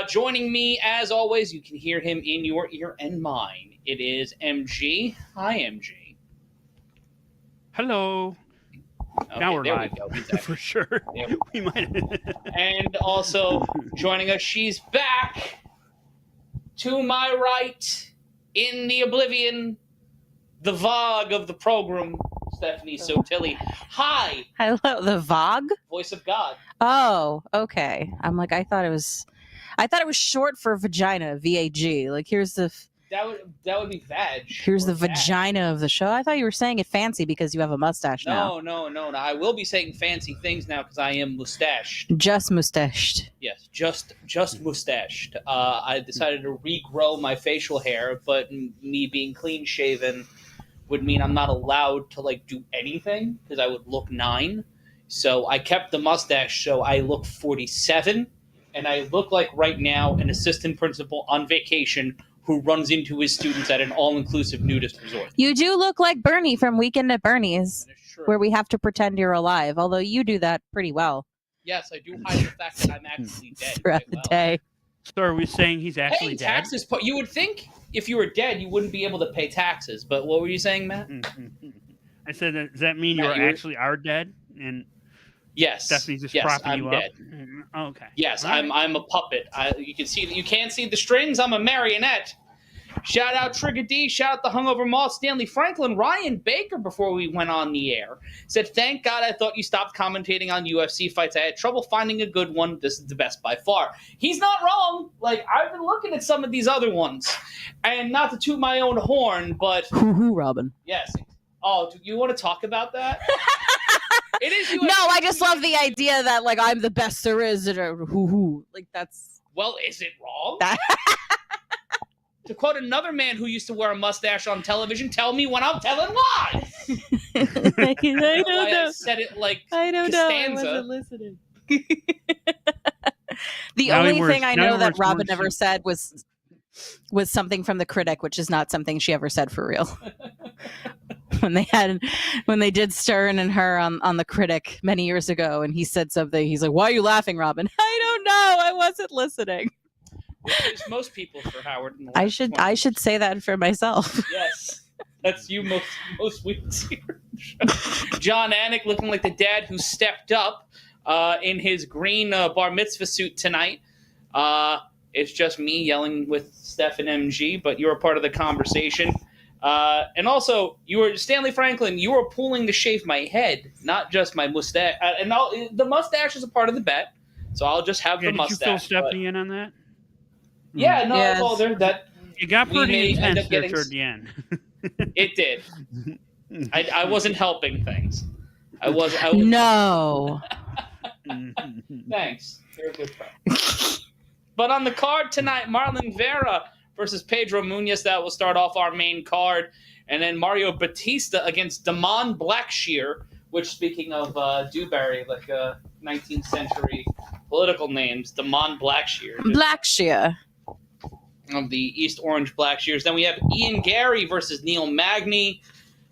Joining me, as always, you can hear him in your ear and mine. It is MG. Hi, MG. Hello. Okay, now we're there live. we go. Exactly. For sure. We might. And also joining us, she's back. To my right, in the oblivion, the Vogue of the program, Stephanie Sotilli. Hi. Hello, the Vogue? Voice of God. Oh, okay. I'm like, I thought it was short for vagina, VAG. Like, here's the That would be vag. here's the vag. vagina of the show. I thought you were saying it fancy because you have a mustache now. No. I will be saying fancy things now because I am mustached. Just mustached. Yes, just mustached. I decided to regrow my facial hair, but me being clean shaven would mean I'm not allowed to do anything because I would look 9. So I kept the mustache, so I look 47, and I look like right now an assistant principal on vacation who runs into his students at an all-inclusive nudist resort. You do look like Bernie from Weekend at Bernie's, where we have to pretend you're alive, although you do that pretty well. Yes, I do hide the fact that I'm actually dead. Throughout the day. So are we saying he's actually dead? Taxes. You would think if you were dead, you wouldn't be able to pay taxes. But what were you saying, Matt? I said, does that mean Matt, you actually are dead? And yes, Stephanie's just yes, propping I'm you dead. up? Oh, okay. Yes, All right. I'm a puppet. You can't see the strings. I'm a marionette. Shout out Trigger D. Shout out the Hungover Moth, Stanley Franklin, Ryan Baker. Before we went on the air, said, "Thank God I thought you stopped commentating on UFC fights. I had trouble finding a good one. This is the best by far." He's not wrong. I've been looking at some of these other ones, and not to toot my own horn, but Hoo-hoo, Robin. yes. Oh, do you want to talk about that? It is UFC. No, I just love the idea that I'm the best there is. Hoo-hoo. That's. Well, is it wrong? To quote another man who used to wear a mustache on television, tell me when I'm telling lies. I don't know. I said it like I don't Costanza. know. I wasn't listening. The only thing I know that Robin never said was something from the critic, which is not something she ever said for real. when they did Stern and her on the critic many years ago, and he said something, he's like, "Why are you laughing, Robin?" I don't know. I wasn't listening. Which is most people for Howard. I should say that for myself. Yes, that's you most weeks here. John Anik looking like the dad who stepped up in his green bar mitzvah suit tonight. It's just me yelling with Steph and MG, but you're a part of the conversation. And also, Stanley Franklin. You were pulling to shave my head, not just my mustache. And the mustache is a part of the bet, so I'll just have the mustache. Did you fill Stephanie in on that? Yeah, no, Yes. well, that It got pretty intense there getting... toward the end. It did. I wasn't helping things. I was No. Thanks. You're a good friend. But on the card tonight, Marlon Vera versus Pedro Munhoz. That will start off our main card. And then Mario Batista against Damon Blackshear, which, speaking of Dewberry, 19th century political names, Damon Blackshear. Blackshear. Of the East Orange Blackshears. Then we have Ian Garry versus Neil Magny.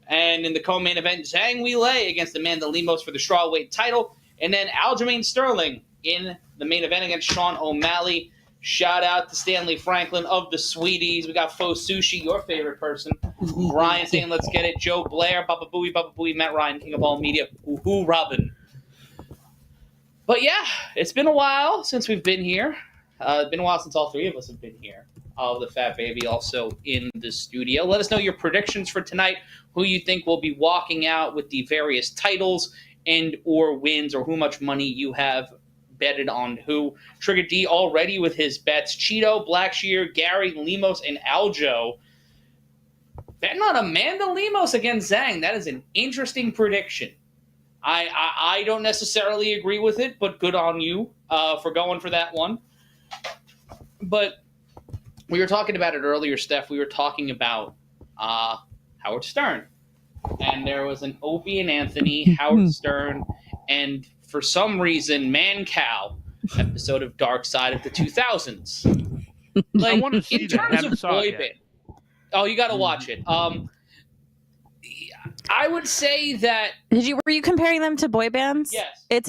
And in the co-main event, Zhang Weili against Amanda Lemos for the Strawweight title. And then Aljamain Sterling in the main event against Sean O'Malley. Shout out to Stanley Franklin of the Sweeties. We got Faux Sushi, your favorite person. Ryan saying, "Let's get it." Joe Blair, Baba Booey, Matt Ryan, King of All Media. Ooh, Robin. But yeah, it's been a while since we've been here. It's been a while since all three of us have been here. The Fat Baby also in the studio. Let us know your predictions for tonight, who you think will be walking out with the various titles and or wins, or how much money you have betted on who. Trigger D already with his bets. Cheeto, Blackshear, Gary, Lemos, and Aljo. Betting on Amanda Lemos against Zhang. That is an interesting prediction. I don't necessarily agree with it, but good on you for going for that one. But we were talking about it earlier, Steph. We were talking about Howard Stern. And there was an Opie and Anthony, Howard Stern, and for some reason, Man-Cow episode of Dark Side of the 2000s. I want to see in terms of boy band. Oh, you got to watch it. I would say that. Were you comparing them to boy bands? Yes. It's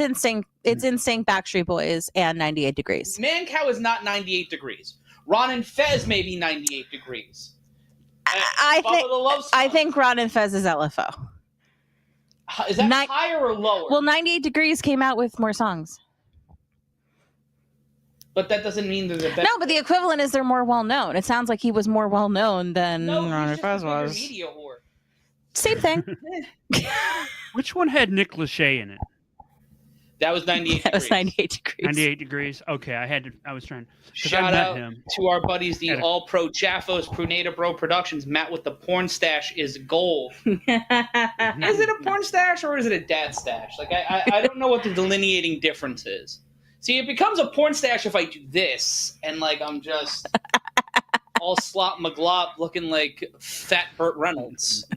It's Instinct, Backstreet Boys, and 98 Degrees. Mancow is not 98 Degrees. Ron and Fez may be 98 Degrees. I think Ron and Fez is LFO. Is that higher or lower? Well, 98 Degrees came out with more songs. But that doesn't mean they're the best. No, but the equivalent is they're more well-known. It sounds like he was more well-known than Ron and Fez was. Media whore. Same thing. Which one had Nick Lachey in it? That was 98 That was 98 Degrees. 98 Degrees. Okay, I was trying. Shout out to our buddies, the All-Pro Jaffos, Pruneda Bro Productions. Matt with the porn stash is gold. Is it a porn stash or is it a dad stash? Like I don't know what the delineating difference is. See, it becomes a porn stash if I do this and like I'm just all slop McGlop looking like fat Burt Reynolds.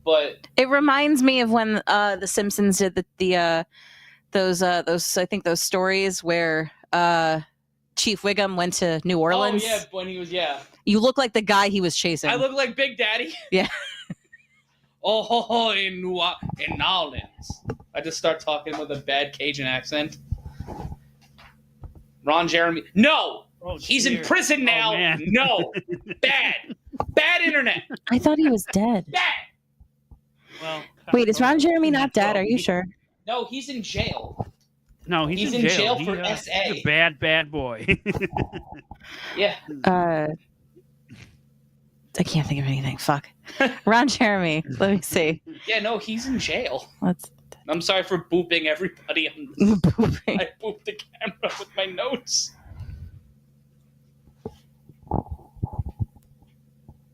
But it reminds me of when the Simpsons did those I think those stories where Chief Wiggum went to New Orleans. Oh yeah, when he was You look like the guy he was chasing. I look like Big Daddy. Yeah. In New Orleans. I just start talking with a bad Cajun accent. Ron Jeremy. No, he's in prison now. Oh, no, bad internet. I thought he was dead. Bad. Well, wait, is Ron Jeremy not dead? Are you sure? No, he's in jail. No, he's in jail for SA. He's a bad boy. Yeah. I can't think of anything. Fuck. Ron Jeremy. Let me see. Yeah, no, he's in jail. I'm sorry for booping everybody. I booped the camera with my notes.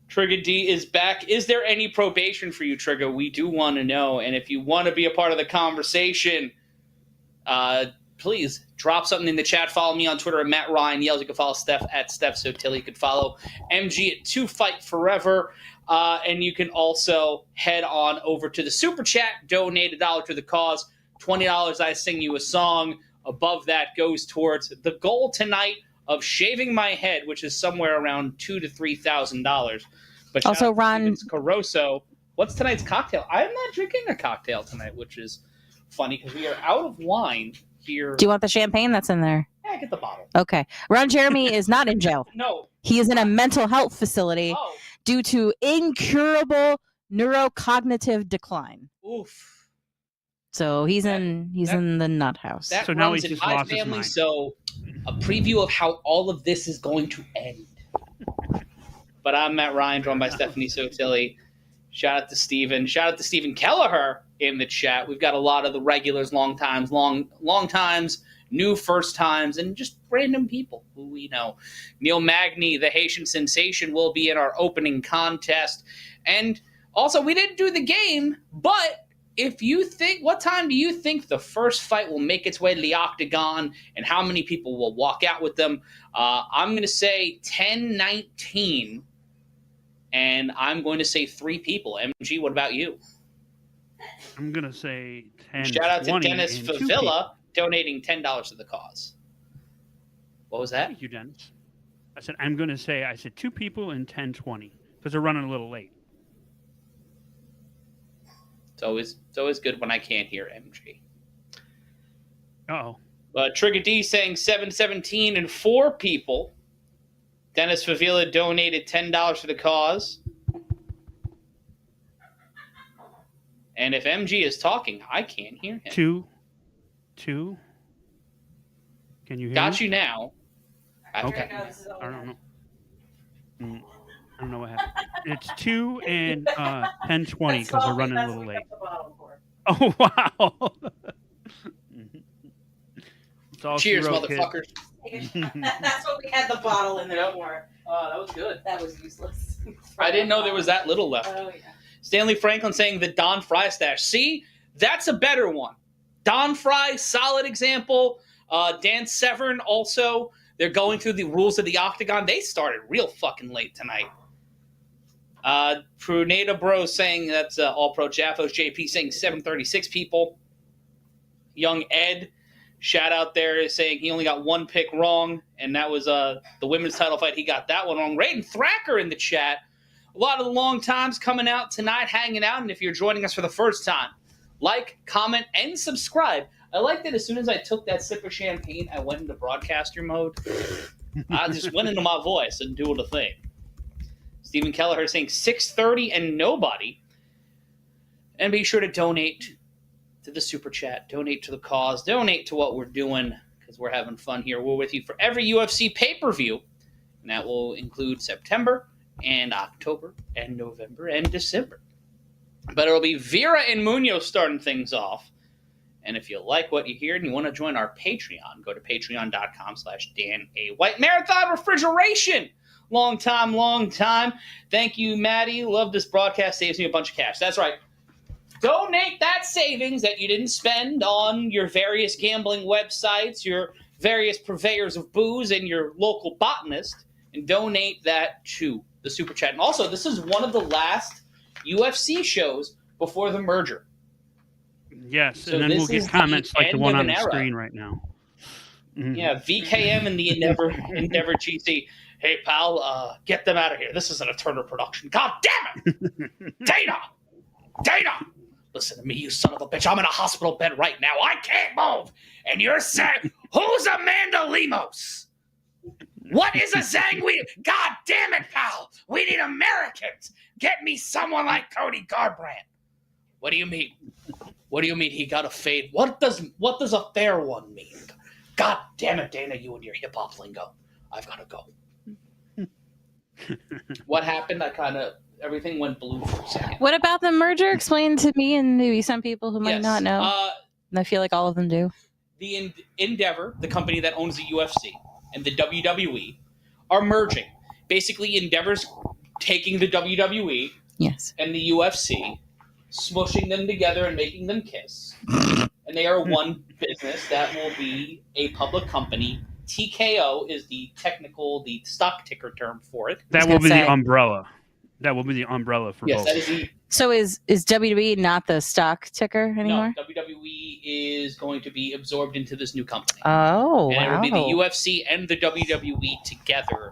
Trigger D is back. Is there any probation for you, Trigger? We do want to know. And if you want to be a part of the conversation, please drop something in the chat. Follow me on Twitter at Matt Ryan Yells. You can follow Steph at Steph Sotilli. You can follow MG at 2Fight Forever. And you can also head on over to the Super Chat. Donate $1 to the cause. $20, I sing you a song. Above that goes towards the goal tonight of shaving my head, which is somewhere around $2,000 to $3,000. But also, Ron Caroso, what's tonight's cocktail? I'm not drinking a cocktail tonight, which is funny because we are out of wine here. Do you want the champagne that's in there? Yeah, get the bottle. Okay. Ron Jeremy is not in jail. No. He is in a mental health facility due to incurable neurocognitive decline. Oof. So he's in the nut house. That so runs now he's in just my lost his family, mind. so a preview of how all of this is going to end. But I'm Matt Ryan, joined by Stephanie Sotilli. Shout out to Steven. Shout out to Stephen Kelleher in the chat. We've got a lot of the regulars, long times, new first times, and just random people who we know. Neil Magny, the Haitian sensation, will be in our opening contest. And also, we didn't do the game, but if you think, what time do you think the first fight will make its way to the octagon and how many people will walk out with them? I'm going to say 10-19, and I'm going to say 3 people. MG, what about you? I'm going to say 10. Shout out to Denis Favilla donating $10 to the cause. What was that? Thank you, Denis. I said 2 people and 10-20 because they're running a little late. It's always good when I can't hear MG. Uh-oh. Trigger D saying 7-17 and 4 people. Denis Favilla donated $10 to the cause. And if MG is talking, I can't hear him. 2. Can you hear Got me? you now. Okay. I don't know. I don't know what happened. It's 2 and 10-20 because we're running a little late. Oh, wow. Cheers, motherfuckers. That's what we had the bottle in there. Don't worry. Oh, that was good. That was useless. I didn't know there was that little left. Oh, yeah. Stanley Franklin saying the Don Fry stash. See, that's a better one. Don Fry, solid example. Dan Severn also. They're going through the rules of the octagon. They started real fucking late tonight. Pruneda Bro saying that's All Pro Jaffos. JP saying 736 people. Young Ed, shout out there, is saying he only got 1 pick wrong, and that was the women's title fight. He got that one wrong. Raiden Thacker in the chat. A lot of the long times coming out tonight, hanging out, and if you're joining us for the first time, like, comment, and subscribe. I like that as soon as I took that sip of champagne, I went into broadcaster mode. I just went into my voice and doing the thing. Stephen Kelleher saying 6:30 and nobody. And be sure to donate to the Super Chat. Donate to the cause. Donate to what we're doing because we're having fun here. We're with you for every UFC pay-per-view. And that will include September and October and November and December. But it'll be Vera and Munhoz starting things off. And if you like what you hear and you want to join our Patreon, go to patreon.com/Dan A. White. Marathon Refrigeration. Long time. Thank you, Maddie. Love this broadcast. Saves me a bunch of cash. That's right. Donate that savings that you didn't spend on your various gambling websites, your various purveyors of booze, and your local botanist, and donate that to the Super Chat. And also, this is one of the last UFC shows before the merger. Yes, So and then we'll get comments like the one on the screen right now. Mm-hmm. Yeah, VKM and the Endeavor GC. Hey, pal, get them out of here. This isn't a Turner production. God damn it! Dana! Listen to me, you son of a bitch. I'm in a hospital bed right now. I can't move. And you're saying, who's Amanda Lemos? What is a Zhang Weili? God damn it, pal. We need Americans. Get me someone like Cody Garbrandt. What do you mean? What do you mean he got a fade? What does a fair one mean? God damn it, Dana, you and your hip-hop lingo. I've got to go. What happened? Everything went blue for a second. What about the merger? Explain to me and maybe some people who might not know. And I feel like all of them do. The Endeavor, the company that owns the UFC, and the WWE are merging. Basically, Endeavor's taking the WWE and the UFC, smushing them together and making them kiss. And they are one business that will be a public company. TKO is the stock ticker term for it. That will be the umbrella. That will be the umbrella for both. That is So is WWE not the stock ticker anymore? No, WWE is going to be absorbed into this new company. Oh, and it will be the UFC and the WWE together.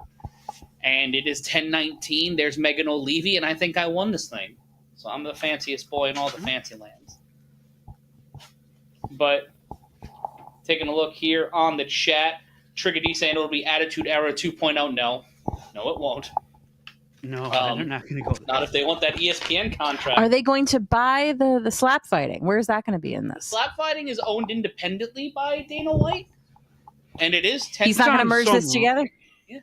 And it is 10-19. There's Megan O'Leary, and I think I won this thing. So I'm the fanciest boy in all the fancy lands. But taking a look here on the chat, Trigger D saying it'll be Attitude Era 2.0. No, it won't. No, they're not going to go. Not if they want that ESPN contract. Are they going to buy the slap fighting? Where is that going to be in this? Slap fighting is owned independently by Dana White, and it is. He's not going to merge this together. Yeah,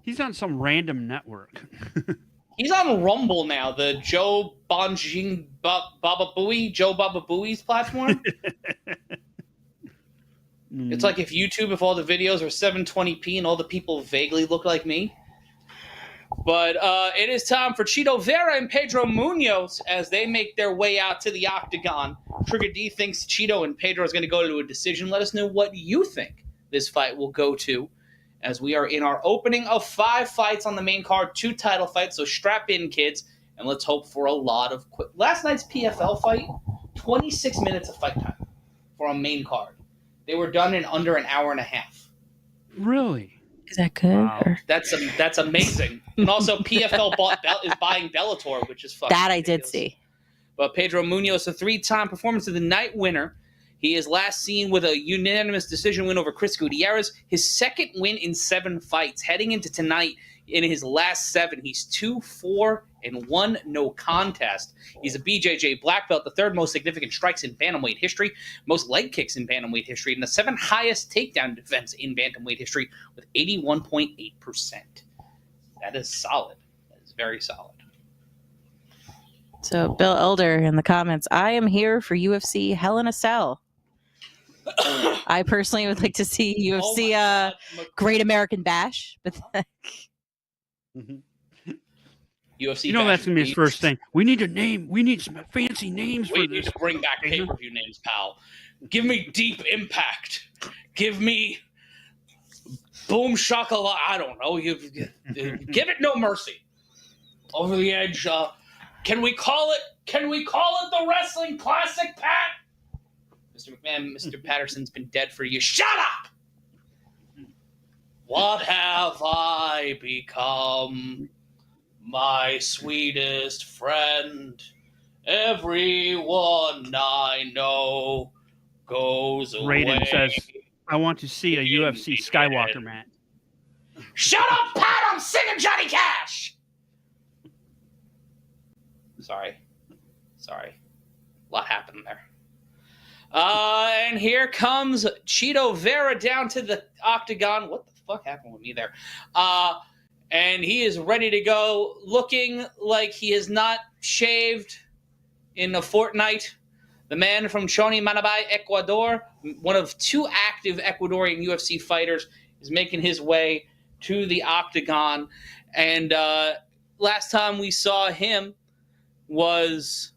he's on some random network. He's on Rumble now, the Joe Baba Booey's platform. It's like if all the videos are 720p and all the people vaguely look like me. But it is time for Chito Vera and Pedro Munhoz as they make their way out to the octagon. Trigger D thinks Chito and Pedro is going to go to a decision. Let us know what you think this fight will go to, as we are in our opening of 5 fights on the main card, 2 title fights. So strap in, kids, and let's hope for a lot of quick. Last night's PFL fight, 26 minutes of fight time for a main card. They were done in under an hour and a half. Really? Is that good? Wow. That's amazing. And also, PFL is buying Bellator, which is fucking that ridiculous. I did see. But Pedro Munhoz, a 3-time Performance of the Night winner. He is last seen with a unanimous decision win over Chris Gutierrez. His second win in 7 fights. Heading into tonight, in his last 7, he's 2-4-1, no contest. He's a BJJ black belt, the 3rd most significant strikes in bantamweight history, most leg kicks in bantamweight history, and the 7th highest takedown defense in bantamweight history with 81.8%. That is solid. That is very solid. So Bill Elder in the comments, I am here for UFC Hell in a Cell. I personally would like to see UFC Great American Bash, but UFC. That's gonna be his first thing. We need a name. We need some fancy names for this. We need to bring back pay-per-view names, pal. Give me Deep Impact. Give me Boom Shakalaka. I don't know. Give it No Mercy. Over the Edge. Can we call it the Wrestling Classic, Pat? Mr. McMahon, Mr. Patterson's been dead for you. Shut up! What have I become? My sweetest friend. Everyone I know goes away. Raiden says, I want to see a UFC Skywalker match. Shut up, Pat! I'm singing Johnny Cash! Sorry. A lot happened there. And here comes Chito Vera down to the octagon. What the fuck happened with me there? And he is ready to go, looking like he has not shaved in a fortnight. The man from Chonimanabay, Ecuador, one of two active Ecuadorian UFC fighters, is making his way to the octagon. And last time we saw him was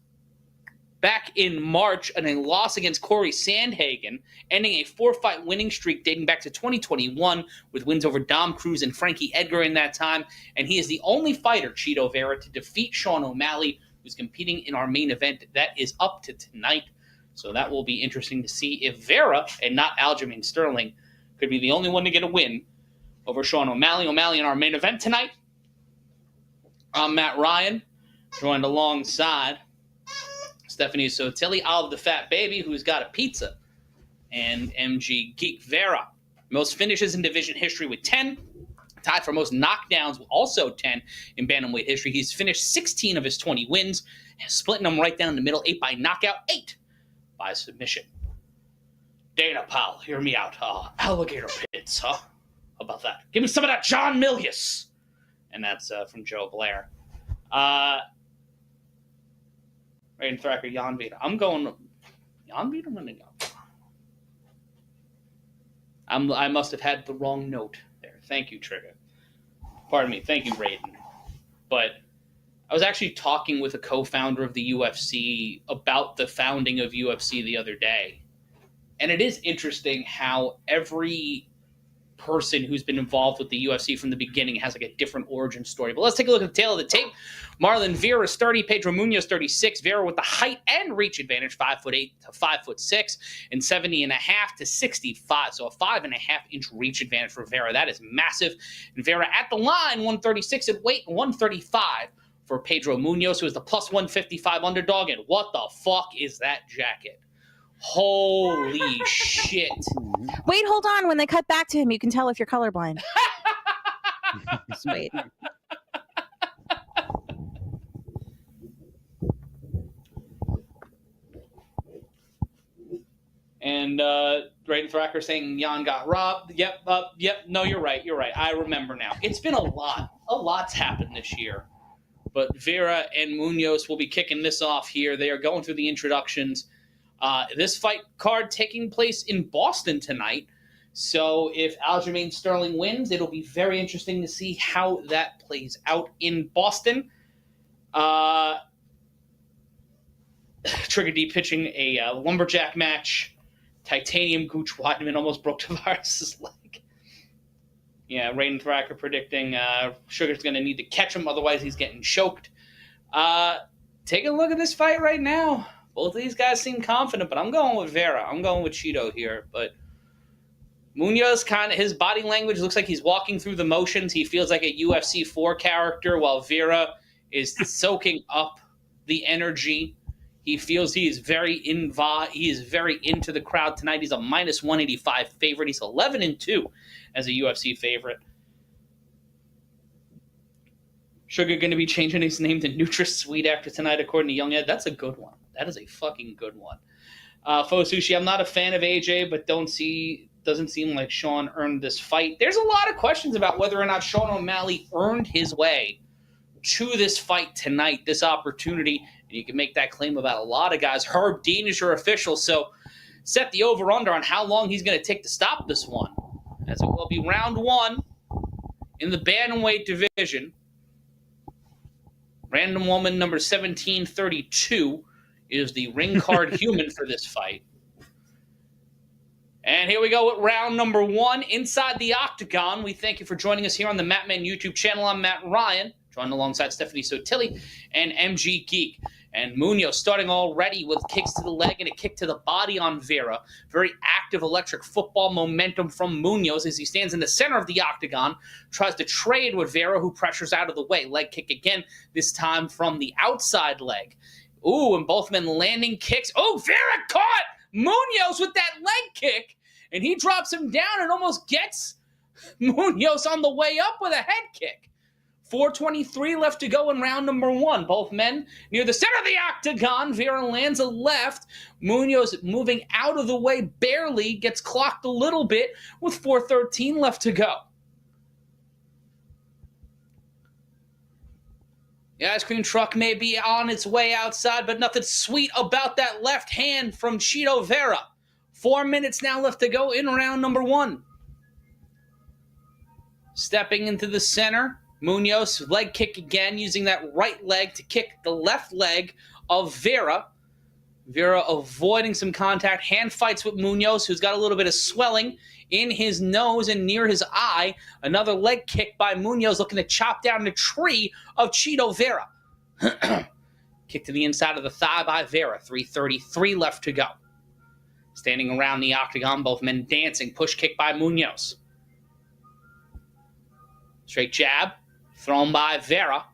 back in March in a loss against Corey Sandhagen, ending a 4-fight winning streak dating back to 2021 with wins over Dom Cruz and Frankie Edgar in that time. And he is the only fighter, Chito Vera, to defeat Sean O'Malley, who's competing in our main event. That is up to tonight. So that will be interesting to see if Vera, and not Aljamain Sterling, could be the only one to get a win over Sean O'Malley. O'Malley in our main event tonight. I'm Matt Ryan, joined alongside Stephanie Sotilli, Olive the Fat Baby, who's got a pizza, and MG Geek Vera. Most finishes in division history with 10. Tied for most knockdowns with also 10 in bantamweight history. He's finished 16 of his 20 wins, splitting them right down the middle, 8 by knockout, 8 by submission. Dana, pal, hear me out. Alligator pits, huh? How about that? Give me some of that John Milius. And that's from Joe Blair. Raiden Thacker, Jan Vita. I'm going Jan Vita. I'm going to go. I must have had the wrong note there. Thank you, Trigger. Pardon me. Thank you, Raiden. But I was actually talking with a co-founder of the UFC about the founding of UFC the other day. And it is interesting how every person who's been involved with the UFC from the beginning has like a different origin story. But let's take a look at the tail of the tape. Marlon Vera is 30, Pedro Munhoz 36. Vera with the height and reach advantage, 5'8" to 5'6", and 70.5 to 65. So a 5.5-inch reach advantage for Vera. That is massive. And Vera at the line, 136 at weight, 135 for Pedro Munhoz, who is the plus 155 underdog. And what the fuck is that jacket? Holy shit. Wait, hold on. When they cut back to him, you can tell if you're colorblind. Just wait. And Raiden Thacker saying Jan got robbed. Yep. No, you're right. I remember now. It's been a lot. A lot's happened this year. But Vera and Munhoz will be kicking this off here. They are going through the introductions. This fight card taking place in Boston tonight. So if Aljamain Sterling wins, it'll be very interesting to see how that plays out in Boston. Trigger D pitching a lumberjack match. Titanium Gooch Weidman almost broke Tavares' leg. Yeah, Raiden Thacker predicting Sugar's going to need to catch him, otherwise he's getting choked. Take a look at this fight right now. Both of these guys seem confident, but I'm going with Vera. I'm going with Chito here. But Munhoz, his body language looks like he's walking through the motions. He feels like a UFC 4 character, while Vera is soaking up the energy. He feels he is very into the crowd tonight. He's a minus 185 favorite. He's 11-2 as a UFC favorite. Sugar going to be changing his name to NutraSweet after tonight, according to Young Ed. That's a good one. That is a fucking good one. Fo Sushi, I'm not a fan of AJ, but doesn't seem like Sean earned this fight. There's a lot of questions about whether or not Sean O'Malley earned his way to this fight tonight, this opportunity. And you can make that claim about a lot of guys. Herb Dean is your official, so set the over-under on how long he's going to take to stop this one, as it will be round 1 in the bantamweight division. Random woman number 1732 is the ring card human for this fight. And here we go with round number 1 inside the octagon. We thank you for joining us here on the Mattman YouTube channel. I'm Matt Ryan, joined alongside Stephanie Sotilli and MG Geek. And Munhoz starting already with kicks to the leg and a kick to the body on Vera. Very active electric football momentum from Munhoz as he stands in the center of the octagon, tries to trade with Vera, who pressures out of the way. Leg kick again, this time from the outside leg. Ooh, and both men landing kicks. Oh, Vera caught Munhoz with that leg kick, and he drops him down and almost gets Munhoz on the way up with a head kick. 4:23 left to go in round number 1. Both men near the center of the octagon. Vera lands a left. Munhoz moving out of the way barely, gets clocked a little bit with 4:13 left to go. The ice cream truck may be on its way outside, but nothing sweet about that left hand from Chito Vera. 4 minutes now left to go in round number 1. Stepping into the center, Munhoz leg kick again, using that right leg to kick the left leg of Vera. Vera avoiding some contact, hand fights with Munhoz, who's got a little bit of swelling in his nose and near his eye. Another leg kick by Munhoz, looking to chop down the tree of Chito Vera. Kick to the inside of the thigh by Vera. 3:33 left to go. Standing around the octagon, both men dancing. Push kick by Munhoz. Straight jab, thrown by Vera.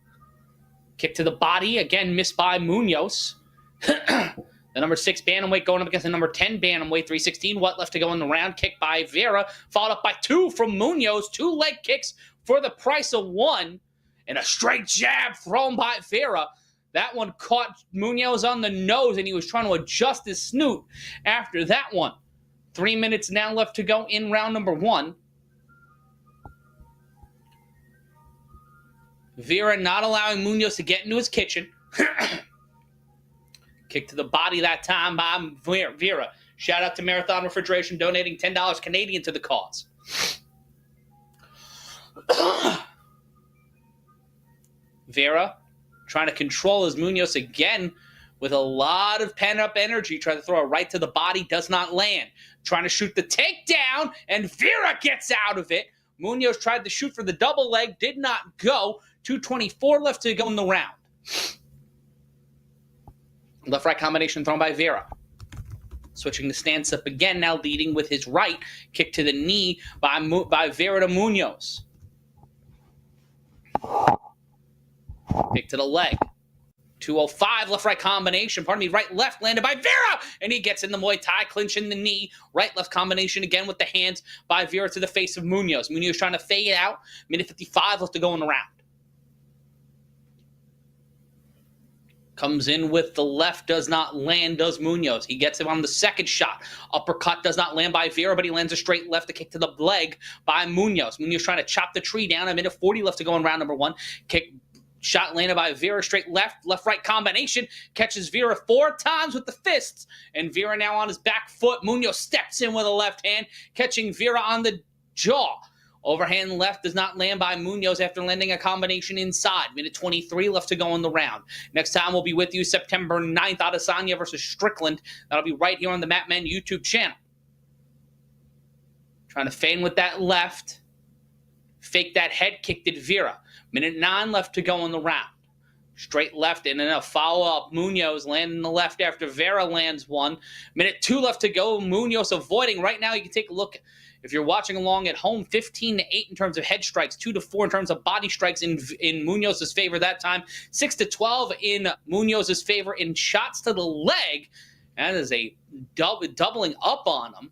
Kick to the body, again missed by Munhoz. The number 6 bantamweight going up against the number 10 bantamweight, 3:16. What left to go in the round? Kick by Vera, followed up by 2 from Munhoz. 2 leg kicks for the price of 1. And a straight jab thrown by Vera. That one caught Munhoz on the nose, and he was trying to adjust his snoot after that one. 3 minutes now left to go in round number 1. Vera not allowing Munhoz to get into his kitchen. Kick to the body that time by Vera. Shout out to Marathon Refrigeration, donating $10 Canadian to the cause. Vera trying to control his Munhoz again with a lot of pent-up energy. Trying to throw a right to the body, does not land. Trying to shoot the takedown, and Vera gets out of it. Munhoz tried to shoot for the double leg, did not go. 2:24 left to go in the round. Left-right combination thrown by Vera. Switching the stance up again, now leading with his right. Kick to the knee by Vera to Munhoz. Kick to the leg. 2:05 left-right combination. Right-left landed by Vera. And he gets in the Muay Thai, clinching the knee. Right-left combination again with the hands by Vera to the face of Munhoz. Munhoz trying to fade out. Minute 55 left to go in the round. Comes in with the left, does not land, does Munhoz. He gets him on the second shot. Uppercut does not land by Vera, but he lands a straight left, a kick to the leg by Munhoz. Munhoz trying to chop the tree down. A minute 40 left to go in round number 1. Kick, shot landed by Vera, straight left, left-right combination. Catches Vera 4 times with the fists. And Vera now on his back foot. Munhoz steps in with a left hand, catching Vera on the jaw. Overhand left does not land by Munhoz after landing a combination inside. Minute 23 left to go in the round. Next time we'll be with you September 9th, Adesanya versus Strickland. That'll be right here on the Matt Men YouTube channel. Trying to feign with that left. Fake that head kick to Vera. Minute 9 left to go in the round. Straight left and then a follow-up. Munhoz landing the left after Vera lands one. Minute 2 left to go. Munhoz avoiding. Right now you can take a look. If you're watching along at home, 15-8 in terms of head strikes, 2-4 in terms of body strikes in Munhoz's favor that time, 6-12 in Munhoz's favor in shots to the leg. That is a doubling up on him.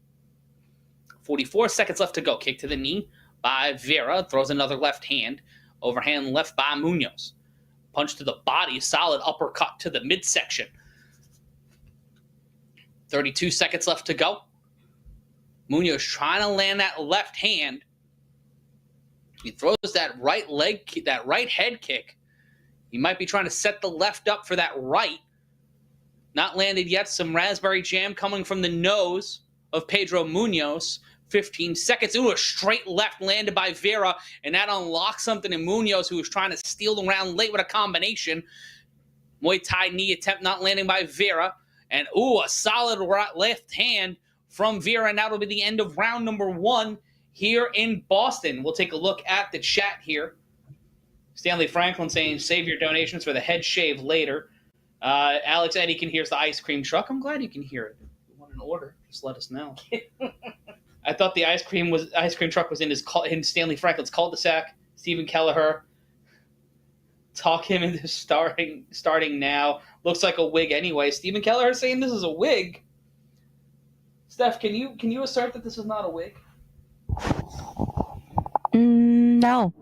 44 seconds left to go. Kick to the knee by Vera. Throws another left hand. Overhand left by Munhoz. Punch to the body. Solid uppercut to the midsection. 32 seconds left to go. Munhoz trying to land that left hand. He throws that right leg, that right head kick. He might be trying to set the left up for that right. Not landed yet. Some raspberry jam coming from the nose of Pedro Munhoz. 15 seconds. Ooh, a straight left landed by Vera, and that unlocks something in Munhoz, who was trying to steal the round late with a combination. Muay Thai knee attempt not landing by Vera. And ooh, a solid left hand from Vera, and that'll be the end of round number 1 here in Boston. We'll take a look at the chat here. Stanley Franklin saying, save your donations for the head shave later. Alex Eddie can hear the ice cream truck. I'm glad you can hear it. If you want an order, just let us know. I thought the ice cream truck was in Stanley Franklin's cul-de-sac. Stephen Kelleher. talk him into starting now. Looks like a wig anyway. Stephen Keller saying this is a wig. Steph, can you assert that this is not a wig? No,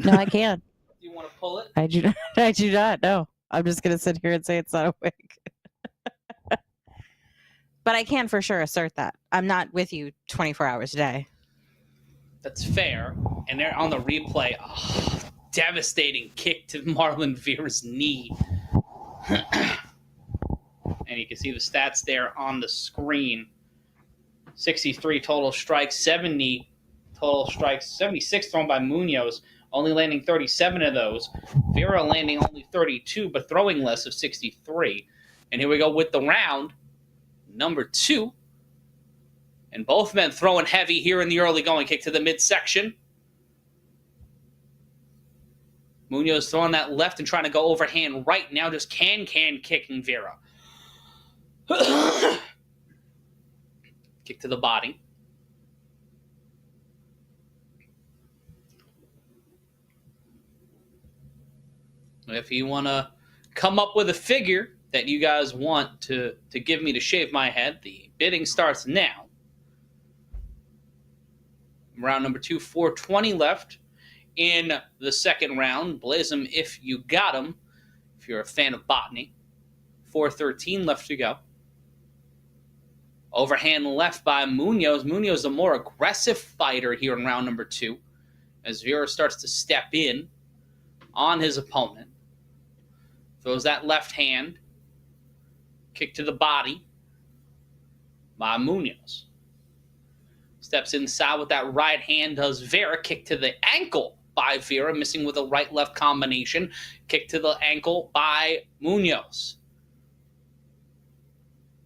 I can't. Do you want to pull it? I do not. No, I'm just gonna sit here and say it's not a wig. But I can for sure assert that. I'm not with you 24 hours a day. That's fair. And they're on the replay. Oh, devastating kick to Marlon Vera's knee. And you can see the stats there on the screen. 63 total strikes, 70 total strikes, 76 thrown by Munhoz, only landing 37 of those. Vera landing only 32, but throwing less of 63. And here we go with the round number 2. And both men throwing heavy here in the early going. Kick to the midsection. Munhoz throwing that left and trying to go overhand right. Now just can kicking Vera. Kick to the body. If you want to come up with a figure that you guys want to give me to shave my head, the bidding starts now. Round number 2, 4:20 left in the second round. Blaze them if you got them, if you're a fan of botany. 4:13 left to go. Overhand left by Munhoz. Munhoz, a more aggressive fighter here in round number 2, as Vera starts to step in on his opponent. Throws that left hand. Kick to the body by Munhoz. Steps inside with that right hand, does Vera. Kick to the ankle by Vera, missing with a right-left combination. Kick to the ankle by Munhoz.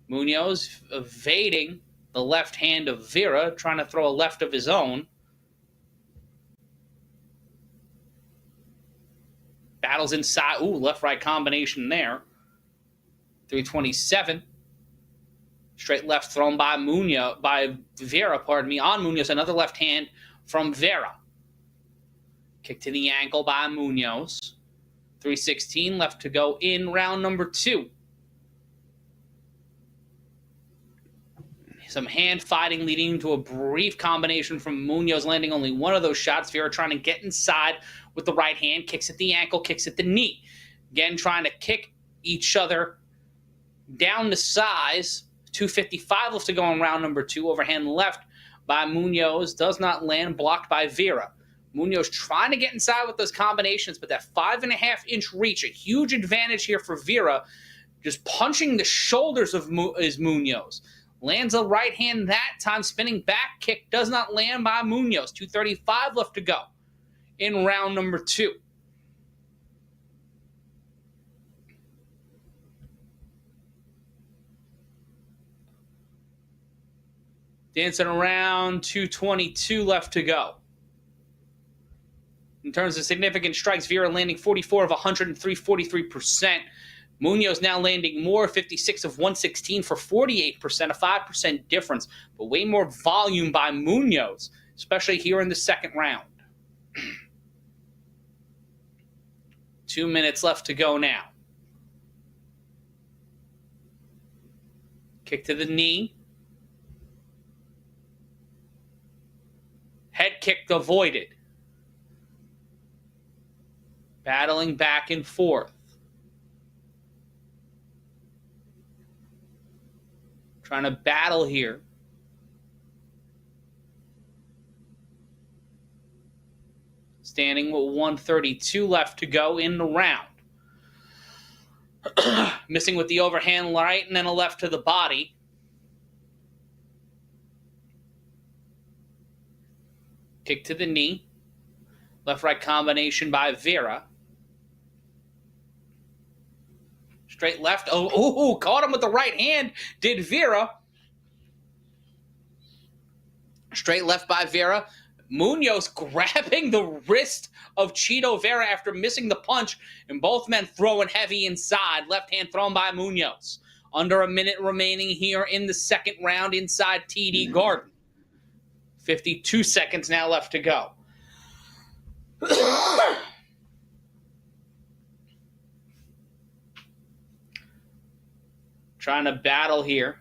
Munhoz evading the left hand of Vera, trying to throw a left of his own. Battles inside. Ooh, left-right combination there. 327. Straight left thrown by Vera, on Munhoz. Another left hand from Vera. Kick to the ankle by Munhoz. 316 left to go in round number 2. Some hand fighting leading to a brief combination from Munhoz, landing only one of those shots. Vera trying to get inside with the right hand. Kicks at the ankle, kicks at the knee. Again, trying to kick each other down to size. 2:55 left to go in round number 2. Overhand left by Munhoz. Does not land. Blocked by Vera. Munhoz trying to get inside with those combinations, but that 5.5-inch reach, a huge advantage here for Vera. Just punching the shoulders of Munhoz. Lands a right hand that time. Spinning back kick does not land by Munhoz. 2:35 left to go in round number 2. Dancing around, 2:22 left to go. In terms of significant strikes, Vera landing 44 of 103, 43%. Munhoz now landing more, 56 of 116 for 48%, a 5% difference, but way more volume by Munhoz, especially here in the second round. 2 minutes left to go now. Kick to the knee. Head kick avoided. Battling back and forth. Trying to battle here. Standing with 1:32 left to go in the round. Missing with the overhand right and then a left to the body. Kick to the knee. Left-right combination by Vera. Straight left. Oh, caught him with the right hand. Did Vera. Straight left by Vera. Munhoz grabbing the wrist of Chito Vera after missing the punch. And both men throwing heavy inside. Left hand thrown by Munhoz. Under a minute remaining here in the second round inside TD Garden. 52 seconds now left to go. trying to battle here.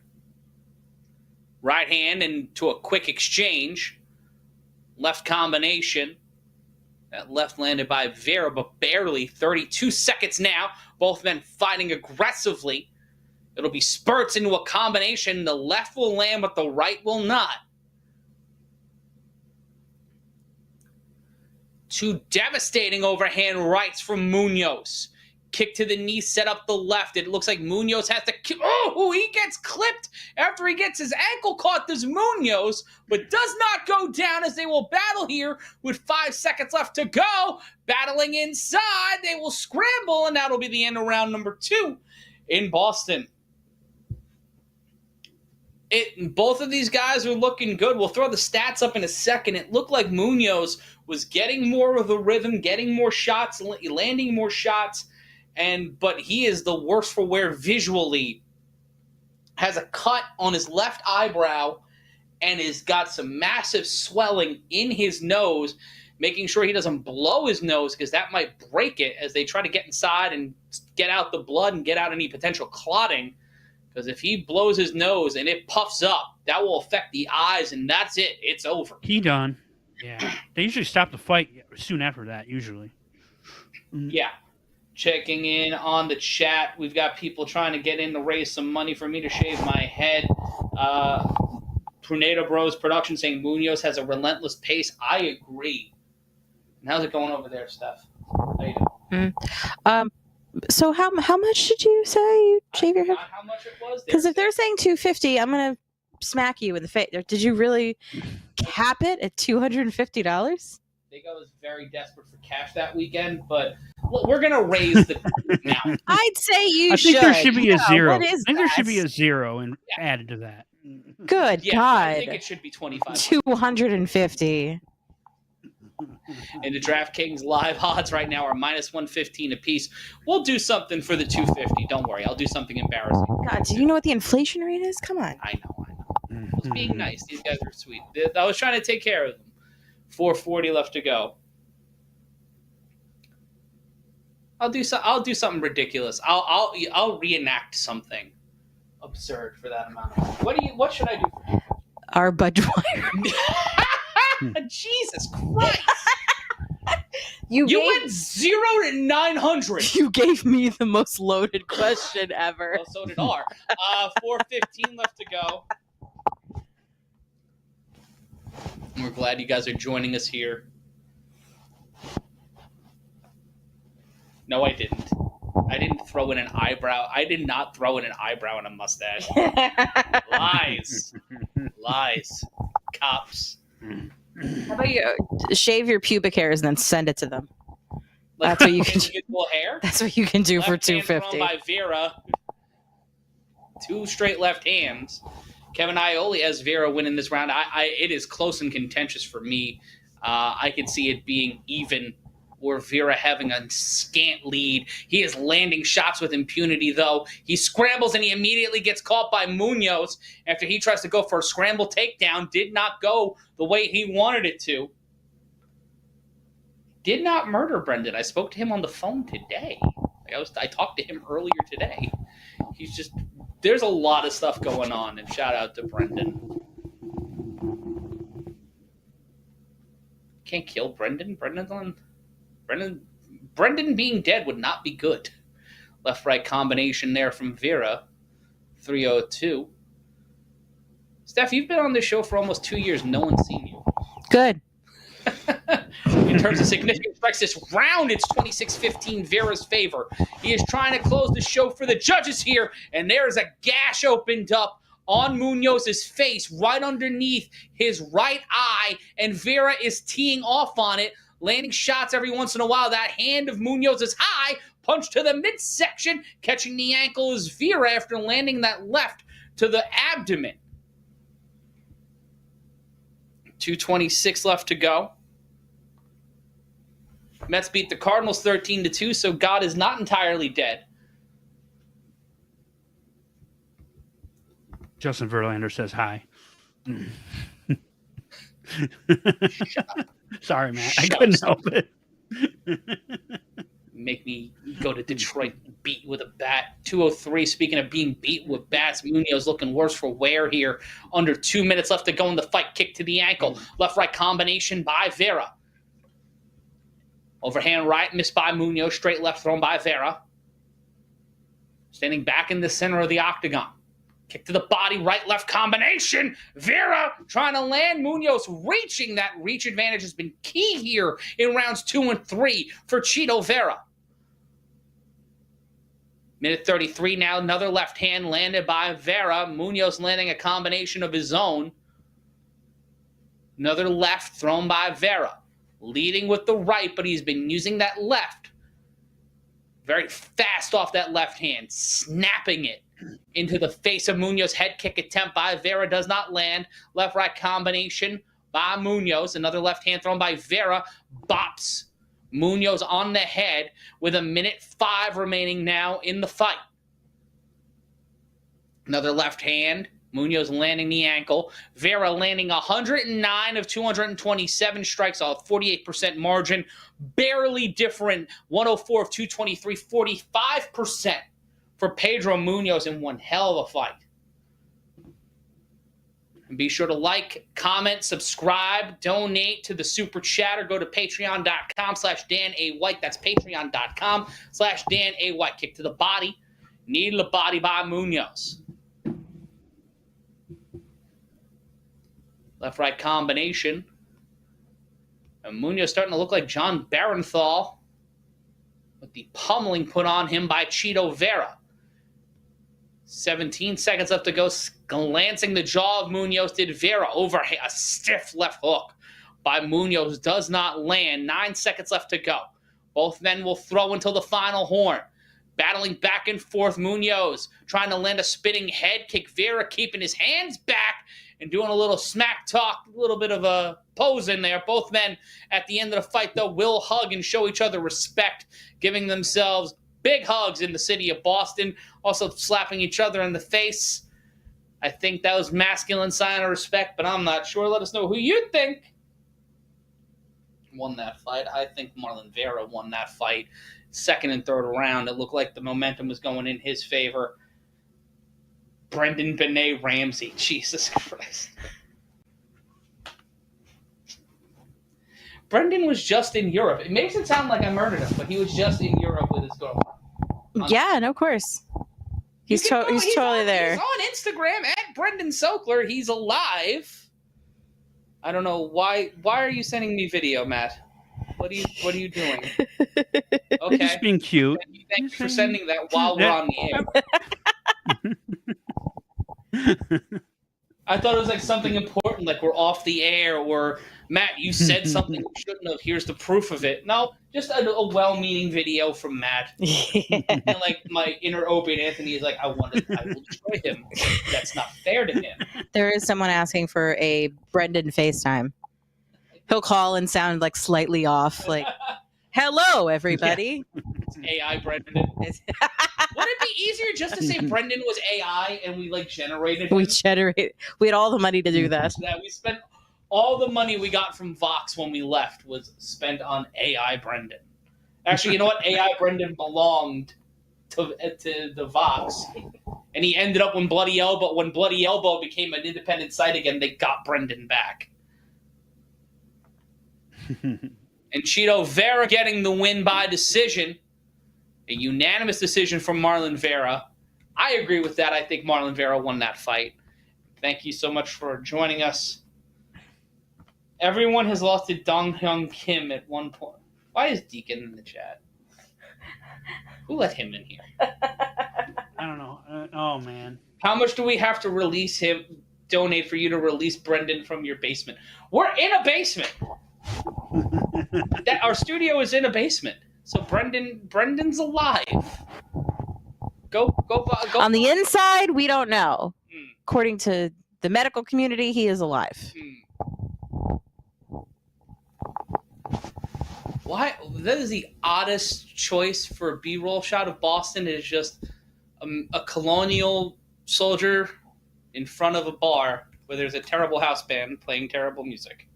Right hand into a quick exchange. Left combination. That left landed by Vera, but barely. 32 seconds now. Both men fighting aggressively. It'll be spurts into a combination. The left will land, but the right will not. Two devastating overhand rights from Munhoz. Kick to the knee, set up the left. It looks like Munhoz has to... Oh, he gets clipped after he gets his ankle caught. This Munhoz, but does not go down as they will battle here with 5 seconds left to go. Battling inside. They will scramble, and that'll be the end of round number 2 in Boston. Both of these guys are looking good. We'll throw the stats up in a second. It looked like Munhoz was getting more of the rhythm, getting more shots, landing more shots, but he is the worse for wear visually. Has a cut on his left eyebrow and has got some massive swelling in his nose, making sure he doesn't blow his nose because that might break it as they try to get inside and get out the blood and get out any potential clotting. Because if he blows his nose and it puffs up, that will affect the eyes, and that's it. It's over. He done. Yeah. They usually stop the fight soon after that, usually. Yeah. Checking in on the chat. We've got people trying to get in to raise some money for me to shave my head. Tornado Bros Production saying Munhoz has a relentless pace. I agree. And how's it going over there, Steph? How you doing? So how much did you say you shave your head? Not how much it was. Because if they're saying $250, I'm gonna smack you in the face. Did you really cap it at $250? I think I was very desperate for cash that weekend, but we're gonna raise the amount. I'd say you should. I think there should be a zero. What is I think there should be a zero and added to that. Good yeah, God. I think it should be 25. 250. And the DraftKings live odds right now are minus 115 apiece. We'll do something for the 250. Don't worry. I'll do something embarrassing. God, do you know what the inflation rate is? Come on. I know. I was being nice. These guys are sweet. I was trying to take care of them. 440 left to go. I'll do something ridiculous. I'll reenact something absurd for that amount of money. What should I do for you? Our budget wire. Jesus Christ! You went 0 to 900. You gave me the most loaded question ever. Well, so did R. 415 left to go. We're glad you guys are joining us here. No, I didn't. I didn't throw in an eyebrow. I did not throw in an eyebrow and a mustache. Lies. Lies. Cops. How about you shave your pubic hairs and then send it to them? That's what you can do. Hair? That's what you can do Left for hand thrown $250. by Vera. 2 straight left hands. Kevin Aioli has Vera winning this round. It is close and contentious for me. I could see it being even or Vera having a scant lead. He is landing shots with impunity, though. He scrambles and he immediately gets caught by Munhoz after he tries to go for a scramble takedown. Did not go the way he wanted it to. Did not murder Brendan. I spoke to him on the phone today. I talked to him earlier today. He's just... There's a lot of stuff going on, and shout out to Brendan. Can't kill Brendan. Brendan being dead would not be good. Left-right combination there from Vera. 302. Steph, you've been on this show for almost 2 years. No one's seen you. Good. In terms of significant strikes this round, it's 26-15 Vera's favor. He is trying to close the show for the judges here, and there is a gash opened up on Munhoz's face right underneath his right eye, and Vera is teeing off on it, landing shots every once in a while. That hand of Munhoz is high, punch to the midsection, catching the ankle is Vera after landing that left to the abdomen. 2:26 left to go. Mets beat the Cardinals 13-2, so God is not entirely dead. Justin Verlander says hi. Sorry, Matt. I couldn't help it. make me go to Detroit and beat with a bat. 203, speaking of being beat with bats, Munhoz looking worse for wear here. Under 2 minutes left to go in the fight. Kick to the ankle. Left-right combination by Vera. Overhand right, missed by Munhoz. Straight left thrown by Vera. Standing back in the center of the octagon. Kick to the body, right-left combination. Vera trying to land. Munhoz reaching. That reach advantage has been key here in rounds 2 and 3 for Chito Vera. Minute 33 now. Another left hand landed by Vera. Munhoz landing a combination of his own. Another left thrown by Vera. Leading with the right, but he's been using that left very fast off that left hand, snapping it into the face of Munhoz. Head kick attempt by Vera does not land. Left-right combination by Munhoz. Another left hand thrown by Vera. Bops Munhoz on the head with 1:05 remaining now in the fight. Another left hand. Munhoz landing the ankle. Vera landing 109 of 227 strikes, a 48% margin. Barely different. 104 of 223, 45% for Pedro Munhoz in one hell of a fight. And be sure to like, comment, subscribe, donate to the Super Chat, or go to patreon.com/Dan A. White. That's patreon.com/Dan A. White. Kick to the body. Knee to the body by Munhoz. Left-right combination. And Munhoz starting to look like John Barenthal with the pummeling put on him by Chito Vera. 17 seconds left to go. Glancing the jaw of Munhoz did Vera. Over a stiff left hook by Munhoz does not land. 9 seconds left to go. Both men will throw until the final horn. Battling back and forth, Munhoz trying to land a spinning head kick. Vera keeping his hands back and doing a little smack talk, a little bit of a pose in there. Both men at the end of the fight, though, will hug and show each other respect, giving themselves big hugs in the city of Boston, also slapping each other in the face. I think that was masculine sign of respect, but I'm not sure. Let us know who you think won that fight. I think Marlon Vera won that fight. Second and third round, it looked like the momentum was going in his favor. Brendan Benet Ramsey. Jesus Christ. Brendan was just in Europe. It makes it sound like I murdered him, but he was just in Europe with his girlfriend. Yeah, no, of course. He's totally there. He's on Instagram at Brendan Sokler. He's alive. I don't know why. Why are you sending me video, Matt? What are you doing? Okay. Just being cute. Thank you for sending that while we're on the air. I thought it was like something important, like we're off the air, or Matt, you said something we shouldn't have. Here's the proof of it. No, just a well-meaning video from Matt. And like my inner Opie Anthony is like, I will destroy him. That's not fair to him. There is someone asking for a Brendan FaceTime. He'll call and sound like slightly off, like, hello, everybody. Yeah. It's AI Brendan. Wouldn't it be easier just to say Brendan was AI and we like generated him? We had all the money to do that. That we spent all the money we got from Vox when we left was spent on AI Brendan. Actually, you know what? AI Brendan belonged to the Vox. And he ended up when Bloody Elbow became an independent site again, they got Brendan back. And Chito Vera getting the win by decision. A unanimous decision from Marlon Vera. I agree with that. I think Marlon Vera won that fight. Thank you so much for joining us. Everyone has lost to Dong Hyun Kim at one point. Why is Deacon in the chat? Who let him in here? I don't know. Oh, man. How much do we have to release him, donate for you to release Brendan from your basement? We're in a basement. Our studio is in a basement. So Brendan's alive. Go. On the inside, we don't know. According to the medical community, he is alive. Why? That is the oddest choice for a B-roll shot of Boston. It is just a colonial soldier in front of a bar where there's a terrible house band playing terrible music.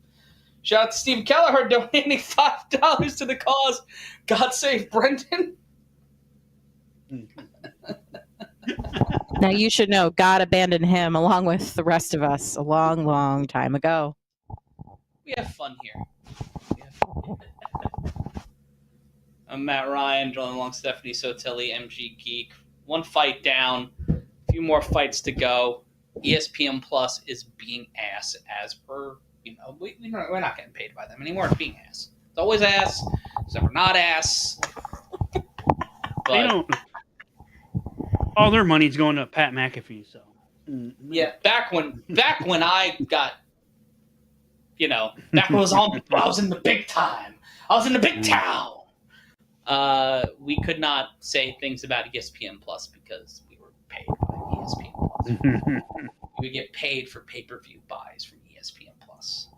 Shout out to Steve Kelleher donating $5 to the cause. God save Brendan. Now you should know God abandoned him along with the rest of us a long, long time ago. We have fun here. I'm Matt Ryan, drawing along Stephanie Sotelli, MG Geek. One fight down, a few more fights to go. ESPN Plus is being ass as per, we're not getting paid by them anymore. It's being ass. It's always ass. It's never not ass. They But don't. All their money's going to Pat McAfee. So yeah, back when I got, back when I was in the big time. I was in the big town. We could not say things about ESPN Plus because we were paid by ESPN Plus. We would get paid for pay-per-view buys from ESPN Plus.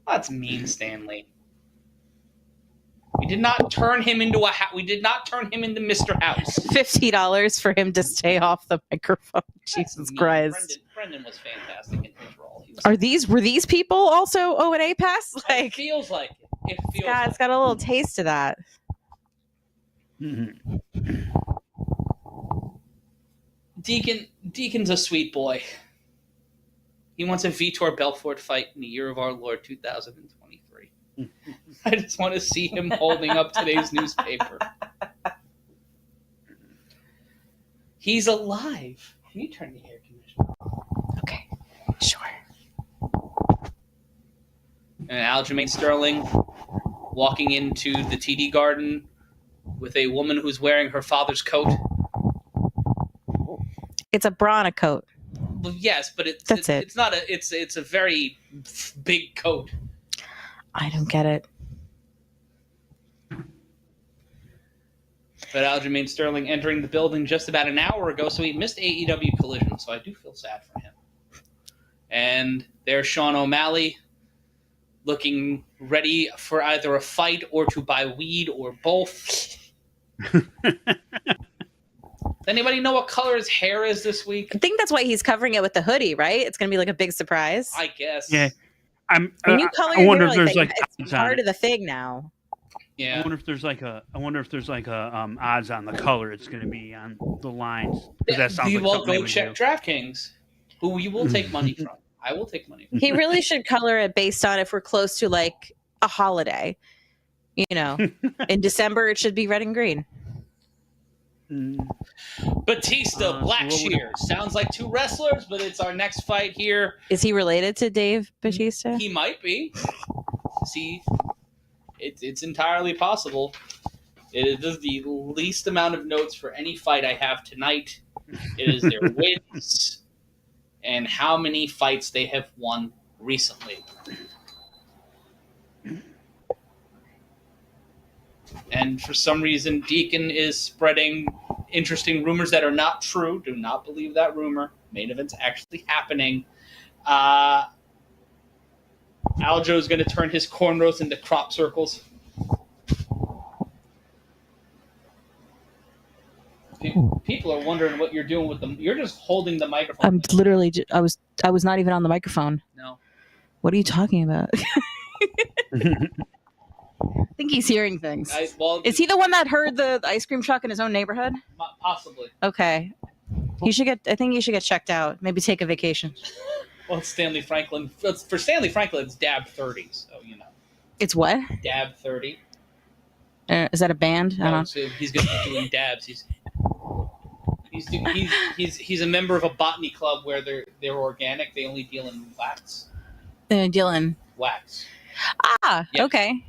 That's mean, Stanley. We did not turn him into we did not turn him into Mr. House. $50 for him to stay off the microphone. Jesus Christ. Brendan was fantastic in his role. Were these people also O&A pass? It feels like it. It's got a little taste of that. Deacon's a sweet boy. He wants a Vitor Belfort fight in the year of our Lord 2023. I just want to see him holding up today's newspaper. He's alive. Can you turn the air conditioner on? Okay, sure. And Aljamain Sterling walking into the TD Garden with a woman who's wearing her father's coat. It's a Brana coat. Well, yes, but it's not a. It's a very big coat. I don't get it. But Aljamain Sterling entering the building just about an hour ago, so he missed AEW Collision, so I do feel sad for him. And there's Sean O'Malley looking ready for either a fight or to buy weed or both. Does anybody know what color his hair is this week? I think that's why he's covering it with the hoodie, right? It's going to be like a big surprise. I guess. Yeah. When you color your hair like that, it's part of the thing now. Yeah. I wonder if there's like a odds on the color it's going to be on the lines. We will go check DraftKings, who we will take money from. I will take money from. He really should color it based on if we're close to like a holiday. In December it should be red and green. Batista, Blackshear. Sounds like two wrestlers, but it's our next fight here. Is he related to Dave Batista? He might be. See, it's entirely possible. It is the least amount of notes for any fight I have tonight. It is their wins and how many fights they have won recently. And for some reason, Deacon is spreading interesting rumors that are not true. Do not believe that rumor. Main event's actually happening. Aljo's going to turn his cornrows into crop circles. People are wondering what you're doing with them. You're just holding the microphone. I'm literally. I was not even on the microphone. No. What are you talking about? I think he's hearing things. Is he the one that heard the ice cream truck in his own neighborhood? Possibly. Okay. I think you should get checked out. Maybe take a vacation. Well, it's Stanley Franklin. For Stanley Franklin, it's Dab 30. So It's what? Dab 30. Is that a band? I don't know. So he's going to be doing dabs. He's a member of a botany club where they're organic. They only deal in wax. They deal in wax. Ah, yep. Okay.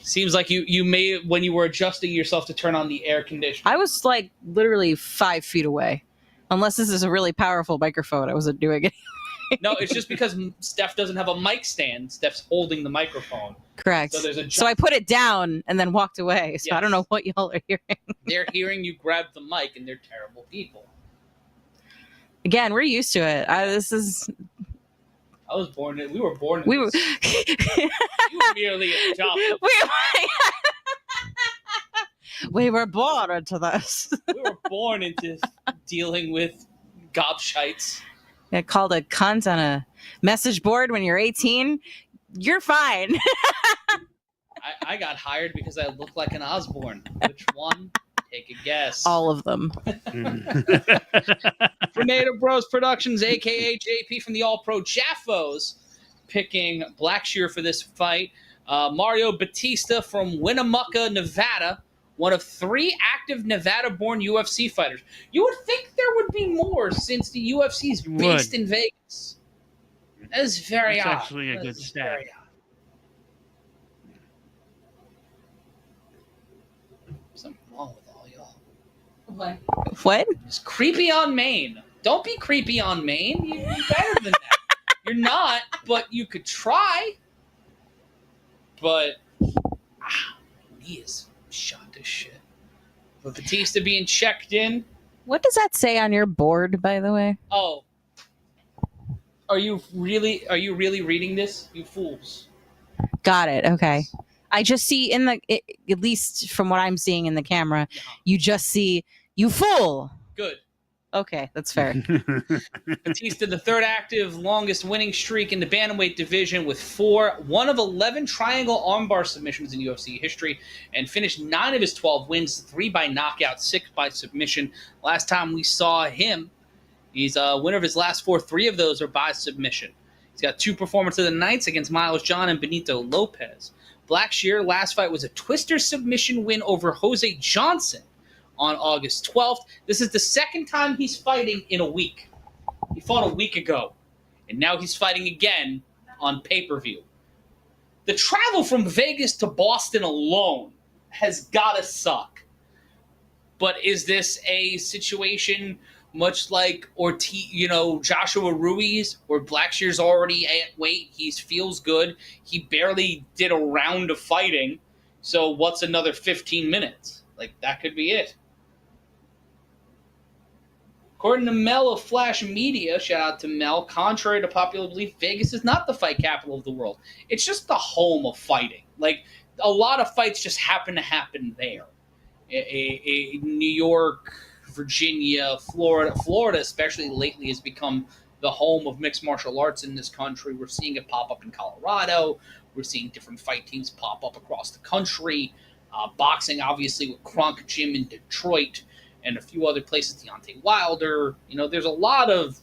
Seems like you may, when you were adjusting yourself to turn on the air conditioner. I was like literally 5 feet away. Unless this is a really powerful microphone, I wasn't doing it. No, it's just because Steph doesn't have a mic stand. Steph's holding the microphone. Correct. So I put it down and then walked away. So yes. I don't know what y'all are hearing. They're hearing you grab the mic, and they're terrible people. Again, we're used to it. We were born. You were merely adopted. We were born into this. We were born into dealing with Gobshites. Get called a cunt on a message board when you're 18. You're fine. I got hired because I look like an Osborne. Which one? Take a guess. All of them. Tornado Bros Productions, a.k.a. JP from the All-Pro Jaffos, picking Blackshear for this fight. Mario Batista from Winnemucca, Nevada, one of 3 active Nevada-born UFC fighters. You would think there would be more since the UFC is based in Vegas. That is very odd. That's actually a good stat. Something wrong with all y'all. What? It's creepy on Maine. Don't be creepy on Maine. You're better than that. You're not, but you could try. But he is shot to shit. But Batista being checked in. What does that say on your board, by the way? Oh. Are you really reading this? You fools. Got it. Okay. I just see at least from what I'm seeing in the camera, you just see you fool. Good. Okay, that's fair. Batista, the 3rd active, longest winning streak in the bantamweight division with 1 of 11 triangle armbar submissions in UFC history, and finished 9 of his 12 wins, 3 by knockout, 6 by submission. Last time we saw him, he's a winner of his last 4. 3 of those are by submission. He's got 2 performance of the nights against Miles John and Benito Lopez. Blackshear, last fight was a twister submission win over Jose Johnson on August 12th. This is the 2nd time he's fighting in a week. He fought a week ago, and now he's fighting again on pay-per-view. The travel from Vegas to Boston alone has got to suck. But is this a situation much like Joshua Ruiz, where Blackshear's already at weight, he feels good, he barely did a round of fighting, so what's another 15 minutes? Like, that could be it. According to Mel of Flash Media, shout out to Mel, contrary to popular belief, Vegas is not the fight capital of the world. It's just the home of fighting. Like, a lot of fights just happen to happen there. New York, Virginia, Florida especially lately has become the home of mixed martial arts in this country. We're seeing it pop up in Colorado. We're seeing different fight teams pop up across the country. Boxing, obviously, with Kronk Gym in Detroit and a few other places, Deontay Wilder. There's a lot of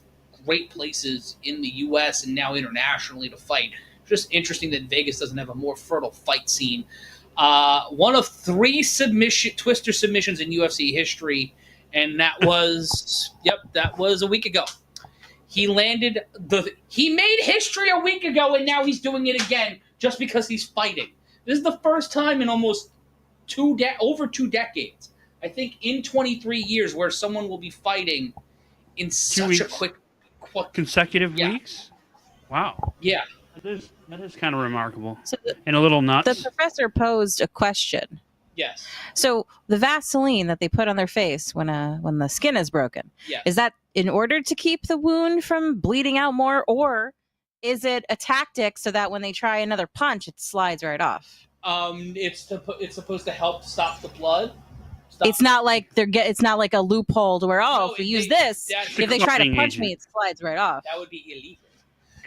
great places in the U.S. and now internationally to fight. Just interesting that Vegas doesn't have a more fertile fight scene. One of 3 twister submissions in UFC history, and that was a week ago. He made history a week ago, and now he's doing it again just because he's fighting. This is the first time in almost over 2 decades, I think, in 23 years, where someone will be fighting in such a quick consecutive weeks. Wow. Yeah. That is kind of remarkable, so and a little nuts. The professor posed a question. Yes. So the Vaseline that they put on their face when the skin is broken, is that in order to keep the wound from bleeding out more, or is it a tactic so that when they try another punch, it slides right off? It's supposed to help stop the blood. It's not like it's not like a loophole to where if we use this, if they try to punch me, it slides right off. That would be illegal.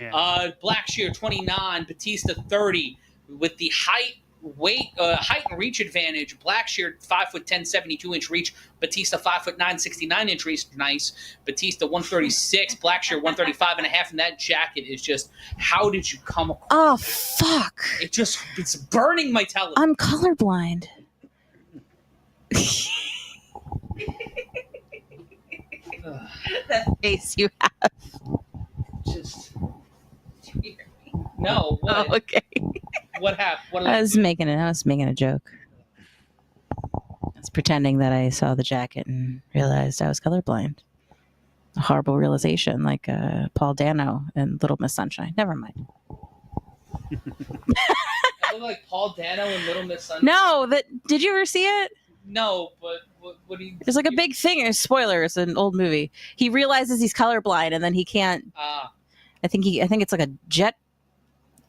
Yeah. Blackshear 29, Batista 30, with the height and reach advantage. Blackshear 5'10", 72-inch reach. Batista 5'9", 69-inch reach. Nice. Batista 136. Blackshear 135.5. And that jacket is just. How did you come across? Oh fuck! It's burning my television. I'm colorblind. That face you have. Just. No. What? Oh, okay. What happened? I was making a joke. I was pretending that I saw the jacket and realized I was colorblind. A horrible realization, like Paul Dano in Little Miss Sunshine. Never mind. I look like Paul Dano in Little Miss Sunshine. No, did you ever see it? No, but what do you? There's like a big thing. Spoiler. It's an old movie. He realizes he's colorblind, and then he can't. I think it's like a jet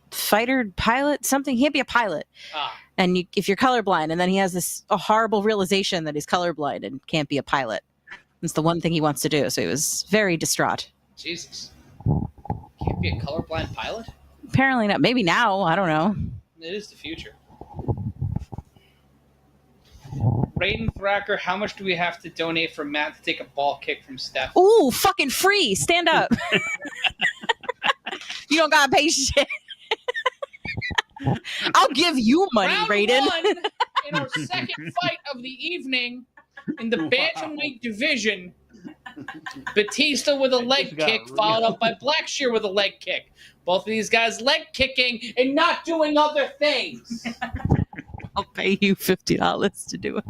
fighter pilot, something. He can't be a pilot. And if you're colorblind, and then he has a horrible realization that he's colorblind and can't be a pilot. It's the one thing he wants to do. So he was very distraught. Jesus. Can't be a colorblind pilot? Apparently not. Maybe now. I don't know. It is the future. Raiden Thacker, how much do we have to donate for Matt to take a ball kick from Steph? Ooh, fucking free. Stand up. You don't gotta pay shit. I'll give you money, Round Raiden. one in our second fight of the evening in the Bantamweight division. Batista with a leg kick, followed up by Blackshear with a leg kick. Both of these guys leg kicking and not doing other things. I'll pay you $50 to do it.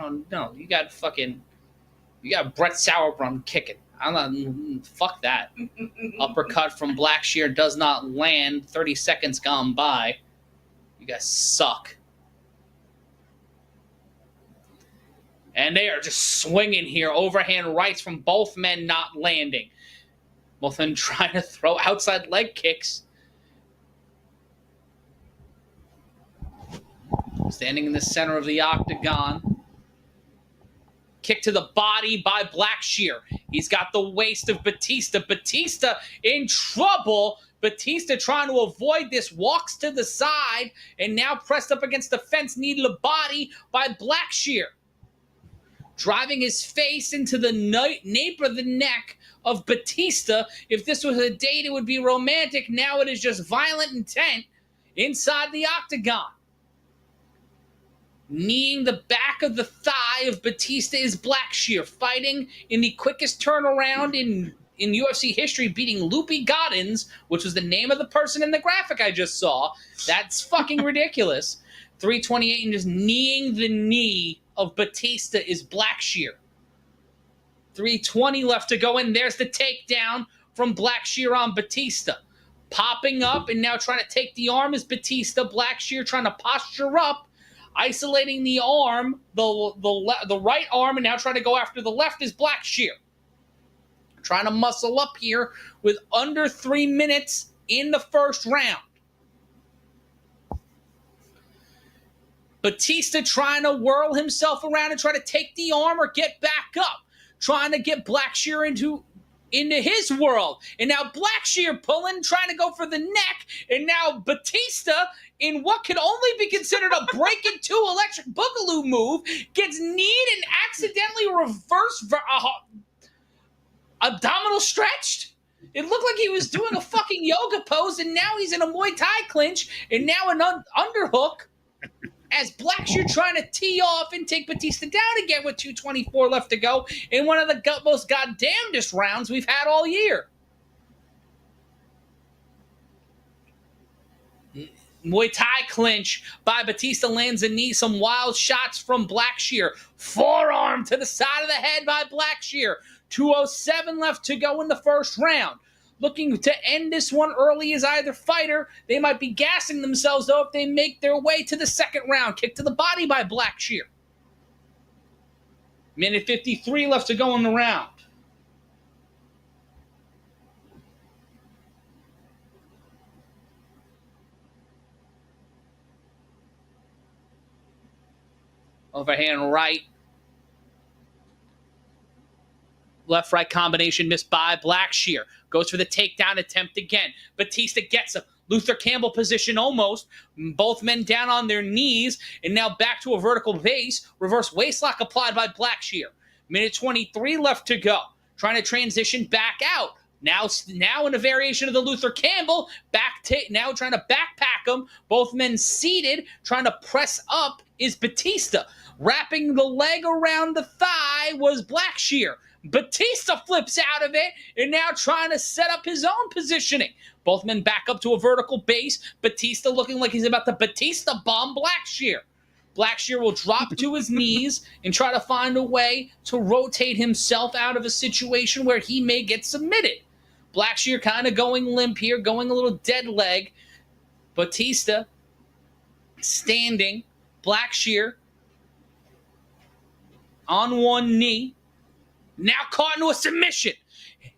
Oh no, you got Brett Sauerbrunn kicking. I'm not. Fuck that. Uppercut from Blackshear does not land. 30 seconds gone by. You guys suck. And they are just swinging here. Overhand rights from both men not landing. Both men trying to throw outside leg kicks. Standing in the center of the octagon. Kick to the body by Blackshear. He's got the waist of Batista. Batista in trouble. Batista trying to avoid this. Walks to the side. And now pressed up against the fence. Knee to the body by Blackshear. Driving his face into the nape of the neck of Batista. If this was a date, it would be romantic. Now it is just violent intent inside the octagon. Kneeing the back of the thigh of Batista is Blackshear, fighting in the quickest turnaround in UFC history, beating Loopy Goddins, which was the name of the person in the graphic I just saw. That's fucking ridiculous. 328 and just kneeing the knee of Batista is Blackshear. 320 left to go, and there's the takedown from Blackshear on Batista. Popping up and now trying to take the arm is Batista. Blackshear trying to posture up. Isolating the arm, the right arm, and now trying to go after the left is Blackshear. Trying to muscle up here with under 3 minutes in the first round. Batista trying to whirl himself around and try to take the arm or get back up. Trying to get Blackshear into his world. And now Blackshear pulling, trying to go for the neck. And now Batista, in what can only be considered a breaking two electric boogaloo move, gets kneed and accidentally reverse abdominal stretched. It looked like he was doing a fucking yoga pose, and now he's in a Muay Thai clinch, and now an underhook. As Blackshear trying to tee off and take Batista down again with 2:24 left to go in one of the most goddamnedest rounds we've had all year. Muay Thai clinch by Batista, lands a knee. Some wild shots from Blackshear. Forearm to the side of the head by Blackshear. 2:07 left to go in the first round. Looking to end this one early as either fighter. They might be gassing themselves, though, if they make their way to the second round. Kick to the body by Blackshear. Minute 53 left to go in the round. Overhand right. Left-right combination missed by Blackshear. Goes for the takedown attempt again. Batista gets him. Luther Campbell position almost. Both men down on their knees. And now back to a vertical base. Reverse waistlock applied by Blackshear. Minute 23 left to go. Trying to transition back out. Now in a variation of the Luther Campbell. Now trying to backpack him. Both men seated. Trying to press up is Batista. Wrapping the leg around the thigh was Blackshear. Batista flips out of it and now trying to set up his own positioning. Both men back up to a vertical base. Batista looking like he's about to Batista bomb Blackshear. Blackshear will drop to his knees and try to find a way to rotate himself out of a situation where he may get submitted. Blackshear kind of going limp here, going a little dead leg. Batista standing. Blackshear on one knee. Now caught into a submission.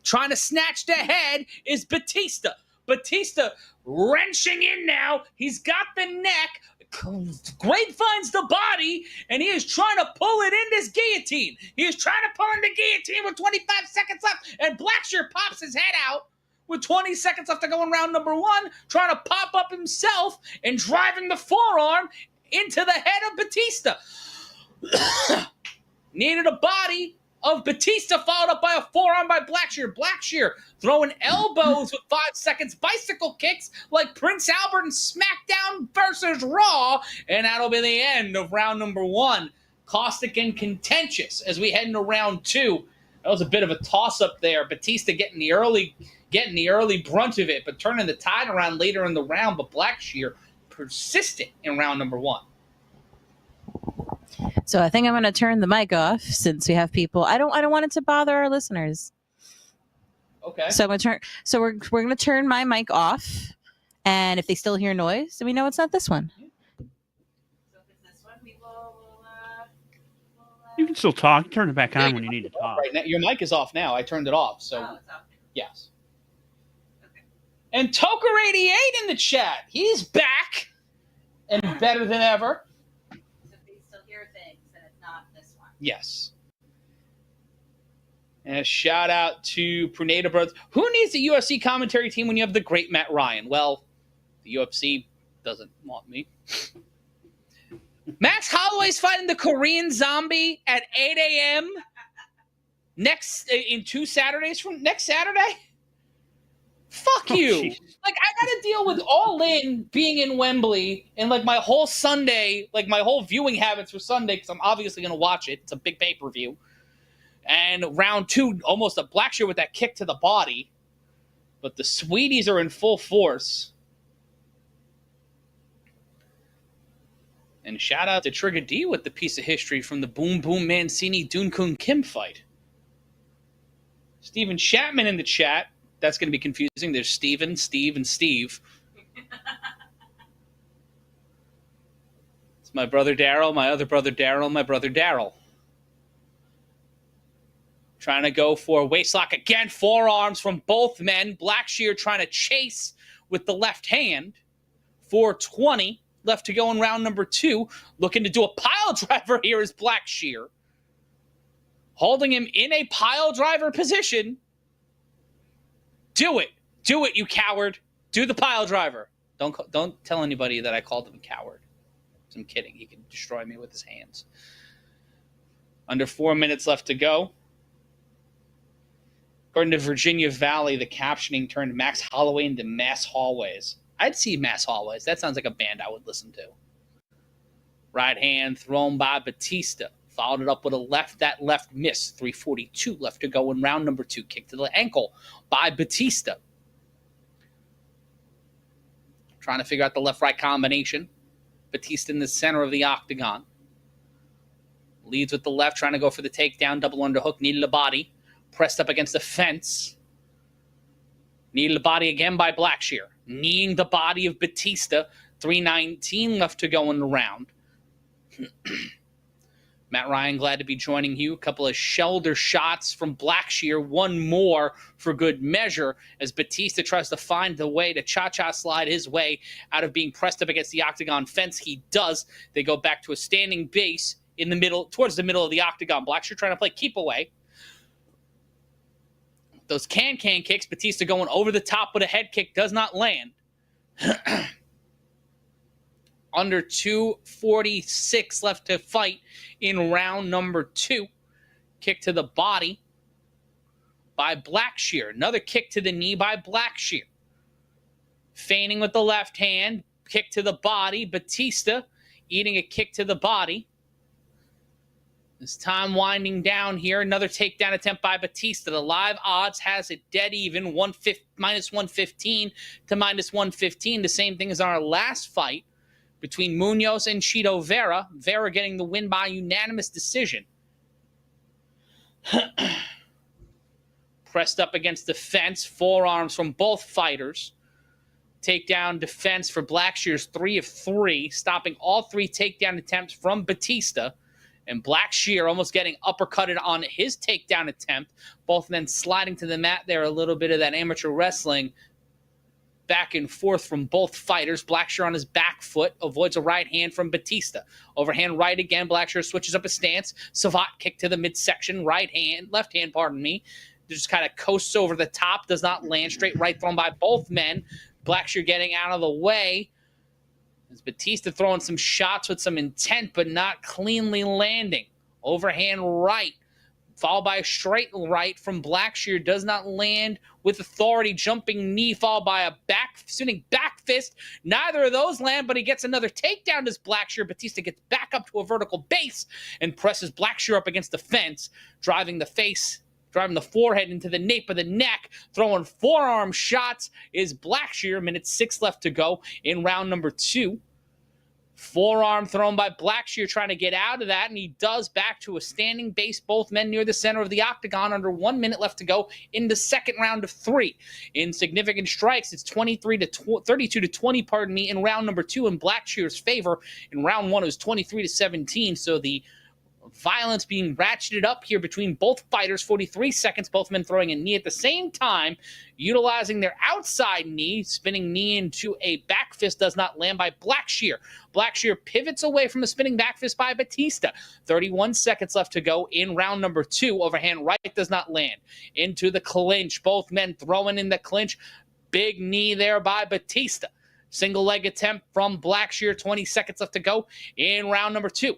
Trying to snatch the head is Batista. Batista wrenching in now. He's got the neck. grapevines the body, and he is trying to pull it in this guillotine. He is trying to pull in the guillotine with 25 seconds left, and Blackshear pops his head out with 20 seconds left to go in round number 1, trying to pop up himself and driving the forearm into the head of Batista. Needed a body of Batista, followed up by a forearm by Blackshear. Blackshear throwing elbows with 5 seconds, bicycle kicks like Prince Albert in SmackDown versus Raw. And that'll be the end of round number 1. Caustic and contentious as we head into round 2. That was a bit of a toss-up there. Batista getting the early brunt of it, but turning the tide around later in the round. But Blackshear persistent in round number 1. So I think I'm going to turn the mic off since we have people. I don't want it to bother our listeners. Okay. So I'm going to turn. So we're going to turn my mic off, and if they still hear noise, then we know it's not this one. So if it's this one, we will You can still talk. Turn it back on when you need to talk. Right now, your mic is off now. I turned it off. So oh, it's off. yes. Okay. And Toker88 in the chat. He's back and better than ever. So if they still hear things, then it's not this one. Yes. And a shout out to Pruneda Brothers. Who needs the UFC commentary team when you have the great Matt Ryan? Well, the UFC doesn't want me. Max Holloway's fighting the Korean Zombie at 8 a.m. in 2 Saturdays from next Saturday. Fuck you. Geez. Like, I gotta deal with All In being in Wembley and like my whole Sunday, like my whole viewing habits for Sunday, because I'm obviously gonna watch it. It's a big pay-per-view. And round 2, almost a Blackshear with that kick to the body. But the Sweeties are in full force. And shout out to Trigger D with the piece of history from the Boom Boom Mancini Dunkun Kim fight. Steven Chapman in the chat. That's going to be confusing. There's Steven, Steve, and Steve. It's my brother Daryl, my other brother Daryl, my brother Daryl. Trying to go for a waistlock again. Forearms from both men. Blackshear trying to chase with the left hand. 420 left to go in round number 2. Looking to do a pile driver here is Blackshear. Holding him in a pile driver position. Do it. Do it, you coward. Do the pile driver. Don't tell anybody that I called him a coward. I'm kidding. He can destroy me with his hands. Under 4 minutes left to go. According to Virginia Valley, the captioning turned Max Holloway into Mass Hallways. I'd see Mass Hallways. That sounds like a band I would listen to. Right hand thrown by Batista. Followed it up with a left. That left miss. 3:42 left to go in round number 2. Kick to the ankle by Batista. Trying to figure out the left-right combination. Batista in the center of the octagon. Leads with the left, trying to go for the takedown. Double underhook. Needed a body. Pressed up against the fence. Needed a body again by Blackshear. Kneeing the body of Batista. 3:19 left to go in the round. Matt Ryan, glad to be joining you. A couple of shoulder shots from Blackshear. One more for good measure as Batista tries to find the way to cha-cha slide his way out of being pressed up against the octagon fence. He does. They go back to a standing base in the middle, towards the middle of the octagon. Blackshear trying to play keep away. Those can kicks. Batista going over the top with a head kick. Does not land. Under 2:46 left to fight in round number 2. Kick to the body by Blackshear. Another kick to the knee by Blackshear. Feigning with the left hand. Kick to the body. Batista eating a kick to the body. This time winding down here. Another takedown attempt by Batista. The live odds has it dead even. Minus 115 to minus 115. The same thing as our last fight between Munhoz and Chito Vera. Vera getting the win by unanimous decision. Pressed up against the fence. Forearms from both fighters. Takedown defense for Blackshear's 3 of 3. Stopping all 3 takedown attempts from Batista. And Blackshear almost getting uppercutted on his takedown attempt. Both men sliding to the mat there. A little bit of that amateur wrestling. back and forth from both fighters. Blackshear on his back foot avoids a right hand from Batista. Overhand right again. Blackshear switches up his stance. Savate kick to the midsection. Left hand, pardon me. Just kind of coasts over the top. Does not land. Straight right thrown by both men. Blackshear getting out of the way. As Batista throwing some shots with some intent, but not cleanly landing. Overhand right, followed by a straight right from Blackshear. Does not land with authority. Jumping knee, followed by a spinning back fist. Neither of those land, but he gets another takedown as Blackshear. Batista gets back up to a vertical base and presses Blackshear up against the fence, driving the forehead into the nape of the neck, throwing forearm shots is Blackshear. Minute 6 left to go in round number 2. Forearm thrown by Blackshear, trying to get out of that, and he does, back to a standing base. Both men near the center of the octagon. Under 1 minute left to go in the second round of 3. In significant strikes, it's 32-20, pardon me, in round number 2 in Blackshear's favor. In round 1, it was 23-17, so the violence being ratcheted up here between both fighters. 43 seconds, both men throwing a knee at the same time, utilizing their outside knee. Spinning knee into a back fist does not land by Blackshear. Blackshear pivots away from a spinning back fist by Batista. 31 seconds left to go in round number 2. Overhand right does not land. Into the clinch. Both men throwing in the clinch. Big knee there by Batista. Single leg attempt from Blackshear. 20 seconds left to go in round number 2.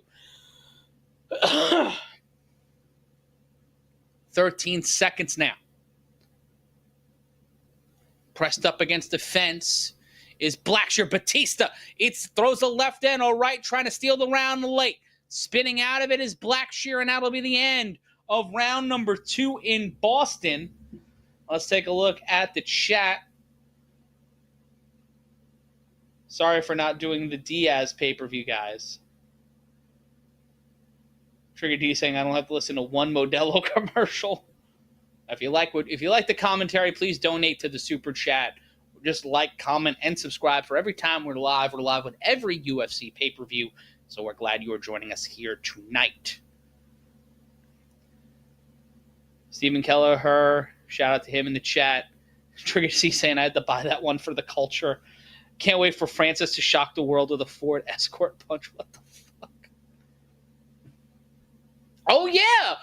13 seconds now. Pressed up against the fence is Blackshear. Batista, throws a left and a right, trying to steal the round late. Spinning out of it is Blackshear, and that'll be the end of round number 2 in Boston. Let's take a look at the chat. Sorry for not doing the Diaz pay-per-view, guys. Trigger D saying I don't have to listen to one Modelo commercial. If you like the commentary, please donate to the super chat. Just like, comment, and subscribe. For every time we're live with every UFC pay-per-view. So we're glad you are joining us here tonight. Stephen Kelleher, shout out to him in the chat. Trigger C saying I had to buy that one for the culture. Can't wait for Francis to shock the world with a Ford Escort punch. What the fuck? Oh, yeah.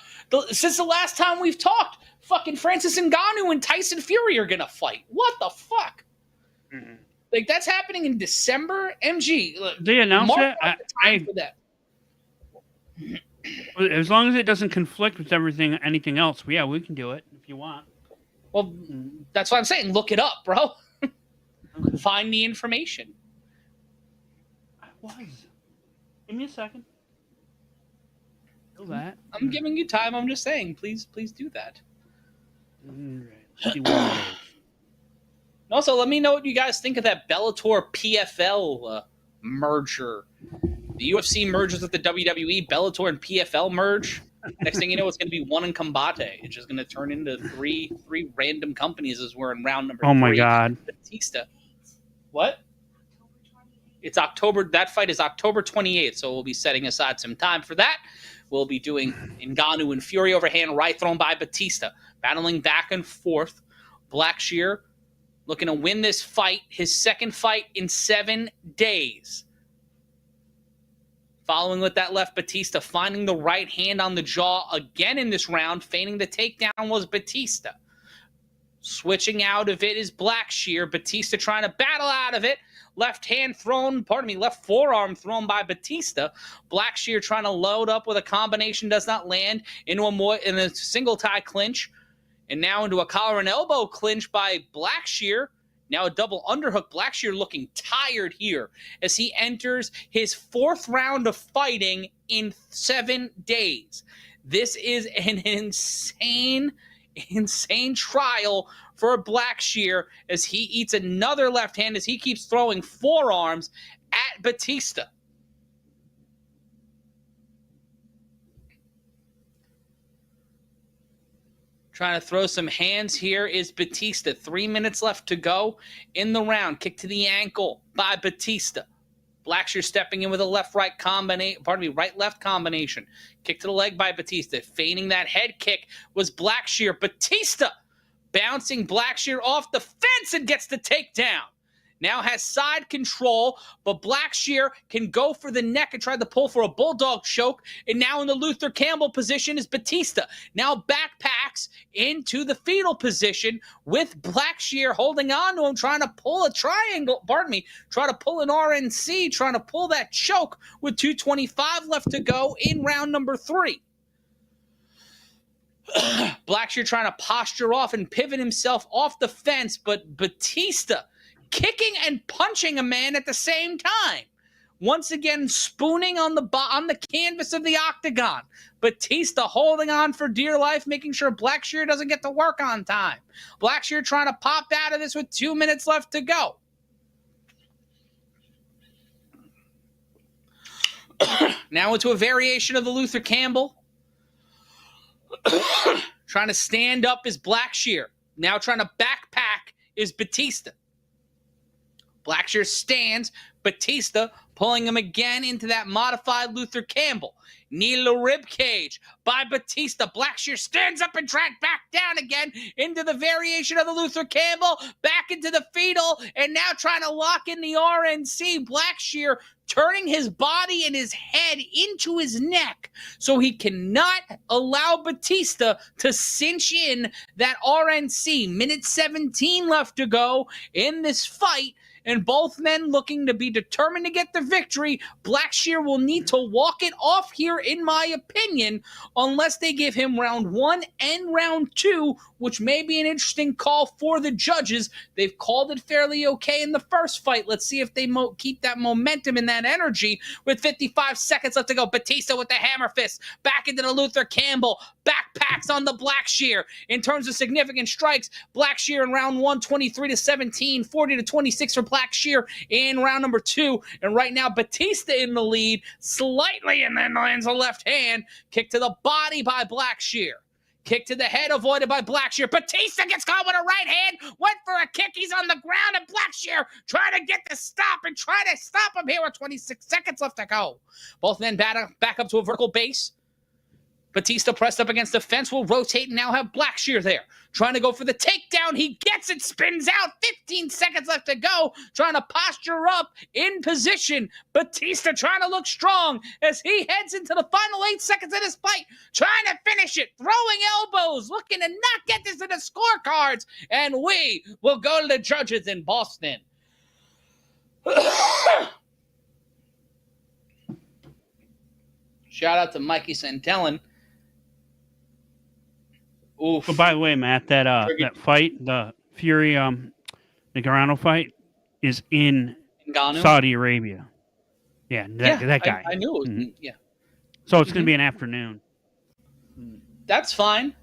Since the last time we've talked, fucking Francis Ngannou and Tyson Fury are going to fight. What the fuck? Mm-hmm. Like, that's happening in December? MG. They announced it? For that. As long as it doesn't conflict with anything else, yeah, we can do it if you want. Well, that's what I'm saying. Look it up, bro. Okay. Find the information. I was. Give me a second. That. I'm giving you time. I'm just saying, please do that. All right. Let's see what it is. Also, let me know what you guys think of that Bellator PFL merger. The UFC merges with the WWE. Bellator and PFL merge. Next thing you know, it's going to be one in Combate. It's just going to turn into three random companies as we're in round number 3. Oh my God. Batista. What? It's October. That fight is October 28th, so we'll be setting aside some time for that. We'll be doing Ngannou and Fury. Overhand right thrown by Batista. Battling back and forth. Blackshear looking to win this fight. His second fight in 7 days. Following with that left, Batista finding the right hand on the jaw again in this round. Feigning the takedown was Batista. Switching out of it is Blackshear. Batista trying to battle out of it. Left forearm thrown by Batista. Blackshear trying to load up with a combination, does not land in a single tie clinch. And now into a collar and elbow clinch by Blackshear. Now a double underhook. Blackshear looking tired here as he enters his 4th round of fighting in 7 days. This is an insane trial for Blackshear as he eats another left hand as he keeps throwing forearms at Batista. Trying to throw some hands here is Batista. 3 minutes left to go in the round. Kick to the ankle by Batista. Blackshear stepping in with a right-left combination. Kick to the leg by Batista. Feigning that head kick was Blackshear. Batista bouncing Blackshear off the fence and gets the takedown. now has side control, but Blackshear can go for the neck and try to pull for a bulldog choke. And now in the Luther Campbell position is Batista. Now backpacks into the fetal position with Blackshear holding on to him, trying to pull a triangle, try to pull an RNC, trying to pull that choke with 2:25 left to go in round number 3. Blackshear trying to posture off and pivot himself off the fence, but Batista kicking and punching a man at the same time. Once again, spooning on the canvas of the octagon. Batista holding on for dear life, making sure Blackshear doesn't get to work on time. Blackshear trying to pop out of this with 2 minutes left to go. Now into a variation of the Luther Campbell. Trying to stand up is Blackshear. Now trying to backpack is Batista. Blackshear stands. Batista pulling him again into that modified Luther Campbell. Knee to the rib cage by Batista. Blackshear stands up and dragged back down again into the variation of the Luther Campbell. Back into the fetal. And now trying to lock in the RNC. Blackshear turning his body and his head into his neck so he cannot allow Batista to cinch in that RNC. Minute 17 left to go in this fight, and both men looking to be determined to get the victory. Blackshear will need to walk it off here, in my opinion, unless they give him round 1 and round 2, which may be an interesting call for the judges. They've called it fairly okay in the first fight. Let's see if they keep that momentum and that energy with 55 seconds left to go. Batista with the hammer fist. Back into the Luther Campbell. Backpacks on the Blackshear. In terms of significant strikes, Blackshear in round 1, 23-17, 40-26 for Blackshear in round number 2. And right now, Batista in the lead slightly, and then lands a left hand. Kick to the body by Blackshear. Kick to the head avoided by Blackshear. Batista gets caught with a right hand. Went for a kick. He's on the ground. And Blackshear trying to get the stop and try to stop him here with 26 seconds left to go. Both men back up to a vertical base. Batista pressed up against the fence, will rotate and now have Blackshear there. Trying to go for the takedown. He gets it, spins out. 15 seconds left to go. Trying to posture up in position. Batista trying to look strong as he heads into the final 8 seconds of this fight. Trying to finish it. Throwing elbows. Looking to not get this in the scorecards. And we will go to the judges in Boston. Shout out to Mikey Santellan. Oof. But by the way, Matt, that fight, the Fury Negreanu fight, is in Ngannou? Saudi Arabia. Yeah, that guy. I knew it was, Mhm. yeah. So it's going to be an afternoon. That's fine.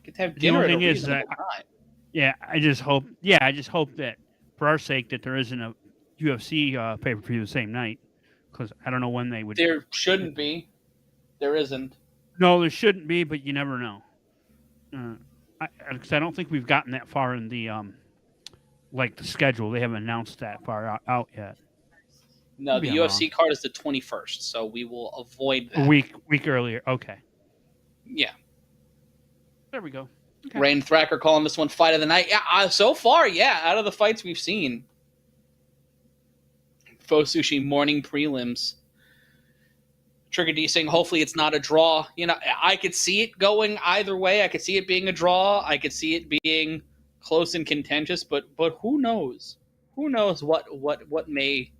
Get to have The dinner only at a thing is reasonable that time. I just hope that for our sake that there isn't a UFC pay-per-view the same night, because I don't know when they would. There shouldn't be. There isn't. No, there shouldn't be, but you never know. Because I don't think we've gotten that far in the the schedule. They haven't announced that far out yet. No, the UFC card is the 21st, so we will avoid that. A week earlier. Okay. Yeah. There we go. Okay. Rain Thacker calling this one fight of the night. Yeah, so far, yeah, out of the fights we've seen. Fo Sushi morning prelims. Trigger D saying, hopefully it's not a draw. You know, I could see it going either way. I could see it being a draw. I could see it being close and contentious, but who knows? Who knows what may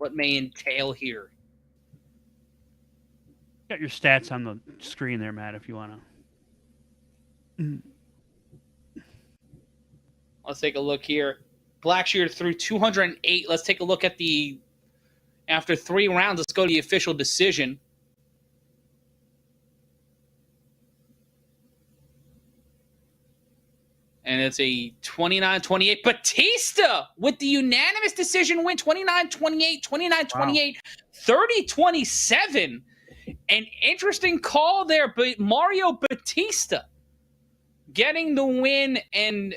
entail here? Got your stats on the screen there, Matt, if you want to. Let's take a look here. Blackshear threw 208. Let's take a look at after 3 rounds. Let's go to the official decision. And it's a 29-28. Batista with the unanimous decision win. 29-28, 29-28, 30-27. An interesting call there, but Mario Batista getting the win and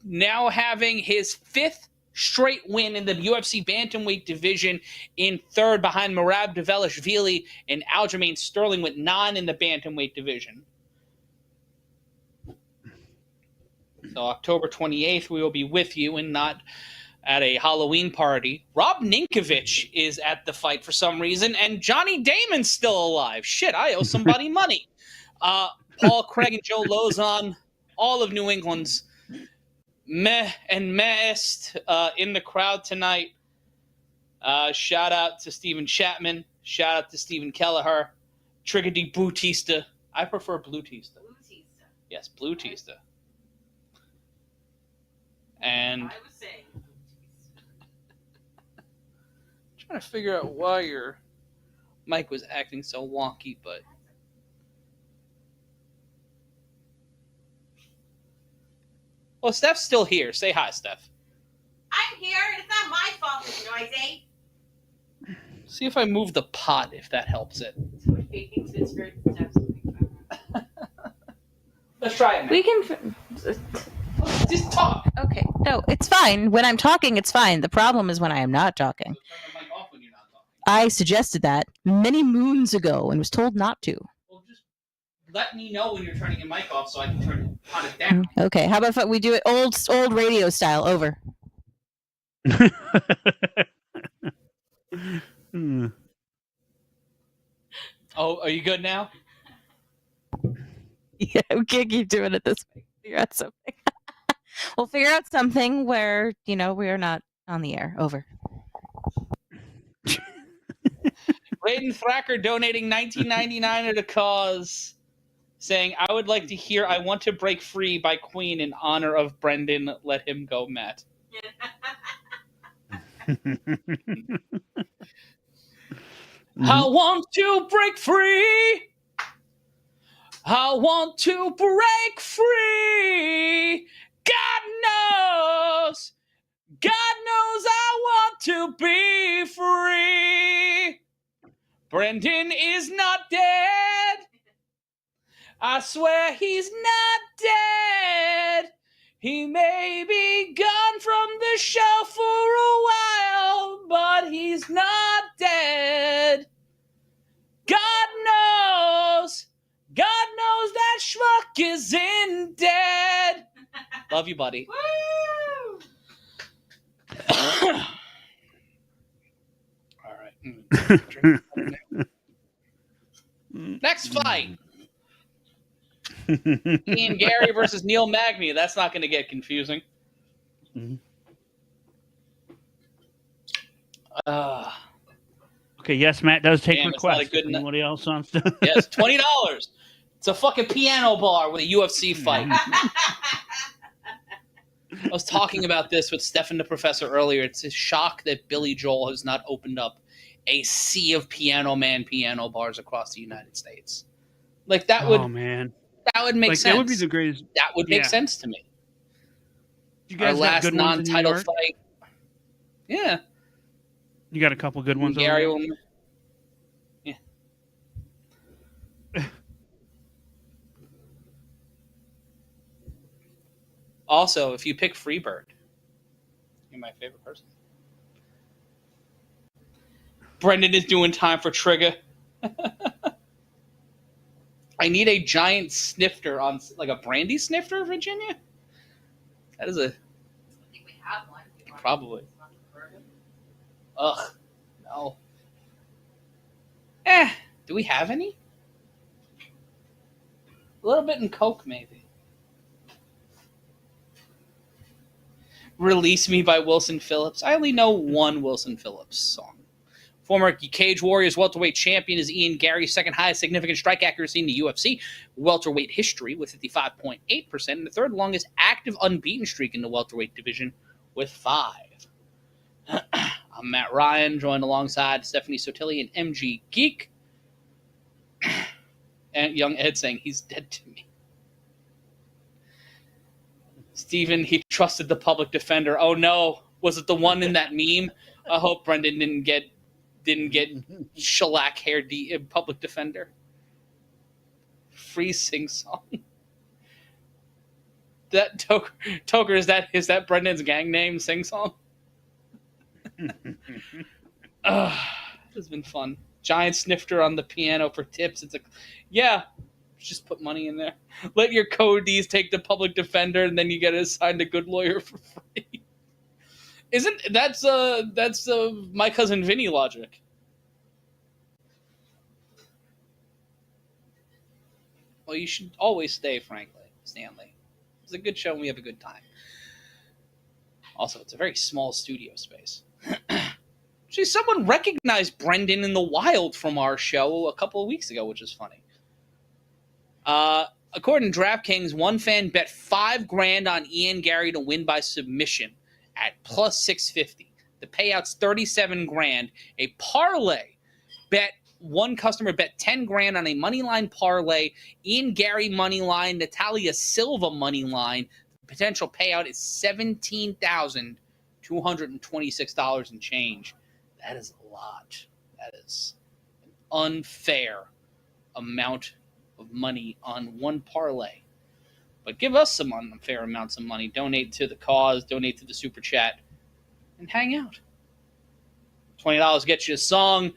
now having his 5th straight win in the UFC Bantamweight division, in 3rd behind Merab Dvalishvili and Aljamain Sterling with 9 in the Bantamweight division. So October 28th, we will be with you and not at a Halloween party. Rob Ninkovich is at the fight for some reason, and Johnny Damon's still alive. Shit, I owe somebody money. Paul Craig and Joe Lozon, all of New England's mehest in the crowd tonight. Shout out to Stephen Chapman. Shout out to Stephen Kelleher. Trigger D. Bautista. I prefer Blutista. Yes, Blutista. And I was saying. trying to figure out why your mic was acting so wonky, but well, Steph's still here. Say hi, Steph. I'm here. It's not my fault it's noisy. See if I move the pot, if that helps it. Let's try it, man. We can. Just talk. Okay. No, it's fine. When I'm talking, it's fine. The problem is when I am not talking. So turn the mic off when you're not talking. I suggested that many moons ago and was told not to. Well, just let me know when you're turning your mic off so I can turn it down. Okay. How about if we do it old radio style? Over. Oh, are you good now? Yeah, we can't keep doing it this way. Figure out something. We'll figure out something where, we are not on the air. Over. Raiden Thacker donating $19.99 to the cause, saying, I would like to hear I Want to Break Free by Queen in honor of Brendan. Let him go, Matt. I want to break free. I want to break free. God knows I want to be free. Brendan is not dead. I swear he's not dead. He may be gone from the show for a while, but he's not dead. God knows that schmuck isn't dead. Love you, buddy. Woo! All right. Next fight. Ian Garry versus Neil Magny. That's not going to get confusing. Okay, yes, Matt does take Damn, it's not a requests. good Anybody else wants to? Yes, $20. It's a fucking piano bar with a UFC fight. I was talking about this with Stefan the Professor earlier. It's a shock that Billy Joel has not opened up a sea of piano bars across the United States. Like that would, man, that would make sense. That would be the greatest. That would make sense to me. You guys Our last got good ones in New non-title York? fight. Yeah. You got a couple good ones. Gary over will. there? Yeah. Also, if you pick Freebird, you're my favorite person. Brendan is doing time for Trigger. I need a giant snifter on, like a brandy snifter, Virginia. That is a. I think we have one. Probably. Ugh, no. Do we have any? A little bit in Coke, maybe. Release Me by Wilson Phillips. I only know one Wilson Phillips song. Former Cage Warriors welterweight champion is Ian Garry's second highest significant strike accuracy in the UFC welterweight history with 55.8%, and the third longest active unbeaten streak in the welterweight division with 5. I'm Matt Ryan, joined alongside Stephanie Sotilli and MG Geek. And young Ed saying he's dead to me. Steven, he trusted the public defender. Oh no, was it the one in that meme? I hope Brendan didn't get shellac hair public defender. Free sing song. That Toker, is that Brendan's gang name, sing song? It's been fun. Giant snifter on the piano for tips. It's just put money in there. Let your codees take the public defender, and then you get assigned a good lawyer for free. Isn't that's my cousin Vinny logic? Well, you should always stay, frankly, Stanley. It's a good show and we have a good time. Also, it's a very small studio space. Actually, someone recognized Brendan in the wild from our show a couple of weeks ago, which is funny. According to DraftKings, one fan bet $5,000 on Ian Garry to win by submission at plus 650. The payout's $37,000. A parlay bet. One customer bet $10,000 on a money line parlay. Ian Garry money line, Natalia Silva money line. The potential payout is $17,226 and change. That is a lot. That is an unfair amount of money on one parlay. But give us some unfair amounts of money. Donate to the cause. Donate to the super chat, and hang out. $20 gets you a song.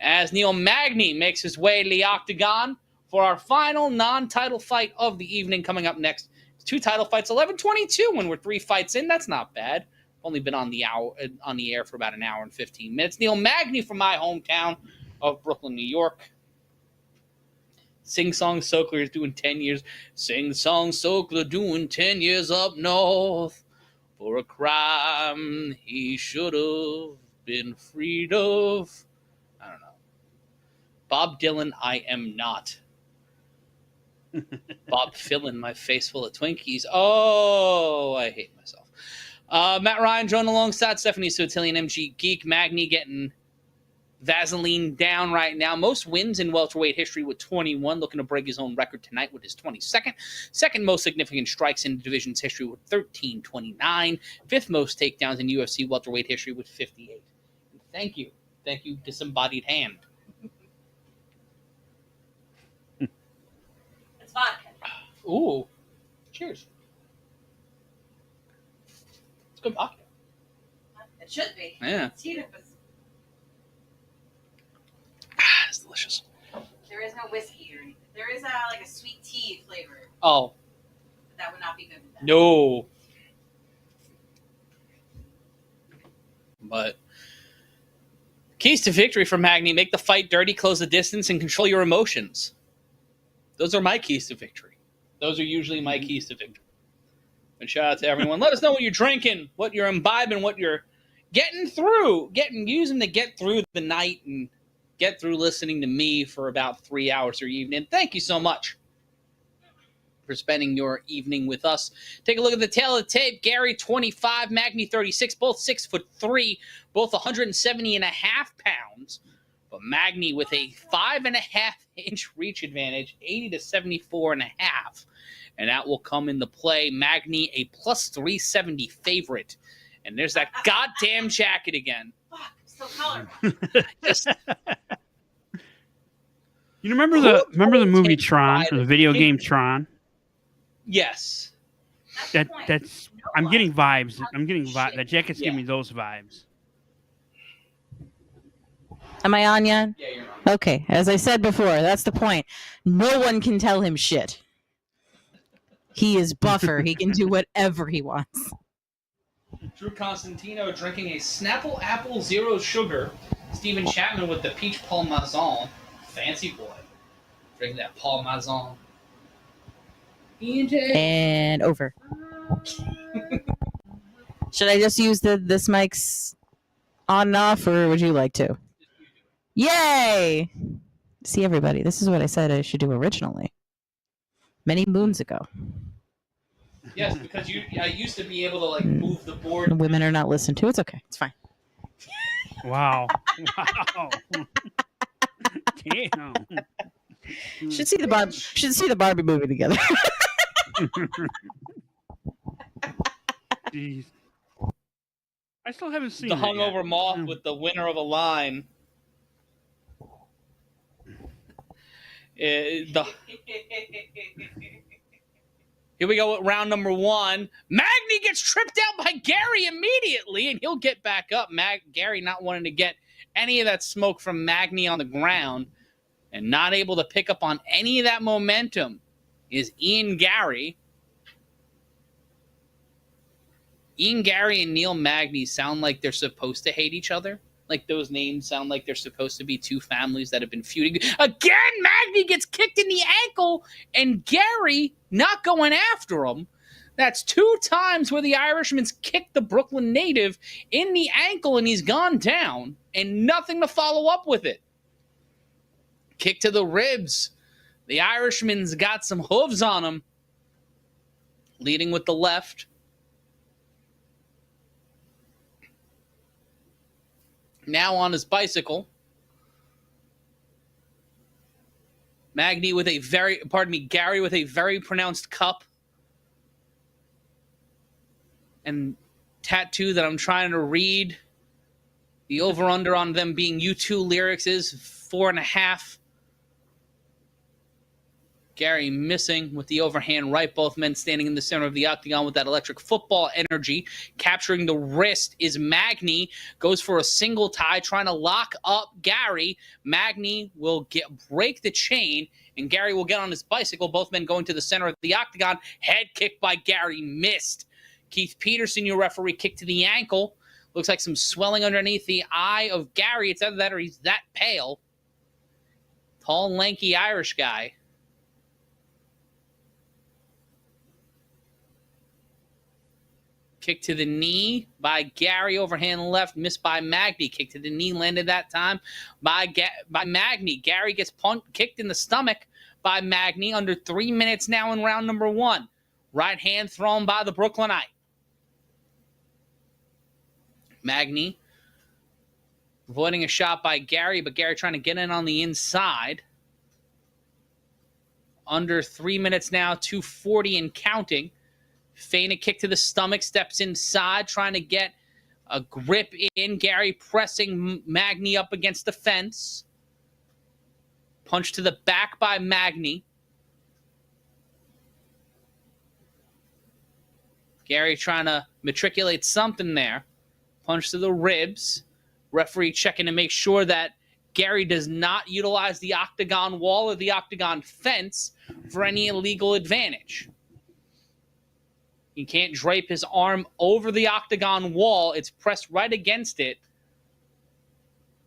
As Neil Magny makes his way to the octagon for our final non-title fight of the evening. Coming up next, 2 title fights, 11:22 when we're 3 fights in. That's not bad. Only been on the air for about an hour and 15 minutes. Neil Magny from my hometown of Brooklyn, New York. Sing Song Sokler is doing 10 years. Sing Song Sokler doing 10 years up north for a crime he should have been freed of. I don't know. Bob Dylan, I am not. Bob filling my face full of Twinkies. Oh, I hate myself. Matt Ryan joined alongside Stephanie Sutillian, MG Geek. Magny getting Vaseline down right now. Most wins in welterweight history with 21. Looking to break his own record tonight with his 22nd. Second most significant strikes in the division's history with 1329. Fifth most takedowns in UFC welterweight history with 58. Thank you. Thank you, disembodied hand. It's vodka. Ooh. Cheers. It's good vodka. It should be. Yeah. It's heated, but It's delicious. there is no whiskey or anything. There is like a sweet tea flavor, Oh. but that would not be good with that. No. But keys to victory for Magny: make the fight dirty, close the distance, and control your emotions. Those are my keys to victory. Those are usually my keys to victory. And shout out to everyone. Let us know what you're drinking, what you're imbibing, what you're getting through. Use them to get through the night and get through listening to me for about 3 hours or evening. Thank you so much for spending your evening with us. Take a look at the tail of the tape. Garry, 25, Magny, 36, both 6'3", both 170.5 pounds. But Magny with a 5.5-inch reach advantage, 80 to 74.5. And that will come into play. Magny, a plus 370 favorite. And there's that goddamn jacket again. Fuck, so colorful. You remember the movie Tron, or the video game Tron? Yes. That's I'm getting vibes. That jacket's giving me those vibes. Am I on yet? Yeah, you're on. Okay, as I said before, that's the point. No one can tell him shit. He is buffer. He can do whatever he wants. Drew Constantino drinking a Snapple Apple Zero Sugar. Stephen Chapman with the Peach Parmesan. Fancy boy. Drinking that Parmesan. And over. Should I just use this mic's on and off, or would you like to? Yay! See, everybody, this is what I said I should do originally. Many moons ago. Yes, because I used to be able to move the board. Women are not listened to. It's okay. It's fine. Wow. Damn. Should see the Barbie movie together. Jeez. I still haven't seen the it hungover yet. moth with the winner of a line. Here we go with round number 1. Magny gets tripped out by Garry immediately, and he'll get back up. Garry not wanting to get any of that smoke from Magny on the ground and not able to pick up on any of that momentum is Ian Garry. Ian Garry and Neil Magny sound like they're supposed to hate each other. Like those names sound like they're supposed to be two families that have been feuding. Again, Magny gets kicked in the ankle and Garry not going after him. That's 2 times where the Irishman's kicked the Brooklyn native in the ankle and he's gone down and nothing to follow up with it. Kick to the ribs. The Irishman's got some hooves on him. Leading with the left. Now on his bicycle. Magny with a Garry with a very pronounced cup. And tattoo that I'm trying to read. The over-under on them being U2 lyrics is 4.5. Garry missing with the overhand right. Both men standing in the center of the octagon with that electric football energy. Capturing the wrist is Magny. Goes for a single tie, trying to lock up Garry. Magny will break the chain, and Garry will get on his bicycle. Both men going to the center of the octagon. Head kick by Garry, missed. Keith Peterson, your referee, kick to the ankle. Looks like some swelling underneath the eye of Garry. It's either that or he's that pale. Tall, lanky Irish guy. Kick to the knee by Garry, overhand left, missed by Magny. Kick to the knee, landed that time by Magny. Garry gets kicked in the stomach by Magny. Under 3 minutes now in round number 1. Right hand thrown by the Brooklynite. Magny avoiding a shot by Garry, but Garry trying to get in on the inside. Under 3 minutes now, 2:40 and counting. Feint a kick to the stomach, steps inside, trying to get a grip in. Garry pressing Magny up against the fence. Punch to the back by Magny. Garry trying to matriculate something there. Punch to the ribs. Referee checking to make sure that Garry does not utilize the octagon wall or the octagon fence for any illegal advantage. He can't drape his arm over the octagon wall. It's pressed right against it.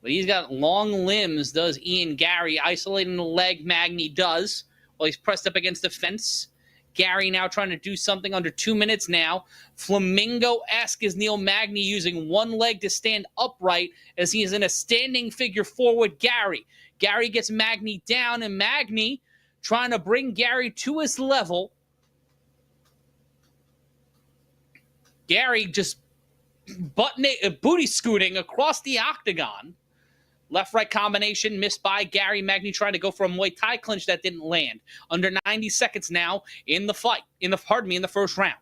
But he's got long limbs, does Ian Garry. Isolating the leg, Magny does. While he's pressed up against the fence. Garry now trying to do something under 2 minutes now. Flamingo-esque is Neil Magny using one leg to stand upright as he is in a standing figure forward Garry. Garry gets Magny down, and Magny trying to bring Garry to his level. Garry just booty scooting across the octagon. Left-right combination missed by Garry. Magny trying to go for a Muay Thai clinch that didn't land. Under 90 seconds now in the fight. In the first round.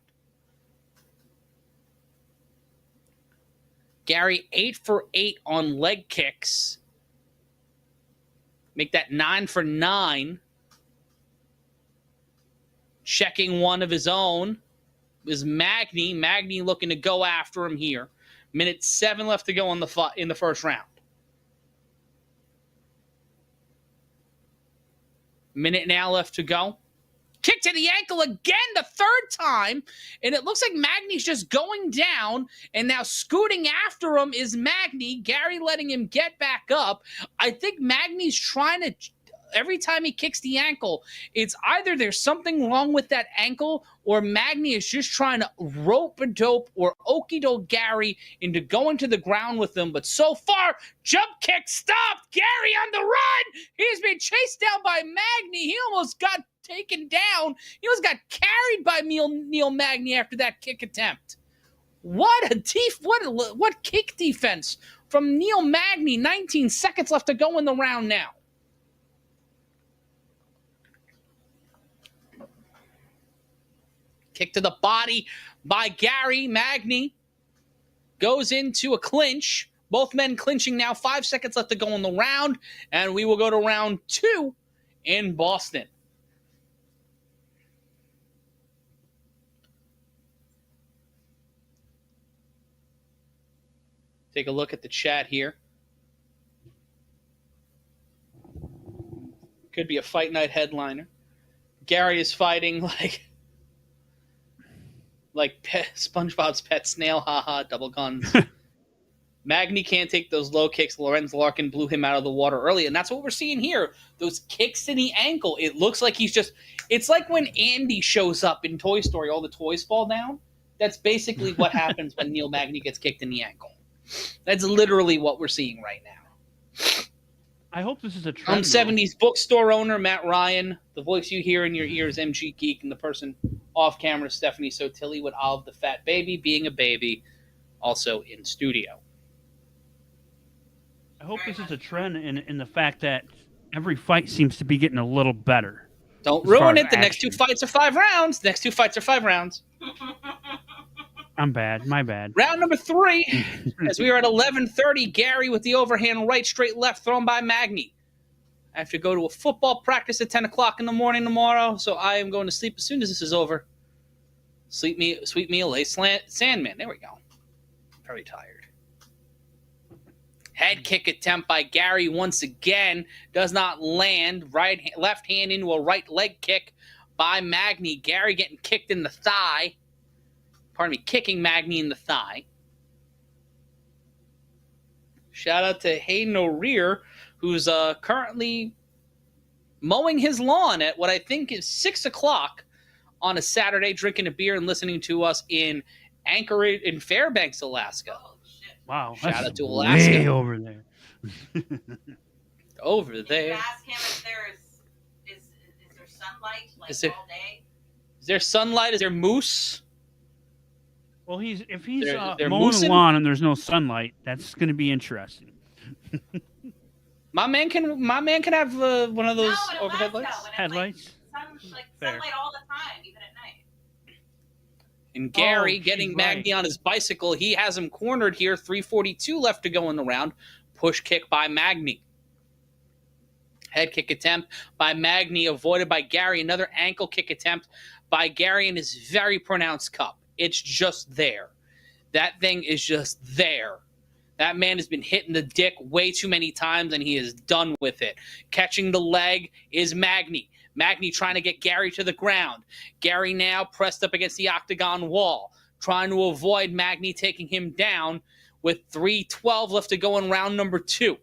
Garry 8 for 8 on leg kicks. Make that 9 for 9. Checking one of his own is Magny. Magny looking to go after him here. Minute 7 left to go in the first round. Minute now left to go. Kick to the ankle again, the third time. And it looks like Magny's just going down. And now scooting after him is Magny. Garry letting him get back up. I think Magny's trying to... Every time he kicks the ankle, it's either there's something wrong with that ankle or Magny is just trying to rope-a-dope or okey-doke Garry into going to the ground with him. But so far, jump kick stopped. Garry on the run. He's been chased down by Magny. He almost got taken down. He almost got carried by Neil Magny after that kick attempt. What kick defense from Neil Magny. 19 seconds left to go in the round now. Kick to the body by Garry. Magny goes into a clinch. Both men clinching now. 5 seconds left to go in the round. And we will go to round 2 in Boston. Take a look at the chat here. Could be a fight night headliner. Garry is fighting like like SpongeBob's pet snail, haha, double guns. Magny can't take those low kicks. Lorenz Larkin blew him out of the water early, and that's what we're seeing here. Those kicks to the ankle. It looks like it's like when Andy shows up in Toy Story, all the toys fall down. That's basically what happens when Neil Magny gets kicked in the ankle. That's literally what we're seeing right now. I hope this is a trend. 70s bookstore owner, Matt Ryan. The voice you hear in your ears, MG Geek, and the person off camera, Stephanie Sotilli with Olive the Fat Baby, being a baby, also in studio. I hope this is a trend in the fact that every fight seems to be getting a little better. Don't ruin it. The next 2 fights are 5 rounds. I'm bad. My bad. Round number 3, as we are at 11:30, Gary with the overhand right, straight left thrown by Magny. I have to go to a football practice at 10 o'clock in the morning tomorrow, so I am going to sleep as soon as this is over. Sweet me a lay Sandman. There we go. Very tired. Head kick attempt by Gary once again. Does not land. Left hand into a right leg kick by Magny. Gary getting kicked in the thigh. Pardon me, kicking Magny in the thigh. Shout out to Hayden O'Rear, who's currently mowing his lawn at what I think is 6 o'clock on a Saturday, drinking a beer and listening to us in Anchorage, in Fairbanks, Alaska. Wow. Shout out to Alaska. Way over there. Over there. Did you ask him if is there sunlight all day? Is there sunlight? Is there moose? Well, if he's they're mowing moosing? the lawn and there's no sunlight, that's going to be interesting. My man can have one of those overhead lights. Headlights. Sunlight all the time, even at night. And Gary getting Magny on his bicycle. He has him cornered here. 3:42 left to go in the round. Push kick by Magny. Head kick attempt by Magny, avoided by Gary. Another ankle kick attempt by Gary in his very pronounced cup. It's just there. That thing is just there. That man has been hitting the dick way too many times, and he is done with it. Catching the leg is Magny. Magny trying to get Gary to the ground. Gary now pressed up against the octagon wall, trying to avoid Magny taking him down with 3:12 left to go in round number 2.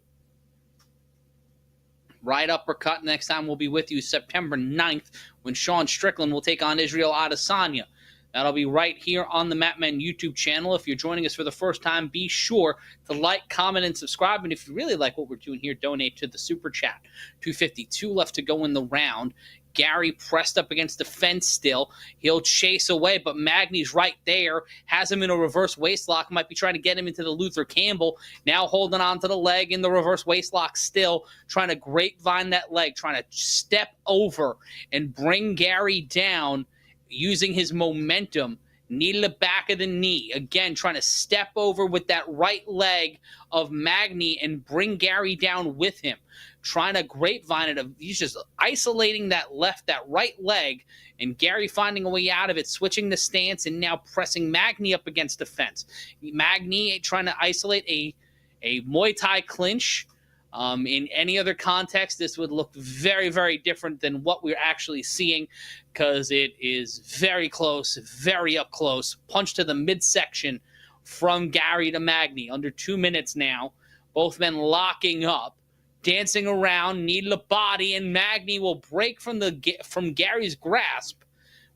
Right uppercut. Next time we'll be with you September 9th when Sean Strickland will take on Israel Adesanya. That'll be right here on the Mat Men YouTube channel. If you're joining us for the first time, be sure to like, comment, and subscribe. And if you really like what we're doing here, donate to the Super Chat. 2:52 left to go in the round. Gary pressed up against the fence still. He'll chase away, but Magny's right there. Has him in a reverse waistlock. Might be trying to get him into the Luther Campbell. Now holding on to the leg in the reverse waistlock still. Trying to grapevine that leg. Trying to step over and bring Gary down. Using his momentum, knee to the back of the knee. Again, trying to step over with that right leg of Magny and bring Gary down with him. Trying to grapevine it. He's just isolating that right leg, and Gary finding a way out of it, switching the stance, and now pressing Magny up against the fence. Magny trying to isolate a Muay Thai clinch. In any other context, this would look very, very different than what we're actually seeing because it is very close, very up close. Punch to the midsection from Gary to Magny. Under 2 minutes now. Both men locking up, dancing around, knee to the body, and Magny will break from Gary's grasp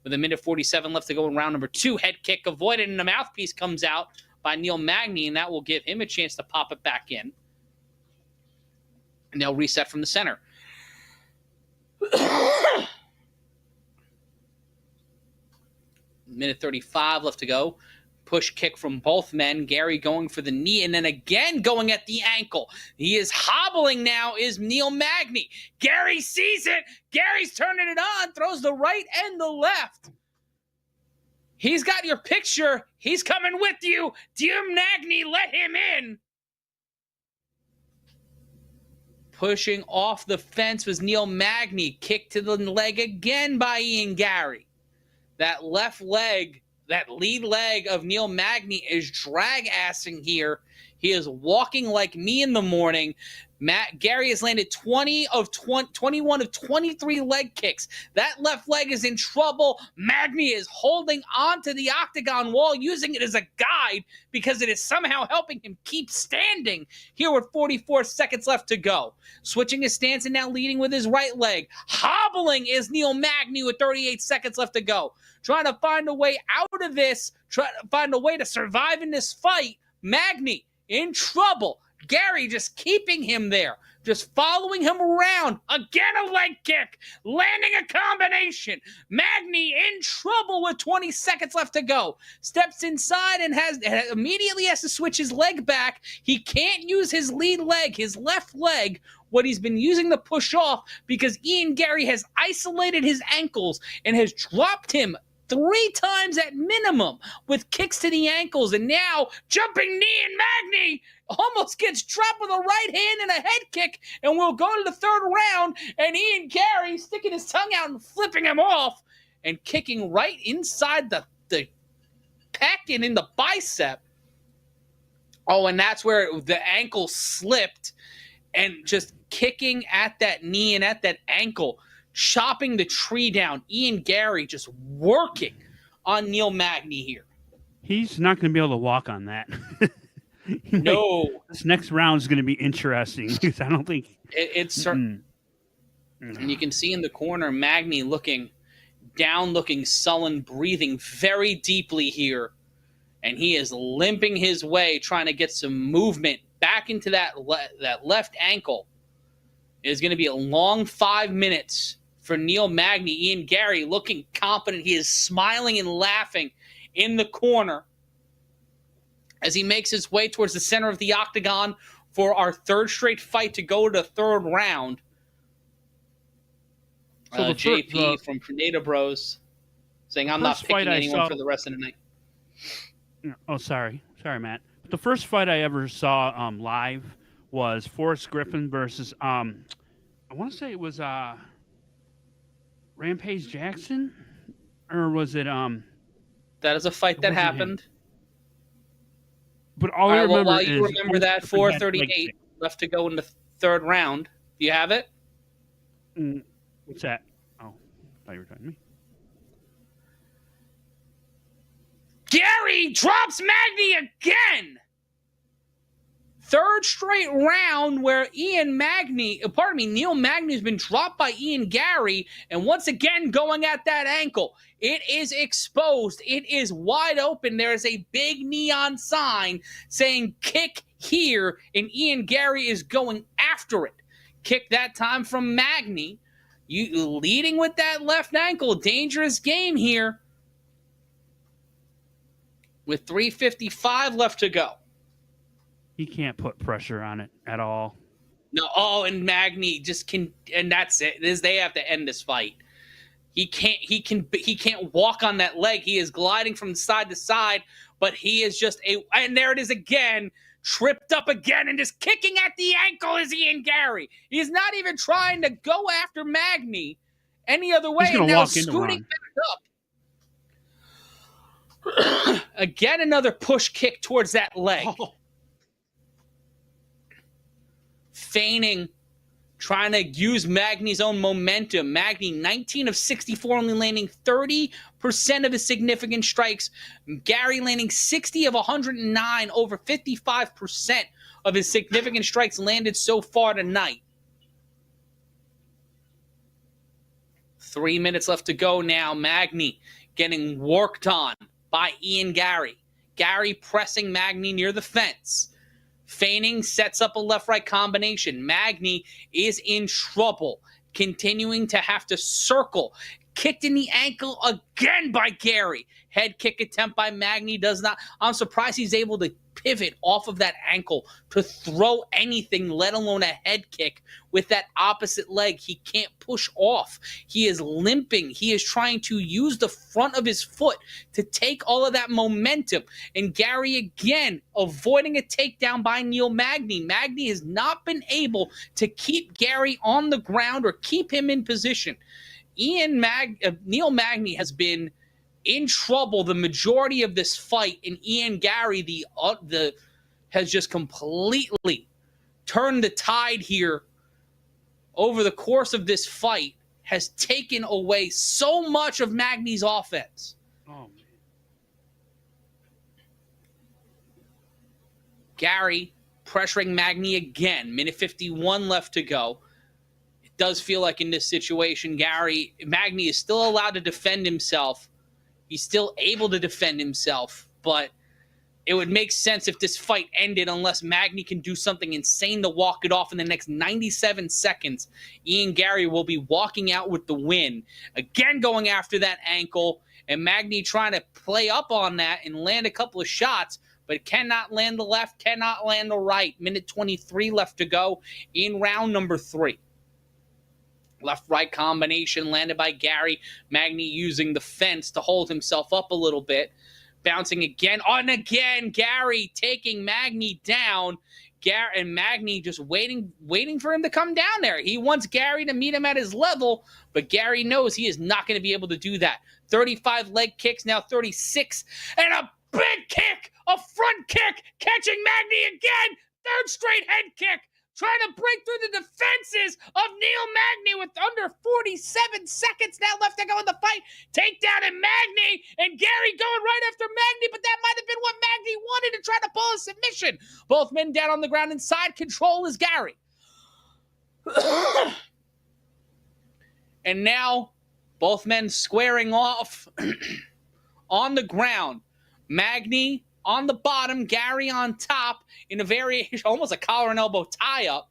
with 1:47 left to go in round number 2. Head kick avoided, and the mouthpiece comes out by Neil Magny, and that will give him a chance to pop it back in. And they'll reset from the center. Minute 35 left to go. Push kick from both men. Gary going for the knee and then again going at the ankle. He is hobbling now is Neil Magny. Gary sees it. Gary's turning it on. Throws the right and the left. He's got your picture. He's coming with you. Dear Magny, let him in. Pushing off the fence was Neil Magny. Kick to the leg again by Ian Gary. That left leg, that lead leg of Neil Magny is drag-assing here He is walking like me in the morning. Gary has landed 21 of 23 leg kicks. That left leg is in trouble. Magny is holding on to the octagon wall, using it as a guide because it is somehow helping him keep standing here with 44 seconds left to go. Switching his stance and now leading with his right leg. Hobbling is Neil Magny with 38 seconds left to go. Trying to find a way out of this, trying to find a way to survive in this fight. Magny in trouble. Gary just keeping him there, just following him around. Again, a leg kick, landing a combination. Magny in trouble with 20 seconds left to go. Steps inside and immediately has to switch his leg back. He can't use his lead leg, his left leg, what he's been using to push off, because Ian Gary has isolated his ankles and has dropped him 3 times at minimum with kicks to the ankles. And now jumping knee and Magny almost gets dropped with a right hand and a head kick, and we'll go to the third round, and Ian Gary sticking his tongue out and flipping him off and kicking right inside the pec and in the bicep. Oh, and that's where the ankle slipped, and just kicking at that knee and at that ankle, chopping the tree down. Ian Gary just working on Neil Magny here. He's not going to be able to walk on that. No. This next round is going to be interesting because I don't think it's certain. And you can see in the corner Magny looking down, looking sullen, breathing very deeply here. And he is limping his way, trying to get some movement back into that left ankle. It is going to be a long 5 minutes for Neil Magny. Ian Gary looking confident. He is smiling and laughing in the corner as he makes his way towards the center of the octagon for our third straight fight to go to the third round. So JP from Tornado Bros saying, I'm not picking anyone for the rest of the night. Oh, sorry, Matt. The first fight I ever saw live was Forrest Griffin versus I want to say it was Rampage Jackson, or was it That is a fight that happened. But all I remember while you remember that, 4:38 left to go in the third round. Do you have it? What's that? Oh, I thought you were talking to me. Gary drops Magny again. Third straight round where Neil Magny has been dropped by Ian Gary, and once again going at that ankle. It is exposed. It is wide open. There is a big neon sign saying kick here, and Ian Gary is going after it. Kick that time from Magny. You leading with that left ankle. Dangerous game here. With 3:55 left to go. He can't put pressure on it at all. No, and Magny just can, and that's it. They have to end this fight. He can't walk on that leg. He is gliding from side to side, but he is just and there it is again, tripped up again and just kicking at the ankle is Ian Gary. He's not even trying to go after Magny any other way. He's going to walk into scooting back up. Again, another push kick towards that leg. Oh. Feigning, trying to use Magny's own momentum. Magny, 19 of 64, only landing 30% of his significant strikes. Gary landing 60 of 109, over 55% of his significant strikes landed so far tonight. 3 minutes left to go now. Magny getting worked on by Ian Gary. Gary pressing Magny near the fence. Feigning sets up a left-right combination. Magny is in trouble, continuing to have to circle. Kicked in the ankle again by Gary. Head kick attempt by Magny does not. I'm surprised he's able to pivot off of that ankle to throw anything, let alone a head kick with that opposite leg. He can't push off. He is limping. He is trying to use the front of his foot to take all of that momentum. And Gary again avoiding a takedown by Neil Magny. Magny has not been able to keep Gary on the ground or keep him in position. Neil Magny has been in trouble the majority of this fight, and Ian Gary, the has just completely turned the tide here over the course of this fight, has taken away so much of Magny's offense. Oh, man. Garry pressuring Magny again. Minute 51 left to go. It does feel like in this situation, Magny is still allowed to defend himself. He's still able to defend himself, but it would make sense if this fight ended unless Magny can do something insane to walk it off in the next 97 seconds. Ian Garry will be walking out with the win. Again, going after that ankle, and Magny trying to play up on that and land a couple of shots, but cannot land the left, cannot land the right. Minute 23 left to go in round number 3. Left-right combination landed by Garry. Magny using the fence to hold himself up a little bit. Bouncing again, and again, Garry taking Magny down. And Magny just waiting for him to come down there. He wants Garry to meet him at his level, but Garry knows he is not going to be able to do that. 35 leg kicks, now 36, and a big kick, a front kick, catching Magny again. Third straight head kick. Trying to break through the defenses of Neil Magny with under 47 seconds now left to go in the fight. Takedown and Magny, and Garry going right after Magny, but that might have been what Magny wanted to try to pull a submission. Both men down on the ground, and side control is Garry. And now, both men squaring off on the ground. Magny on the bottom, Garry on top in a variation, almost a collar and elbow tie-up.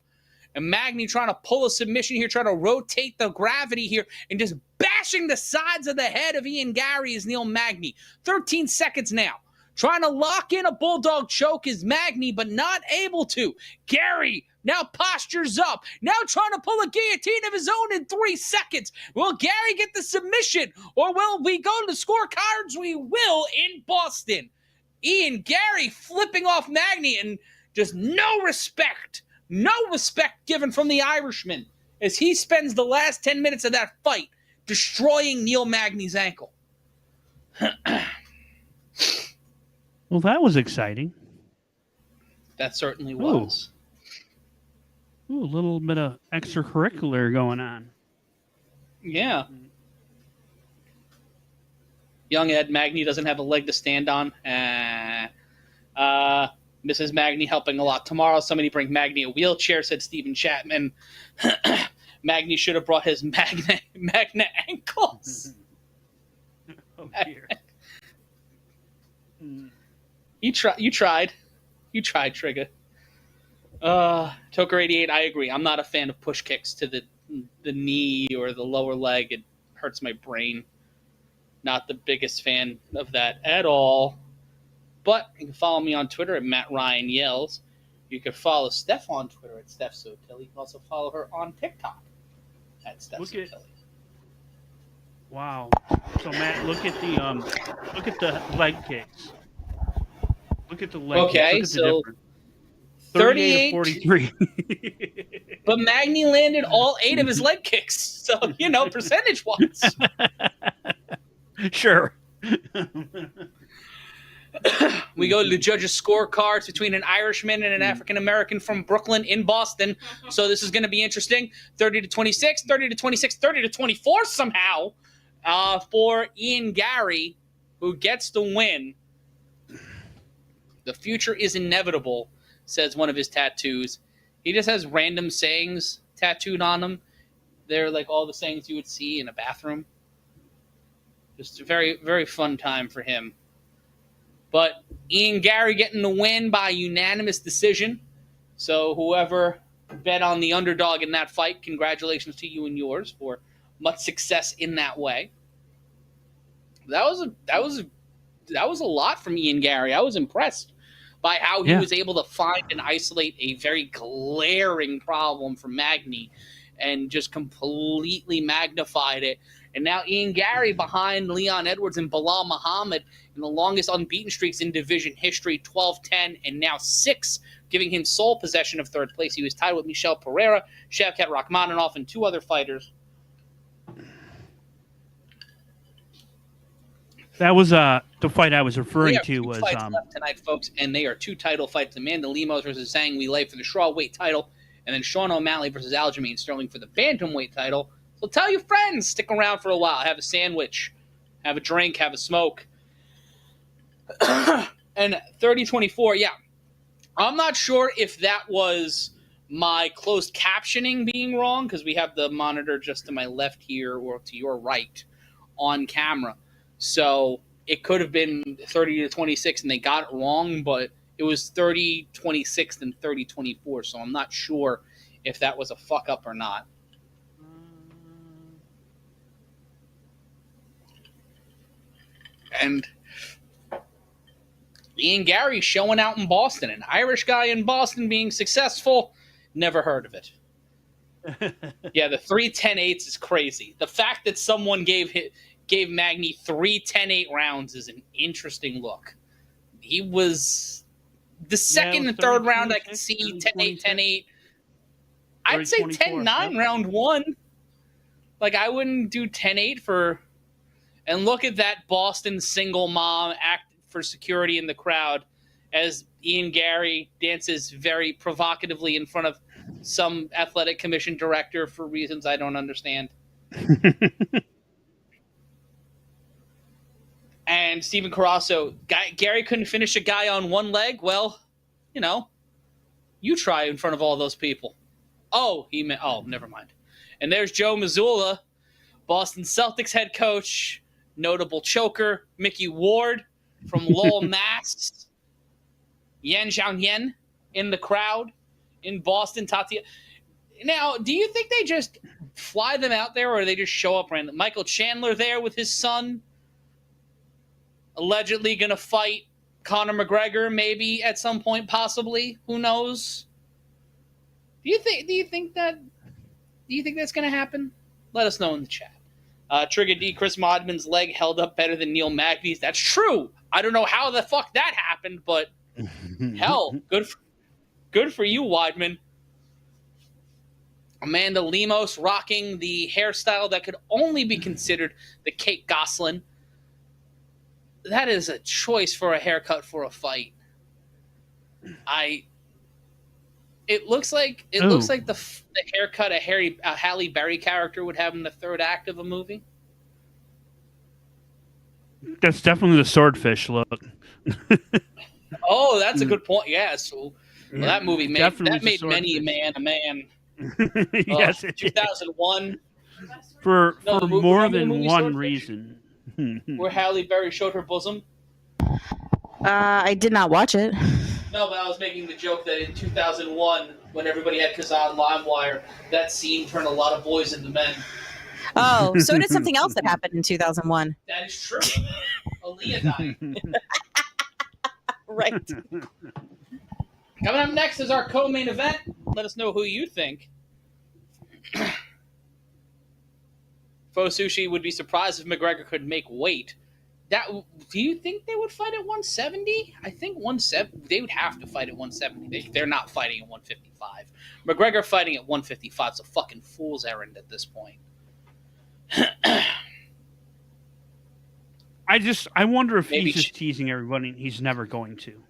And Magny trying to pull a submission here, trying to rotate the gravity here, and just bashing the sides of the head of Ian Garry is Neil Magny. 13 seconds now. Trying to lock in a bulldog choke is Magny, but not able to. Garry now postures up. Now trying to pull a guillotine of his own in 3 seconds. Will Garry get the submission? Or will we go to the scorecards? We will in Boston. Ian Garry flipping off Magny, and just no respect given from the Irishman as he spends the last 10 minutes of that fight destroying Neil Magny's ankle. Well, that was exciting. That certainly was. Ooh, a little bit of extracurricular going on. Yeah. Young Ed Magny doesn't have a leg to stand on. Mrs. Magny helping a lot. Tomorrow, somebody bring Magny a wheelchair, said Stephen Chapman. Magny should have brought his Magna ankles. Oh, dear. You tried, Trigger. Toker88, I agree. I'm not a fan of push kicks to the knee or the lower leg. It hurts my brain. Not the biggest fan of that at all. But you can follow me on Twitter at Matt Ryan Yells. You can follow Steph on Twitter at Steph Sotilli. You can also follow her on TikTok at Steph Sotilli. Wow. So Matt, look at the leg kicks. Look at the leg kicks. Look at the 38 43. But Magny landed all 8 of his leg kicks. So, percentage-wise. Sure. We go to the judges' scorecards between an Irishman and an African-American from Brooklyn in Boston. So this is going to be interesting. 30-26, 30-26, 30-24 somehow for Ian Garry, who gets the win. The future is inevitable, says one of his tattoos. He just has random sayings tattooed on him. They're like all the sayings you would see in a bathroom. Just a very, very fun time for him. But Ian Garry getting the win by unanimous decision. So whoever bet on the underdog in that fight, congratulations to you and yours for much success in that way. That was a lot from Ian Garry. I was impressed by how he was able to find and isolate a very glaring problem for Magny and just completely magnified it. And now Ian Garry behind Leon Edwards and Bilal Muhammad in the longest unbeaten streaks in division history, 12-10, and now 6, giving him sole possession of third place. He was tied with Michel Pereira, Shavkat Rakhmonov, and 2 other fighters. That was the fight I was referring to. Two Was fights left tonight, folks, and they are 2 title fights: Amanda Lemos versus Zhang Weili for the Strawweight title, and then Sean O'Malley versus Aljamain Sterling for the Bantamweight title. So tell your friends, stick around for a while, have a sandwich, have a drink, have a smoke. And 30-24, yeah. I'm not sure if that was my closed captioning being wrong, because we have the monitor just to my left here or to your right on camera. So it could have been 30-26 and they got it wrong, but it was 30-26 and 30-24. So I'm not sure if that was a fuck up or not. And Ian Garry showing out in Boston. An Irish guy in Boston being successful. Never heard of it. Yeah, the 3 10-8s is crazy. The fact that someone gave Magny 3 10-8 rounds is an interesting look. He was the second and third round I could see 10-8, 10-8. I'd say 10-9 round 1. Like, I wouldn't do 10-8 for... And look at that Boston single mom act for security in the crowd as Ian Garry dances very provocatively in front of some athletic commission director for reasons I don't understand. And Stephen Carasso, Garry couldn't finish a guy on one leg. Well, you know, you try in front of all those people. Oh, never mind. And there's Joe Mazzulla, Boston Celtics head coach, notable choker, Mickey Ward from Lowell, Mass. Yan Zhang in the crowd in Boston. Tatia. Now, do you think they just fly them out there, or they just show up random? Michael Chandler there with his son, allegedly going to fight Conor McGregor, maybe at some point, possibly. Who knows? Do you think that's going to happen? Let us know in the chat. Trigger D, Chris Modman's leg held up better than Neil Magny's. That's true. I don't know how the fuck that happened, but hell, good for you, Weidman. Amanda Lemos rocking the hairstyle that could only be considered the Kate Gosselin. That is a choice for a haircut for a fight. It looks like the haircut a Halle Berry character would have in the third act of a movie. That's definitely the swordfish look. Oh, that's a good point. Yeah, so that movie made many a man a man. Yes, 2001. For more than one reason. Where Halle Berry showed her bosom. I did not watch it. No, but I was making the joke that in 2001, when everybody had Kazan LimeWire, that scene turned a lot of boys into men. Oh, so did something else that happened in 2001. That is true. Aaliyah died. Right. Coming up next is our co-main event. Let us know who you think. Fo Sushi would be surprised if McGregor could make weight. Do you think they would fight at 170? I think 170. They would have to fight at 170. They're not fighting at 155. McGregor fighting at 155 is a fucking fool's errand at this point. I wonder if he's just teasing everybody. He's never going to.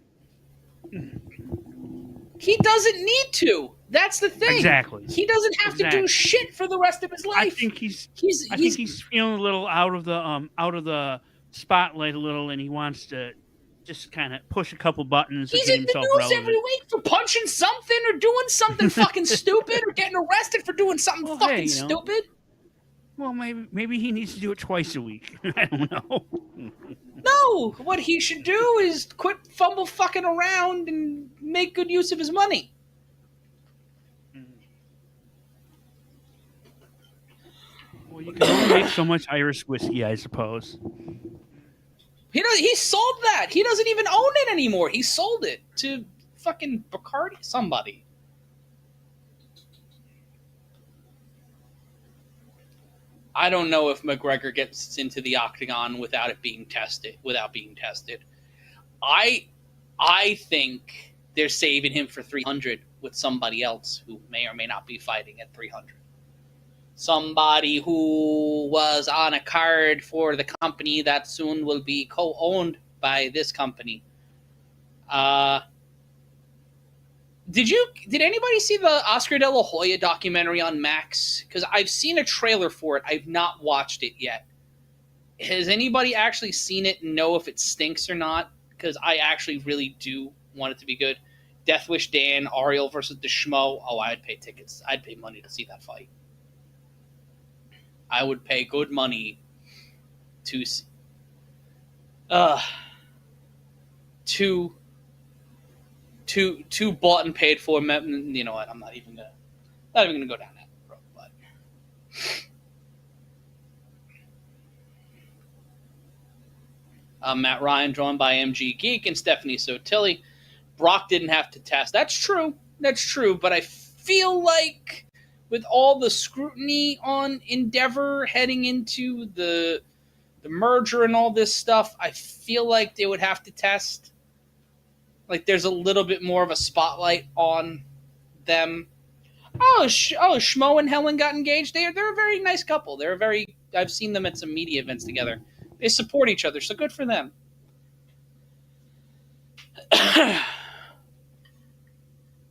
He doesn't need to. That's the thing. Exactly. He doesn't have to do shit for the rest of his life. I think he's feeling a little out of the spotlight a little, and he wants to just kind of push a couple buttons. He's in the news relevant every week for punching something or doing something fucking stupid or getting arrested for doing something stupid. Well, maybe he needs to do it twice a week. I don't know. No, what he should do is quit fumble fucking around and make good use of his money. Well, you can only make so much Irish whiskey, I suppose. He sold that. He doesn't even own it anymore. He sold it to fucking Bacardi, somebody. I don't know if McGregor gets into the octagon without being tested. I think they're saving him for 300 with somebody else who may or may not be fighting at 300. somebody who was on a card for the company that soon will be co-owned by this company. Did anybody see the Oscar De La Hoya documentary on Max? Because I've seen a trailer for it. I've not watched it yet. Has anybody actually seen it and know if it stinks or not? Because I actually really do want it to be good. Deathwish Dan, Ariel versus the Schmo. Oh, I'd pay tickets. I'd pay money to see that fight. I would pay good money to see. Two bought and paid for. You know what? I'm not even gonna go down that road. But Matt Ryan drawn by MG Geek and Stephanie Sotilli. Brock didn't have to test. That's true. But I feel like with all the scrutiny on Endeavor heading into the merger and all this stuff, I feel like they would have to test. Like there's a little bit more of a spotlight on them. Schmo and Helen got engaged. They're a very nice couple. I've seen them at some media events together. They support each other, so good for them.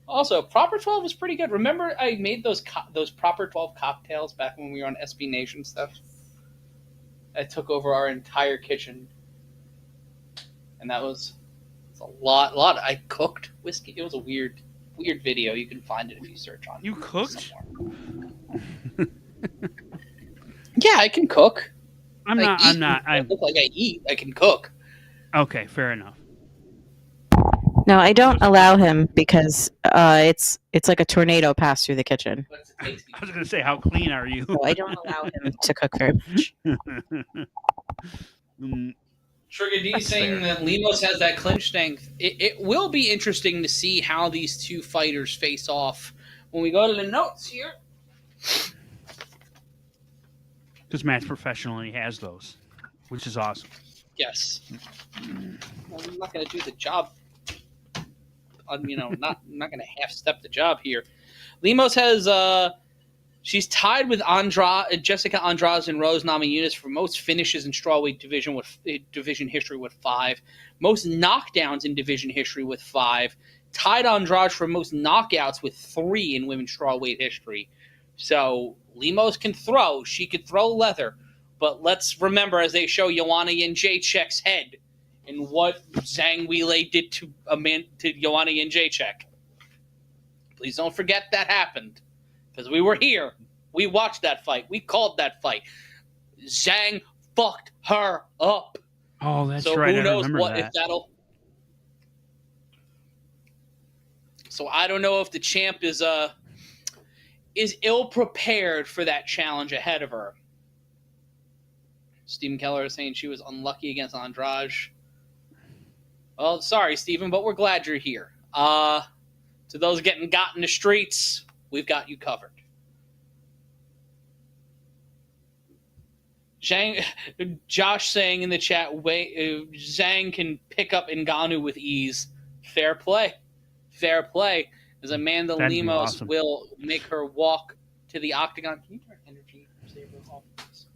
Also, Proper 12 was pretty good. Remember I made those Proper 12 cocktails back when we were on SB Nation stuff? I took over our entire kitchen. And that was a lot. I cooked whiskey. It was a weird video. You can find it if you search on. You cooked? Yeah, I can cook. I'm not. I look like I eat. I can cook. Okay, fair enough. No, I don't allow him because it's like a tornado passed through the kitchen. I was going to say, how clean are you? So I don't allow him to cook very much. Trigger D saying that Lemos has that clinch strength. It will be interesting to see how these two fighters face off when we go to the notes here. Because Matt's professional and he has those, which is awesome. Yes. Well, I'm not going to do the job. I'm not going to half-step the job here. Lemos has she's tied with Jessica Andrade and Rose Namajunas for most finishes in strawweight division history with 5, most knockdowns in division history with 5, tied Andrade for most knockouts with 3 in women's strawweight history. So Lemos can throw. She could throw leather. But let's remember, as they show Joanna Jędrzejczyk's head and what Zhang Weili did to Joanna Jędrzejczyk. Please don't forget that happened. Because we were here. We watched that fight. We called that fight. Zhang fucked her up. Oh, that's so right. Who knows if that'll... So I don't know if the champ is ill-prepared for that challenge ahead of her. Stephen Keller is saying she was unlucky against Andrade. Well, sorry, Stephen, but we're glad you're here. To those getting got in the streets, we've got you covered. Josh saying in the chat, Zhang can pick up Ngannou with ease. Fair play. As Amanda Lemos will make her walk to the octagon. Can you turn energy saver off, please?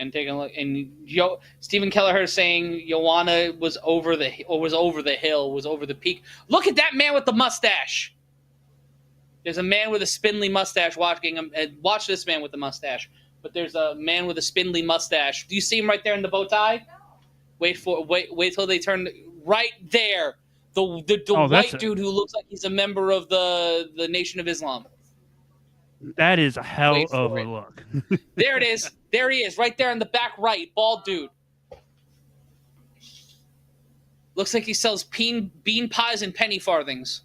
And taking a look, and Stephen Kelleher saying Joanna was over the peak. Look at that man with the mustache. There's a man with a spindly mustache watching him. Watch this man with the mustache. But there's a man with a spindly mustache. Do you see him right there in the bow tie? Wait till they turn right there. The white dude who looks like he's a member of the Nation of Islam. That is a hell of a look. There it is. There he is, right there in the back right, bald dude. Looks like he sells bean pies and penny farthings.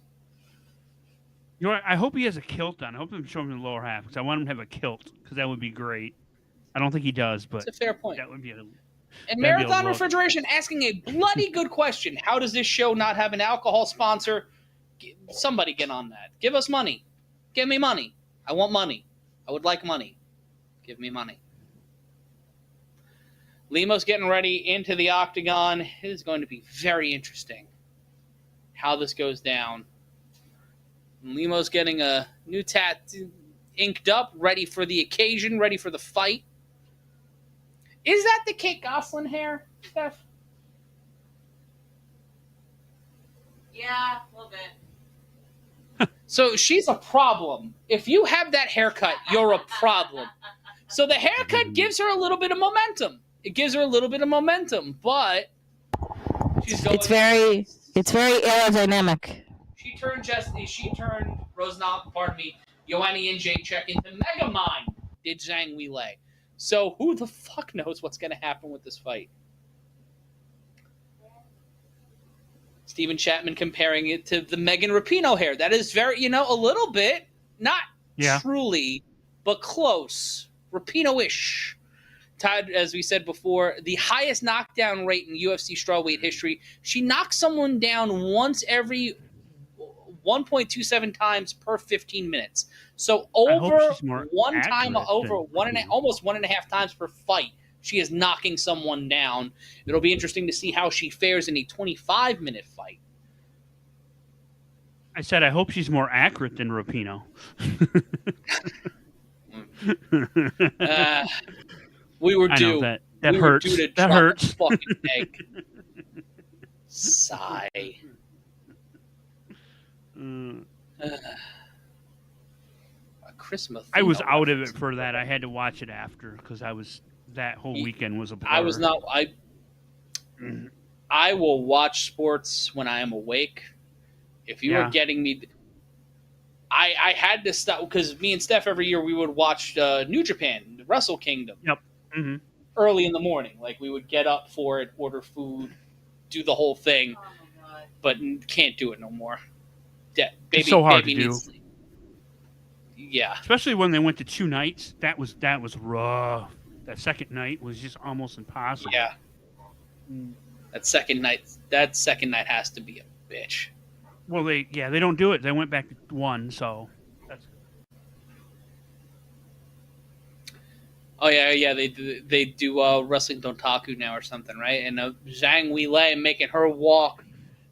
You know what? I hope he has a kilt on. I hope I'm showing him the lower half because I want him to have a kilt because that would be great. I don't think he does, but it's a fair point. That would be and Marathon Refrigeration asking a bloody good question. How does this show not have an alcohol sponsor? Somebody get on that. Give us money. Give me money. I want money. I would like money. Give me money. Lemos getting ready into the octagon. It is going to be very interesting. how this goes down. Lemos getting a new tattoo inked up, ready for the occasion, ready for the fight. Is that the Kate Gosselin hair, Steph? Yeah, a little bit. So she's a problem. If you have that haircut, you're a problem. So the haircut gives her a little bit of momentum. It gives her a little bit of momentum, but she's going. It's very aerodynamic. She turned Joanna and Jacek into Megamind, did Zhang Weili. So who the fuck knows what's going to happen with this fight? Stephen Chapman comparing it to the Megan Rapinoe hair. That is very, a little bit, not truly, but close. Rapinoe-ish. Tied, as we said before, the highest knockdown rate in UFC Strawweight history. She knocks someone down once every 1.27 times per 15 minutes. So almost 1.5 times per fight, she is knocking someone down. It'll be interesting to see how she fares in a 25-minute fight. I said I hope she's more accurate than Rapinoe. We were due. That hurts. That hurts. Fucking egg. Sigh. Chris Mathino I was out of it for that. I had to watch it after because that whole weekend was a blur. I was not. I will watch sports when I am awake. If you are getting me, I had to stop because me and Steph every year we would watch New Japan, the Wrestle Kingdom. Yep. Mm-hmm. Early in the morning, like we would get up for it, order food, do the whole thing, but can't do it no more. It's so hard to do. Yeah, especially when they went to 2 nights. That was rough. That second night was just almost impossible. Yeah. That second night has to be a bitch. Well, they don't do it. They went back to 1, so that's. Oh yeah. They do Wrestling Dontaku now or something, right? And Zhang Weili making her walk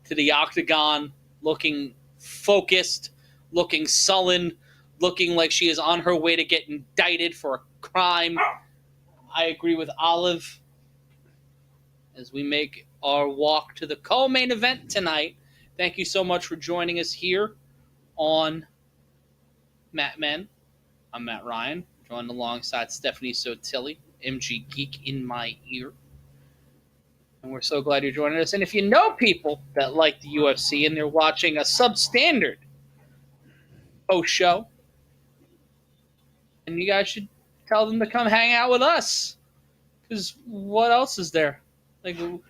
to the octagon, looking focused, looking sullen, looking like she is on her way to get indicted for a crime. I agree with Olive as we make our walk to the co-main event tonight. Thank you so much for joining us here on Matt Men. I'm Matt Ryan, joined alongside Stephanie Sotilli, MG Geek in my ear. And we're so glad you're joining us. And if you know people that like the UFC and they're watching a substandard post-show, and you guys should tell them to come hang out with us. Because what else is there? Like, who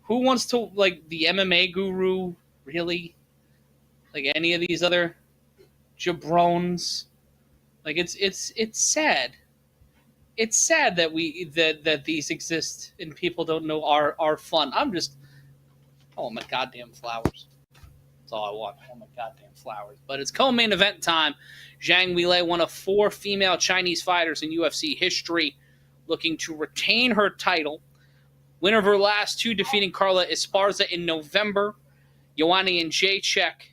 wants to, like, the MMA guru, really? Like, any of these other jabrones? Like, it's sad. It's sad that that these exist and people don't know our fun. I want my goddamn flowers. That's all I want. I want my goddamn flowers. But it's co-main event time. Zhang Weili, one of 4 female Chinese fighters in UFC history, looking to retain her title. Winner of her last 2, defeating Carla Esparza in November. Joanna and Jacek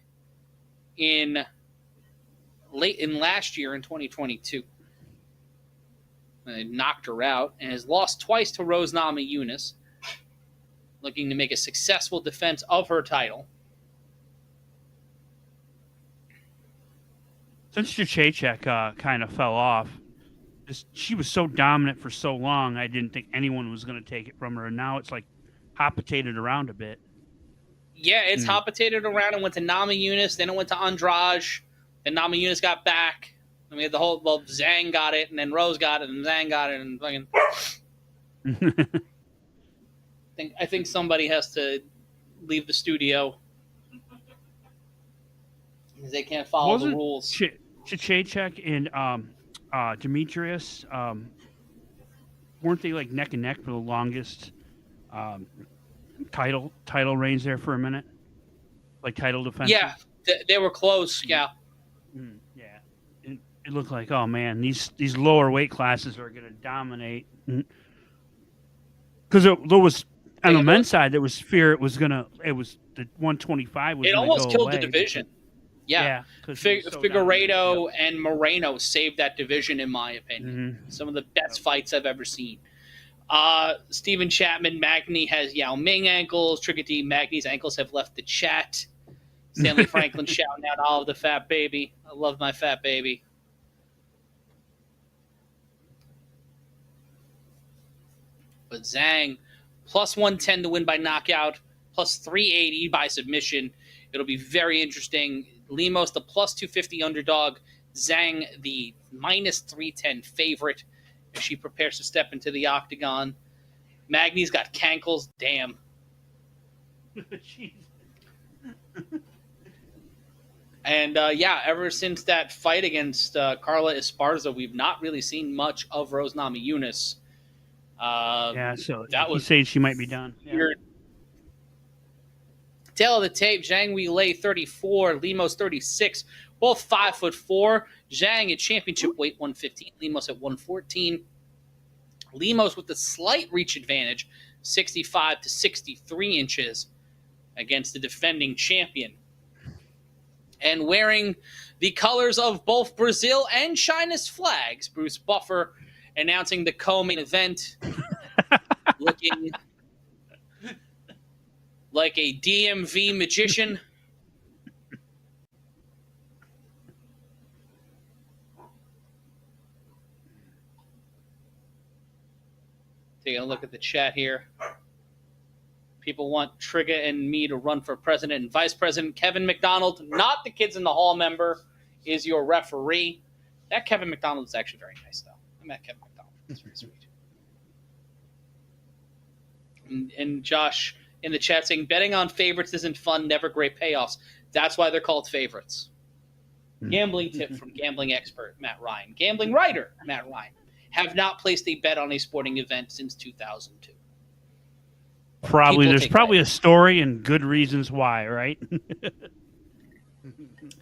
late in last year in 2022. They knocked her out and has lost twice to Rose Namajunas, looking to make a successful defense of her title. Since Jacek kind of fell off, she was so dominant for so long, I didn't think anyone was going to take it from her. And now it's like hot-potatoed around a bit. Yeah, it's hot-potatoed around and went to Namajunas, then it went to Andrade, then Namajunas got back. And we had the whole, Zhang got it, and then Rose got it, and Zhang got it, and fucking... I think somebody has to leave the studio because they can't follow the rules. Jacek and Demetrius, weren't they like neck and neck for the longest title reigns there for a minute? Like title defense? Yeah, they were close, yeah. Yeah. It looked like, oh man, these lower weight classes are going to dominate. Because there was on the men's side, there was fear it was the 125 was. It almost killed the division. Yeah, Figueiredo and Moreno saved that division, in my opinion. Mm-hmm. Some of the best fights I've ever seen. Stephen Chapman, Magny has Yao Ming ankles. Trigger Magny's ankles have left the chat. Stanley Franklin shouting out all of the fat baby. I love my fat baby. But Zhang, plus 110 to win by knockout, plus 380 by submission. It'll be very interesting. Lemos, the plus 250 underdog. Zhang, the minus 310 favorite as she prepares to step into the octagon. Magny's got cankles. Damn. And, ever since that fight against Carla Esparza, we've not really seen much of Rose Namajunas. So that was saying she might be done. Yeah. Tail of the tape, Zhang Weili 34, Lemos 36, both 5'4". Zhang at championship weight 115, Lemos at 114. Lemos with the slight reach advantage, 65 to 63 inches against the defending champion. And wearing the colors of both Brazil and China's flags, Bruce Buffer announcing the co-main event, looking like a DMV magician. Taking a look at the chat here. People want Trigger and me to run for president and vice president. Kevin McDonald, not the Kids in the Hall member, is your referee. That Kevin McDonald is actually very nice, though. I met Kevin McDonald. That's very sweet. And Josh in the chat saying, betting on favorites isn't fun, never great payoffs. That's why they're called favorites. Gambling tip from gambling expert Matt Ryan. Gambling writer Matt Ryan. Have not placed a bet on a sporting event since 2002. There's probably a story and good reasons why, right?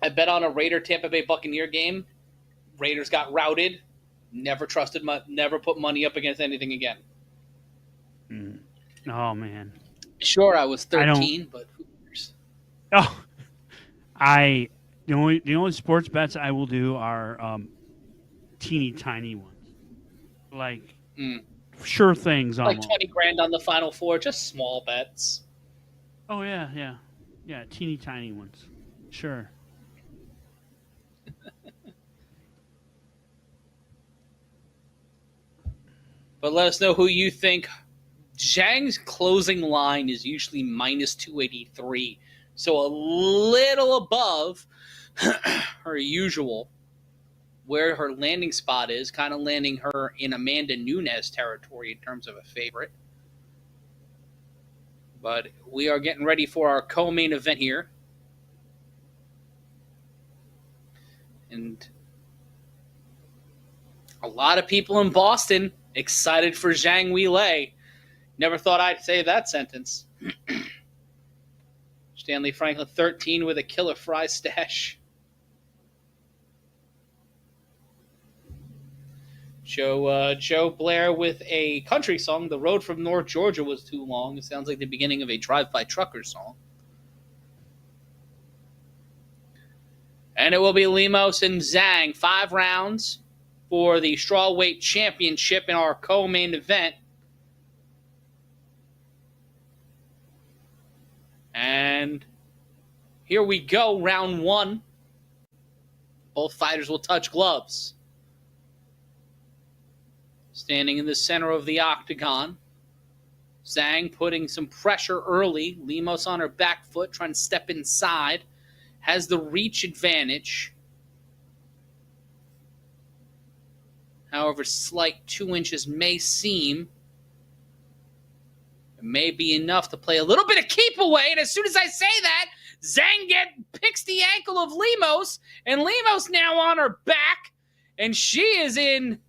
I bet on a Raider-Tampa Bay Buccaneer game. Raiders got routed. Never put money up against anything again. Oh, man. Sure, I was 13, but who cares? Oh, the only sports bets I will do are teeny tiny ones, like sure things, like almost. 20 grand on the Final Four, just small bets. Oh yeah, teeny tiny ones, sure. But let us know who you think. Zhang's closing line is usually minus 283, so a little above her usual, where her landing spot is, kind of landing her in Amanda Nunes territory in terms of a favorite. But we are getting ready for our co-main event here. And a lot of people in Boston excited for Zhang Weili. Never thought I'd say that sentence. Stanley Franklin, 13 with a killer fry stash. Joe Blair with a country song. The road from North Georgia was too long. It sounds like the beginning of a drive-by trucker song. And it will be Lemos and Zhang. 5 rounds for the Strawweight Championship in our co-main event. And here we go, round 1. Both fighters will touch gloves. Standing in the center of the octagon. Zhang putting some pressure early. Lemos on her back foot, trying to step inside. Has the reach advantage. However, slight 2 inches may seem. It may be enough to play a little bit of keep away. And as soon as I say that, Zhang picks the ankle of Lemos. And Lemos now on her back. And she is in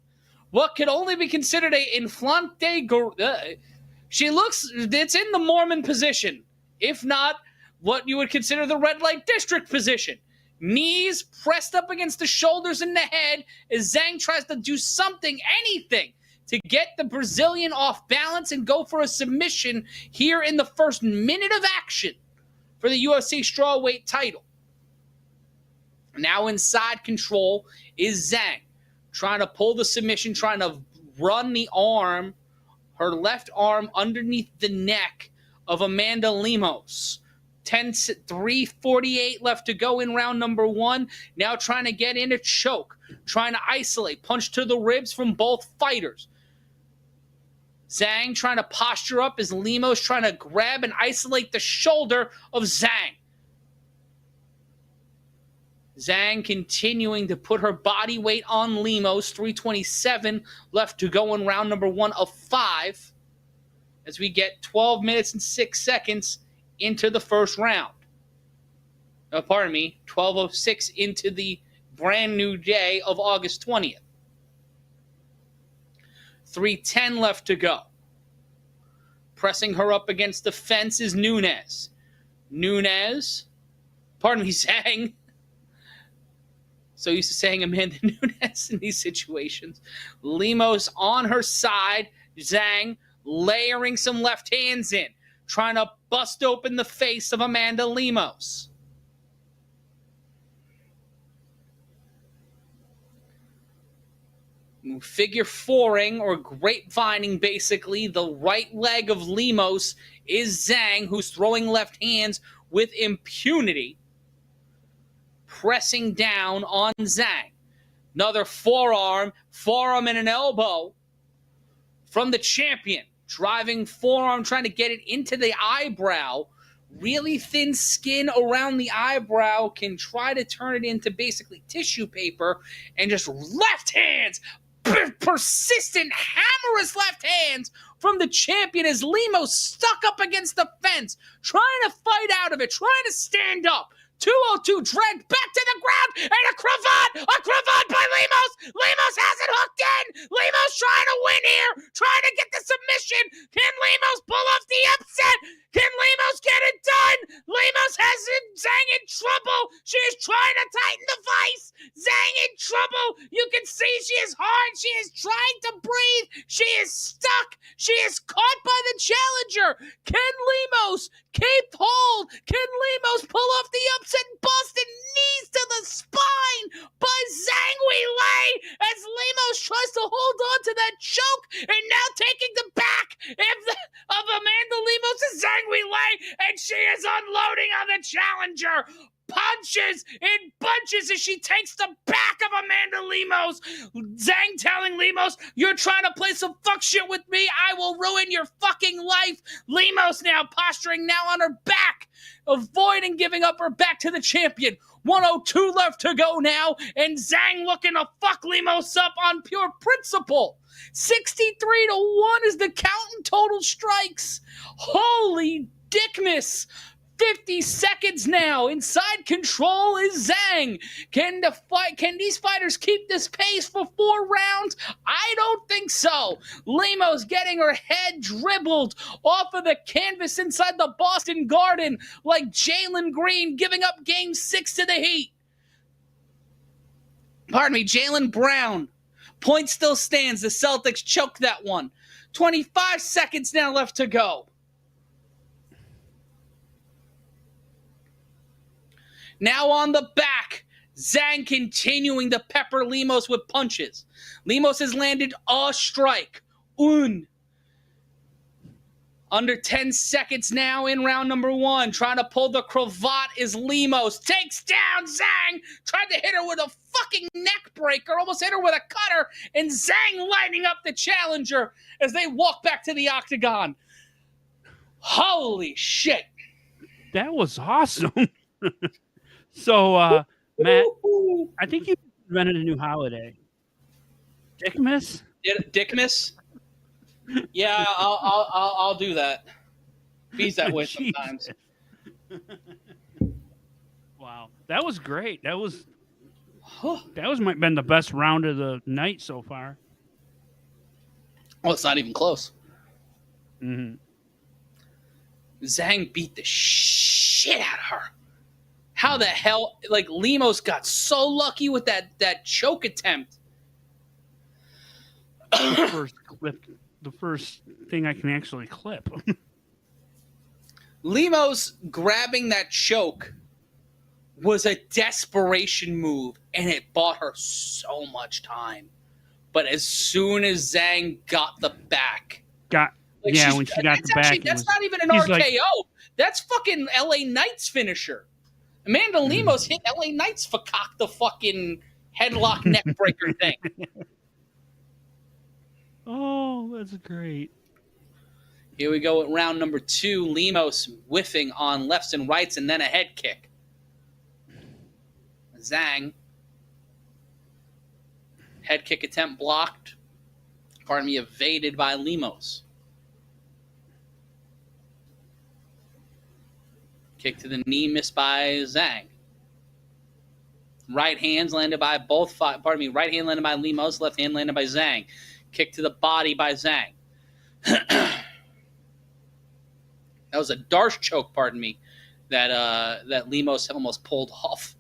what could only be considered a inflante. She looks, it's in the Mormon position, if not what you would consider the red light district position. Knees pressed up against the shoulders and the head as Zhang tries to do something, anything, to get the Brazilian off balance and go for a submission here in the first minute of action for the UFC Strawweight title. Now inside control is Zhang, trying to pull the submission, trying to run the arm, her left arm underneath the neck of Amanda Lemos. 3:48 left to go in round number 1. Now trying to get in a choke, trying to isolate, punch to the ribs from both fighters. Zhang trying to posture up as Lemos trying to grab and isolate the shoulder of Zhang. Zhang continuing to put her body weight on Lemos. 3:27 left to go in round number 1 of 5 as we get 12 minutes and 6 seconds into the first round. 12:06 into the brand new day of August 20th. 3:10 left to go. Pressing her up against the fence is Nunes. Zhang. So used to saying Amanda Nunes in these situations. Lemos on her side. Zhang layering some left hands in, trying to bust open the face of Amanda Lemos. Figure fouring or grapevining, basically. The right leg of Lemos is Zhang, who's throwing left hands with impunity. Pressing down on Zhang. Another forearm and an elbow from the champion. Driving forearm, trying to get it into the eyebrow. Really thin skin around the eyebrow can try to turn it into basically tissue paper. And just left hands, persistent, hammerous left hands from the champion as Lemos stuck up against the fence, trying to fight out of it, trying to stand up. 202 dragged back to the ground, and a cravat by Lemos. Lemos has it hooked in. Lemos trying to win here, trying to get the submission. Can Lemos pull off the upset? Can Lemos get it done? Lemos has Zhang in trouble. She is trying to tighten the vice. Zhang in trouble. You can see she is hard. She is trying to breathe. She is stuck. She is caught by the challenger. Can Lemos keep hold? Can Lemos pull off the upset and bust and knees to the spine by Zhang Weili as Lemos tries to hold on to that choke and now taking the back of Amanda Lemos is Zhang Weili, and she is unloading on the challenger. Punches in bunches as she takes the back of Amanda Lemos. Zhang telling Lemos, you're trying to play some fuck shit with me, I will ruin your fucking life. Lemos now posturing now on her back, avoiding giving up her back to the champion. 102 left to go now, and Zhang looking to fuck Lemos up on pure principle. 63-1 is the count in total strikes. Holy dickness. 50 seconds now. Inside control is Zhang. Can these fighters keep this pace for 4 rounds? I don't think so. Lemos getting her head dribbled off of the canvas inside the Boston Garden like Jalen Green giving up game 6 to the Heat. Jalen Brown. Point still stands. The Celtics choked that one. 25 seconds now left to go. Now on the back, Zhang continuing to pepper Lemos with punches. Lemos has landed a strike. Under 10 seconds now in round number 1. Trying to pull the cravat is Lemos. Takes down Zhang. Tried to hit her with a fucking neck breaker. Almost hit her with a cutter. And Zhang lighting up the challenger as they walk back to the octagon. Holy shit. That was awesome. So, Matt, I think you invented a new holiday. Dickmas? Dickmas? Yeah, I'll do that. Bees that way sometimes. Wow, that was great. That was might have been the best round of the night so far. Well, it's not even close. Mm-hmm. Zhang beat the shit out of her. How the hell, like, Lemos got so lucky with that choke attempt. First clip the first thing I can actually clip. Lemos grabbing that choke was a desperation move, and it bought her so much time. But as soon as Zhang got the back... when she got the back... That's not even an RKO. That's fucking LA Knight's finisher. Amanda Lemos hit LA Knight's cock the fucking headlock neckbreaker thing. Oh, that's great. Here we go at round number 2. Lemos whiffing on lefts and rights and then a head kick. Zhang. Head kick attempt blocked. Pardon me, evaded by Lemos. Kick to the knee missed by Zhang. Right hands landed by right hand landed by Lemos, left hand landed by Zhang. Kick to the body by Zhang. That was a Darce choke, pardon me, that Lemos almost pulled off.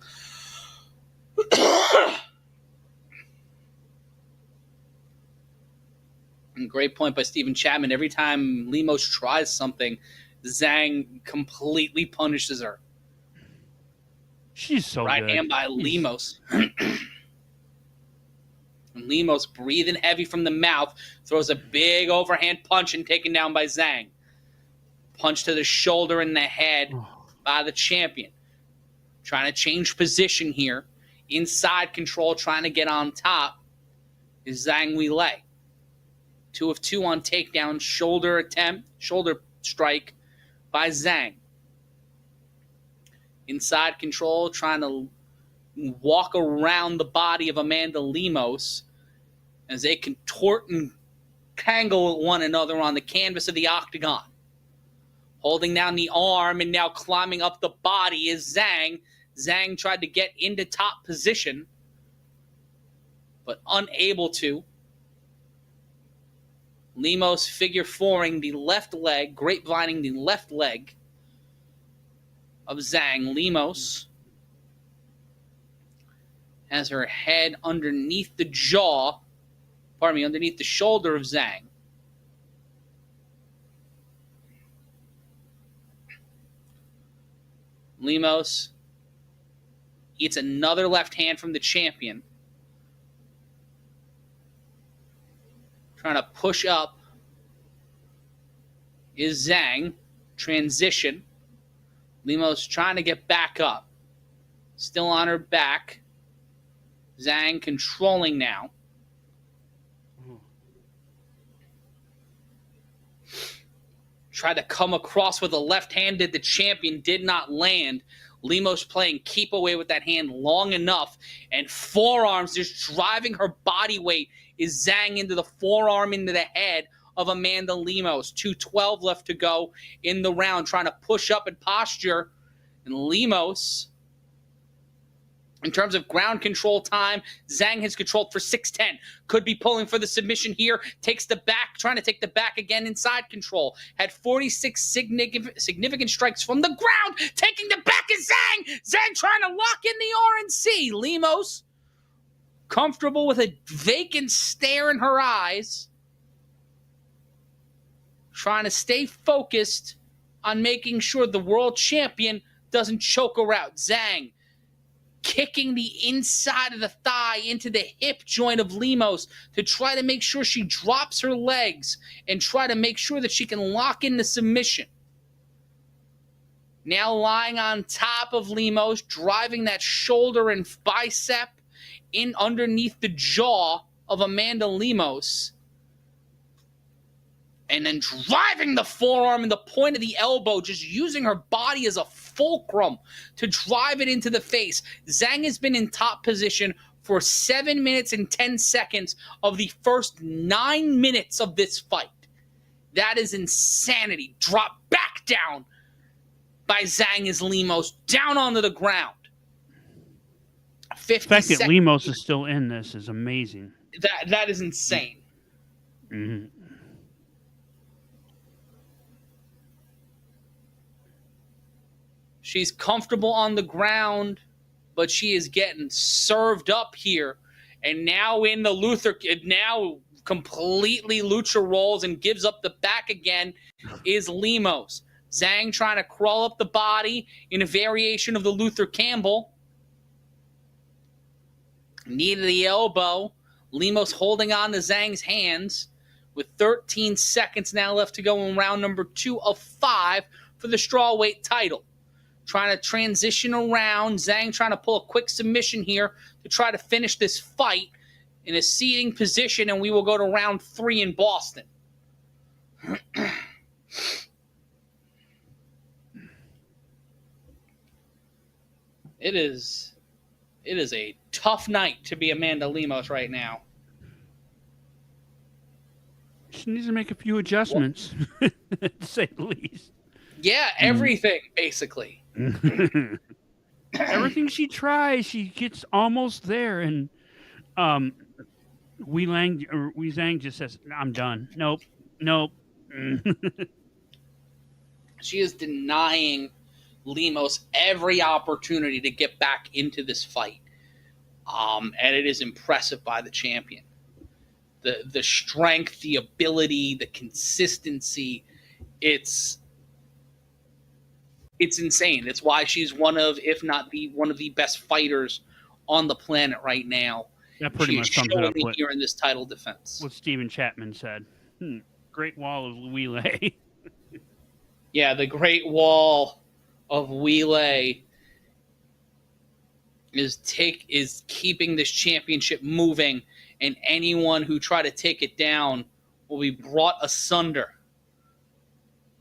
And great point by Stephen Chapman. Every time Lemos tries something, Zhang completely punishes her. She's so right good. Hand by Lemos. And Lemos, breathing heavy from the mouth, throws a big overhand punch and taken down by Zhang. Punch to the shoulder and the head by the champion. Trying to change position here. Inside control, trying to get on top is Zhang Weili. 2 of 2 on takedown. Shoulder strike by Zhang. Inside control, trying to walk around the body of Amanda Lemos as they contort and tangle one another on the canvas of the octagon. Holding down the arm and now climbing up the body is Zhang. Zhang tried to get into top position, but unable to. Lemos figure fouring the left leg, grapevining the left leg of Zhang. Lemos has her head underneath the underneath the shoulder of Zhang. Lemos eats another left hand from the champion. Trying to push up is Zhang. Transition. Lemos trying to get back up. Still on her back. Zhang controlling now. Tried to come across with a left-handed. The champion did not land. Lemos playing keep away with that hand long enough. And forearms just driving her body weight is Zhang into the forearm, into the head of Amanda Lemos. 2:12 left to go in the round. Trying to push up and posture. And Lemos, in terms of ground control time, Zhang has controlled for 6:10. Could be pulling for the submission here. Takes the back, trying to take the back again inside control. Had 46 significant strikes from the ground. Taking the back is Zhang. Zhang trying to lock in the RNC. Lemos, comfortable with a vacant stare in her eyes. Trying to stay focused on making sure the world champion doesn't choke her out. Zhang kicking the inside of the thigh into the hip joint of Lemos to try to make sure she drops her legs and try to make sure that she can lock in the submission. Now lying on top of Lemos, driving that shoulder and bicep in underneath the jaw of Amanda Lemos. And then driving the forearm and the point of the elbow, just using her body as a fulcrum to drive it into the face. Zhang has been in top position for 7 minutes and 10 seconds of the first 9 minutes of this fight. That is insanity. Drop back down by Zhang as Lemos down onto the ground. The fact that Lemos is still in this is amazing. That is insane. Mm-hmm. She's comfortable on the ground, but she is getting served up here. And now in the Luther, now completely lucha rolls and gives up the back again is Lemos. Zhang trying to crawl up the body in a variation of the Luther Campbell. Knee to the elbow. Lemos holding on to Zhang's hands with 13 seconds now left to go in round number 2 of 5 for the strawweight title. Trying to transition around. Zhang trying to pull a quick submission here to try to finish this fight in a seating position, and we will go to round 3 in Boston. It is a tough night to be Amanda Lemos right now. She needs to make a few adjustments, to say the least. Yeah, everything, basically. Everything she tries, she gets almost there, and Zhang just says, "I'm done. Nope." She is denying Lemos every opportunity to get back into this fight. And it is impressive by the champion. The strength, the ability, the consistency, it's insane. It's why she's one of, if not one of the best fighters on the planet right now. That pretty much sums it up here in this title defense. What Stephen Chapman said. Great Wall of Weili. Yeah, the Great Wall of Weili is keeping this championship moving, and anyone who try to take it down will be brought asunder.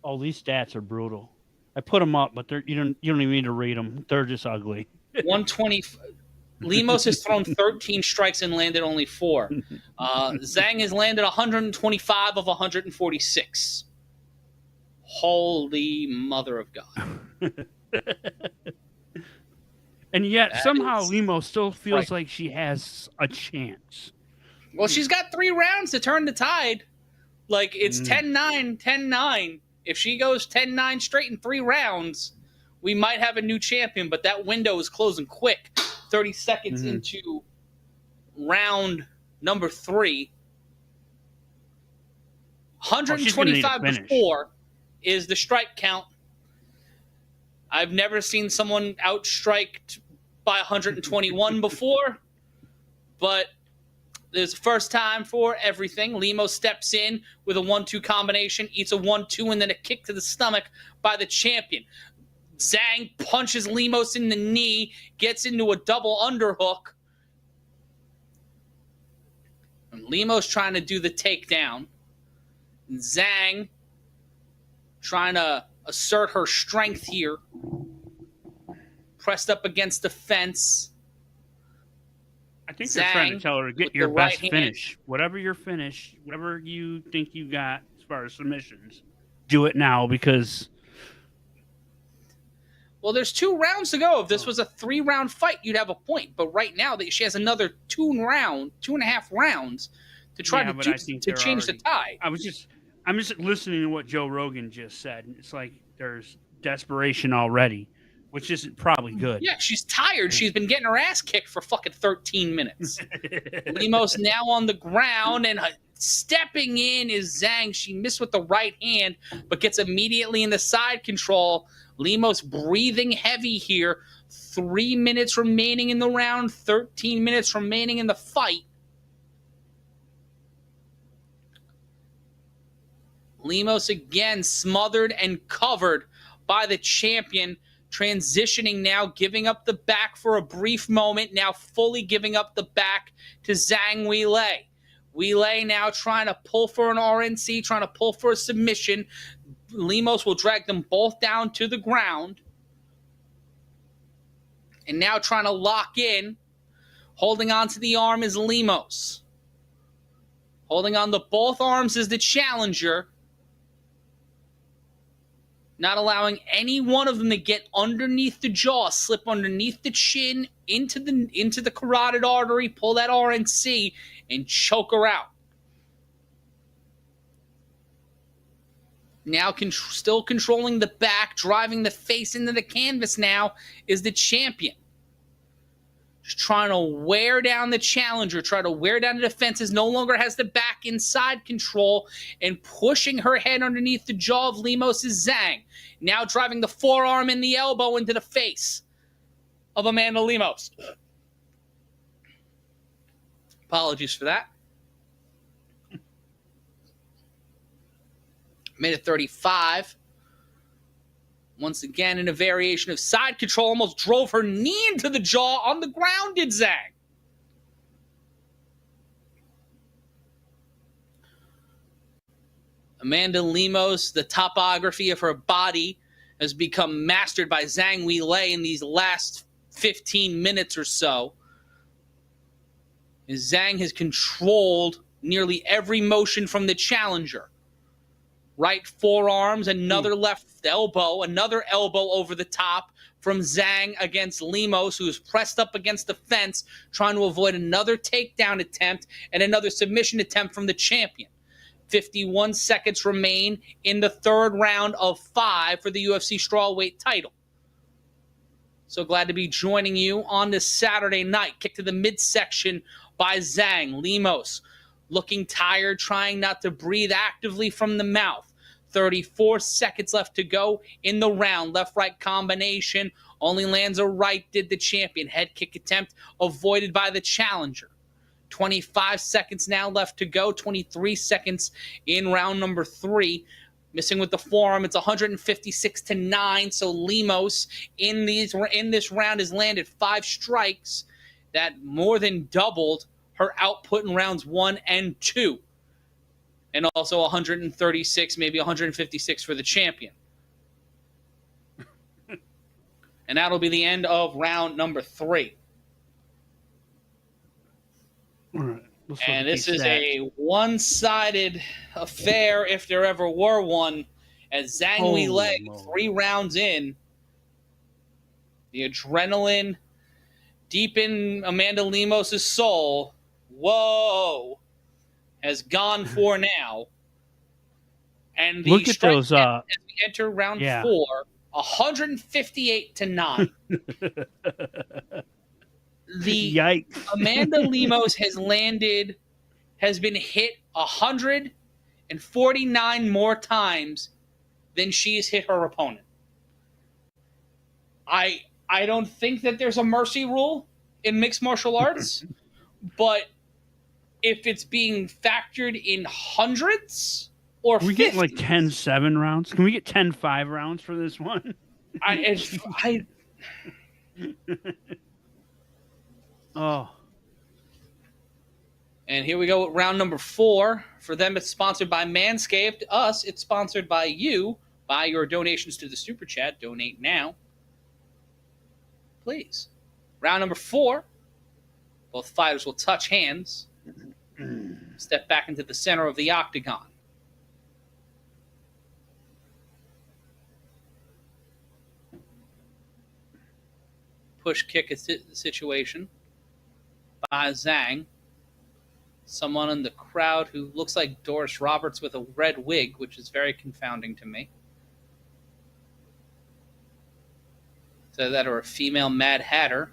Oh, these stats are brutal. I put them up, but you don't even need to read them. They're just ugly. 120. Lemos has thrown 13 strikes and landed only 4. Zhang has landed 125 of 146. Holy mother of God. And yet, somehow, Lemos still feels like she has a chance. Well, she's got 3 rounds to turn the tide. Like, it's 10-9, 10-9. If she goes 10-9 straight in 3 rounds, we might have a new champion, but that window is closing quick. 30 seconds into round number 3. 125 before is the strike count. I've never seen someone outstriked by 121 before, but there's a first time for everything. Lemos steps in with a 1-2 combination, eats a 1-2, and then a kick to the stomach by the champion. Zhang punches Lemos in the knee, gets into a double underhook. And Lemos trying to do the takedown. Zhang trying to assert her strength here. Pressed up against the fence. I think they're trying to tell her to get your best finish. Whatever your finish, whatever you think you got as far as submissions, do it now because... Well, there's 2 rounds to go. If this was a 3-round fight, you'd have a point. But right now, she has another 2.5 rounds to try to change the tie. I'm just listening to what Joe Rogan just said. It's like there's desperation already, which isn't probably good. Yeah, she's tired. She's been getting her ass kicked for fucking 13 minutes. Lemos now on the ground, and stepping in is Zhang. She missed with the right hand, but gets immediately in the side control. Lemos breathing heavy here. 3 minutes remaining in the round, 13 minutes remaining in the fight. Lemos again smothered and covered by the champion. Transitioning now, giving up the back for a brief moment. Now fully giving up the back to Zhang Weili. Weili now trying to pull for an RNC, trying to pull for a submission. Lemos will drag them both down to the ground. And now trying to lock in. Holding on to the arm is Lemos. Holding on to both arms is the challenger. Not allowing any one of them to get underneath the jaw, slip underneath the chin, into the carotid artery, pull that RNC, and choke her out. Now still controlling the back, driving the face into the canvas now is the champion. Just trying to wear down the challenger, try to wear down the defenses, no longer has the back inside control, and pushing her head underneath the jaw of Lemos is Zhang. Now driving the forearm and the elbow into the face of Amanda Lemos. Apologies for that. Minute 35. Once again, in a variation of side control, almost drove her knee into the jaw on the ground, did Zhang. Amanda Lemos, the topography of her body has become mastered by Zhang Weili in these last 15 minutes or so. As Zhang has controlled nearly every motion from the challenger. Right forearms, another left elbow, another elbow over the top from Zhang against Lemos, who is pressed up against the fence, trying to avoid another takedown attempt and another submission attempt from the champion. 51 seconds remain in the third round of 5 for the UFC Strawweight title. So glad to be joining you on this Saturday night. Kick to the midsection by Zhang. Lemos looking tired, trying not to breathe actively from the mouth. 34 seconds left to go in the round. Left-right combination. Only lands a right, did the champion. Head kick attempt avoided by the challenger. 25 seconds now left to go. 23 seconds in round number 3. Missing with the forearm. It's 156-9. So Lemos in this round has landed 5 strikes. That more than doubled her output in rounds 1 and 2. And also 136, maybe 156 for the champion. And that'll be the end of round number 3. All right. And this is a one-sided affair, if there ever were one, as Zhang Weili, 3 rounds in. The adrenaline deep in Amanda Lemos' soul, has gone for now. And the look at those. As we enter round 4, 158-9. Yikes. Amanda Lemos has been hit 149 more times than she's hit her opponent. I don't think that there's a mercy rule in mixed martial arts, but if it's being factored in hundreds or we 50s, get like 10-7 rounds. Can we get 10-5 rounds for this one? Oh. And here we go with round number 4. For them, it's sponsored by Manscaped. Us, it's sponsored by you. By your donations to the Super Chat. Donate now. Please. Round number 4. Both fighters will touch hands. Step back into the center of the octagon. Push kick situation by Zhang. Someone in the crowd who looks like Doris Roberts with a red wig, which is very confounding to me. So that or a female Mad Hatter,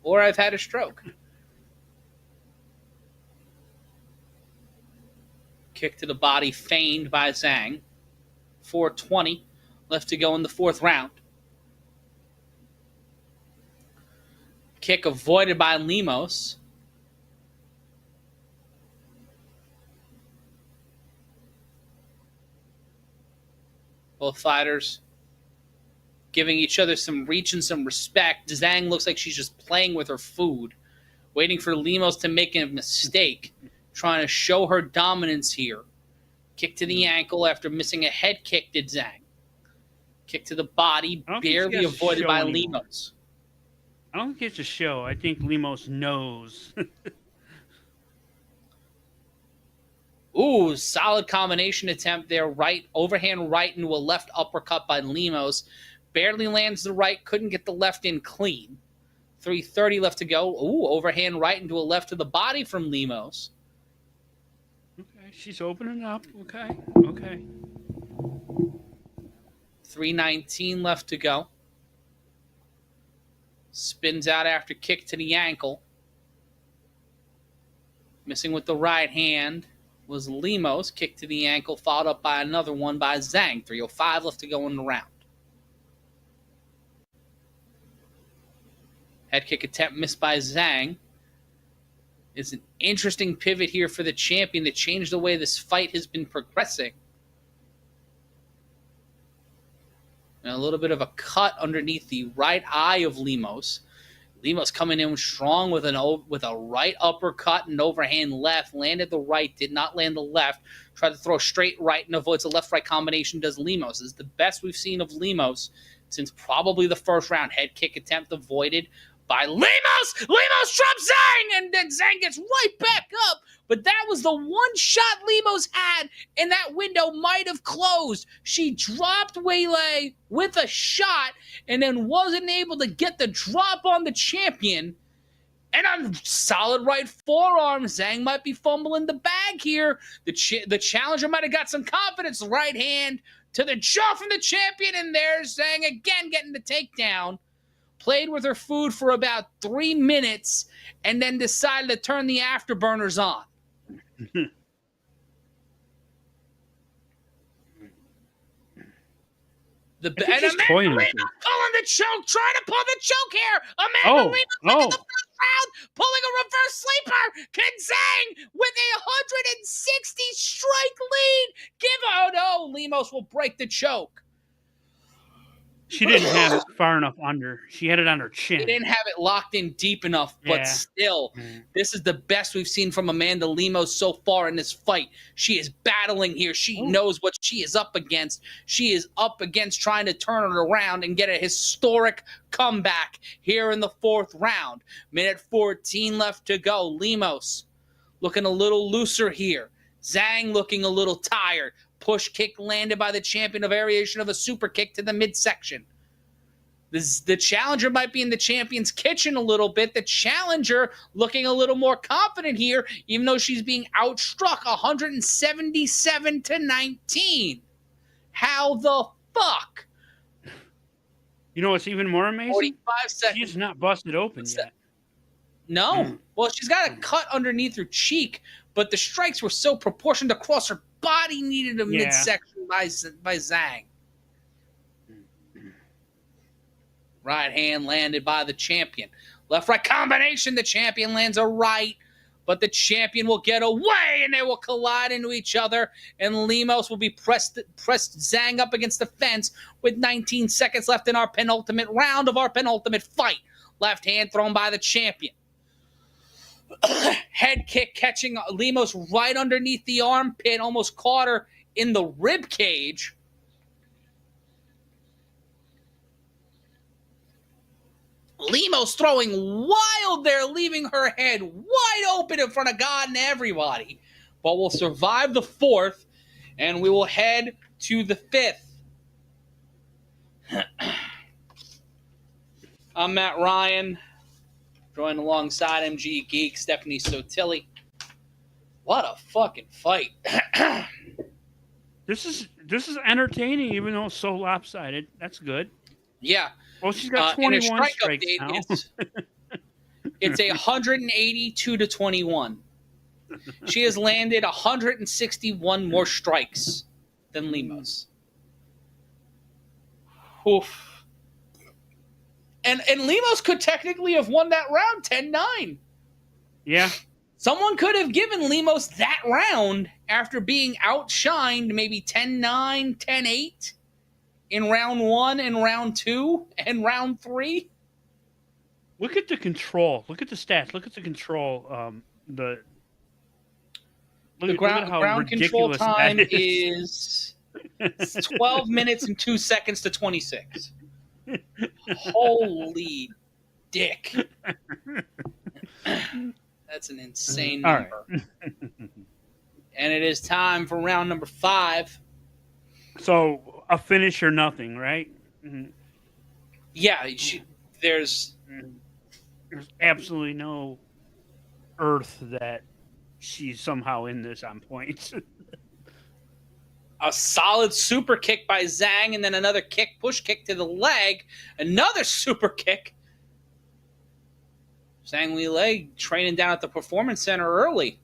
or I've had a stroke. Kick to the body feigned by Zhang. 4:20 left to go in the 4th round. Kick avoided by Lemos. Both fighters giving each other some reach and some respect. Zhang looks like she's just playing with her food, waiting for Lemos to make a mistake, trying to show her dominance here. Kick to the ankle after missing a head kick, did Zhang. Kick to the body, barely avoided by Lemos. I don't think it's a show. I think Lemos knows. Ooh, solid combination attempt there. Right, overhand right into a left uppercut by Lemos. Barely lands the right, couldn't get the left in clean. 3:30 left to go. Ooh, overhand right into a left to the body from Lemos. Okay, she's opening up. Okay. 3:19 left to go. Spins out after kick to the ankle. Missing with the right hand was Lemos. Kick to the ankle, followed up by another one by Zhang. 3:05 left to go in the round. Head kick attempt missed by Zhang. It's an interesting pivot here for the champion to change the way this fight has been progressing. And a little bit of a cut underneath the right eye of Lemos. Lemos coming in strong with a right uppercut and overhand left. Landed the right, did not land the left. Tried to throw straight right and avoids a left-right combination, does Lemos. This is the best we've seen of Lemos since probably the first round. Head kick attempt avoided by Lemos. Lemos drops Zhang, and then Zhang gets right back up. But that was the one shot Lemos had, and that window might have closed. She dropped Weili with a shot and then wasn't able to get the drop on the champion. And on solid right forearm, Zhang might be fumbling the bag here. The challenger might have got some confidence. Right hand to the jaw from the champion, and there's Zhang again getting the takedown. Played with her food for about 3 minutes and then decided to turn the afterburners on. Amanda Lemos pulling the choke, trying to pull the choke here. Amanda Lemos in the first round, pulling a reverse sleeper. Can Zhang with a 160 strike lead give? Oh no, Lemos will break the choke. She didn't have it far enough under. She had it on her chin. She didn't have it locked in deep enough, but still, this is the best we've seen from Amanda Lemos so far in this fight. She is battling here. She knows what she is up against. She is up against trying to turn it around and get a historic comeback here in the fourth round. Minute 14 left to go. Lemos looking a little looser here. Zhang looking a little tired. Push kick landed by the champion, a variation of a super kick to the midsection. The challenger might be in the champion's kitchen a little bit. The challenger looking a little more confident here, even though she's being outstruck 177-19. How the fuck? You know what's even more amazing? 45 seconds. She's not busted open yet. No. Well, she's got a cut underneath her cheek, but the strikes were so proportioned across her body needed a midsection by Zhang. Right hand landed by the champion. Left-right combination. The champion lands a right, but the champion will get away, and they will collide into each other, and Lemos will be pressed Zhang up against the fence with 19 seconds left in our penultimate round of our penultimate fight. Left hand thrown by the champion. Head kick catching Lemos right underneath the armpit, almost caught her in the rib cage. Lemos throwing wild there, leaving her head wide open in front of God and everybody. But we'll survive the fourth, and we will head to the fifth. I'm Matt Ryan. Joined alongside MG Geek, Stephanie Sotilli. What a fucking fight. This is entertaining, even though it's so lopsided. That's good. Yeah. Well, she's got 21 strikes now. It's 182-21. She has landed 161 more strikes than Lemos. Oof. And Lemos could technically have won that round 10-9. Yeah. Someone could have given Lemos that round after being outshined maybe 10-9, 10-8 in round 1 and round 2 and round 3. Look at the control. Look at the stats. Look at the control. The ground control time is 12 minutes and 2 seconds to 26. Holy dick. That's an insane number. Right. And it is time for round number 5. So a finish or nothing, right? Mm-hmm. Yeah, there's absolutely no earth that she's somehow in this on points. A solid super kick by Zhang, and then another push kick to the leg. Another super kick. Zhang Weili training down at the Performance Center early.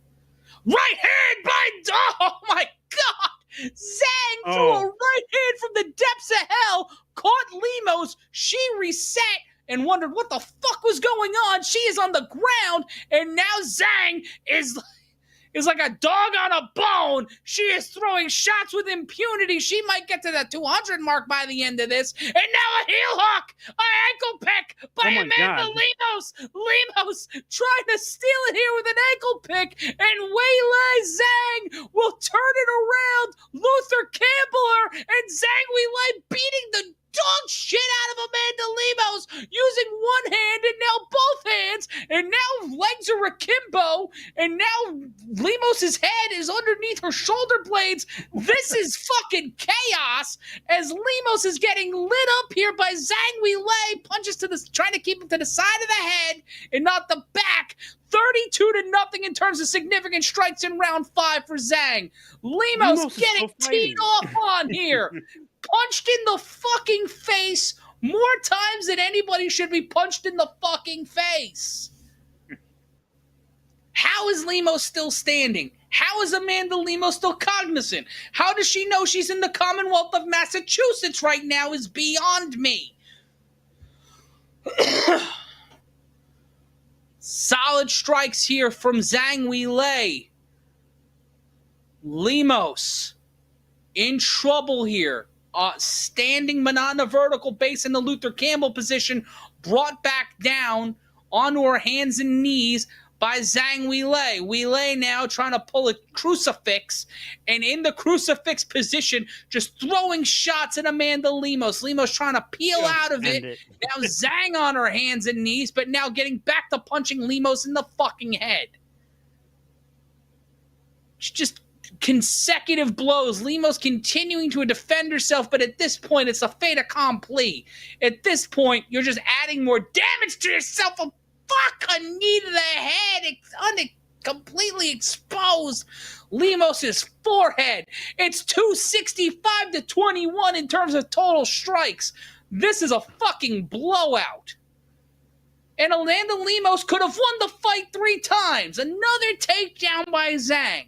Right hand by... Oh, my God! Zhang threw a right hand from the depths of hell, caught Lemos. She reset and wondered what the fuck was going on. She is on the ground, and now Zhang is like a dog on a bone. She is throwing shots with impunity. She might get to the 200 mark by the end of this. And now a heel hook, an ankle pick by Amanda Lemos. Lemos trying to steal it here with an ankle pick. And Weili Zhang will turn it around. Luther Campbell and Zhang Weili beating the dog shit out of Amanda Lemos using one hand and now both hands, and now legs are akimbo, and now Lemos' head is underneath her shoulder blades. This is fucking chaos as Lemos is getting lit up here by Zhang Weili. Punches trying to keep him to the side of the head and not the back. 32-0 in terms of significant strikes in round 5 for Zhang. Lemos getting teed off on here. Punched in the fucking face more times than anybody should be punched in the fucking face. How is Lemos still standing? How is Amanda Lemos still cognizant? How does she know she's in the Commonwealth of Massachusetts right now is beyond me. Solid strikes here from Zhang Weili. Lemos in trouble here. Standing banana vertical base in the Luther Campbell position, brought back down onto her hands and knees by Zhang Weili. Weili now trying to pull a crucifix, and in the crucifix position, just throwing shots at Amanda Lemos. Lemos trying to peel out of it. Now Zhang on her hands and knees, but now getting back to punching Lemos in the fucking head. It's just consecutive blows. Lemos continuing to defend herself, but at this point, it's a fait accompli. At this point, you're just adding more damage to yourself. A knee to the head. It's completely exposed. Lemos' forehead. It's 265-21 in terms of total strikes. This is a fucking blowout. And Amanda Lemos could have won the fight 3 times. Another takedown by Zhang.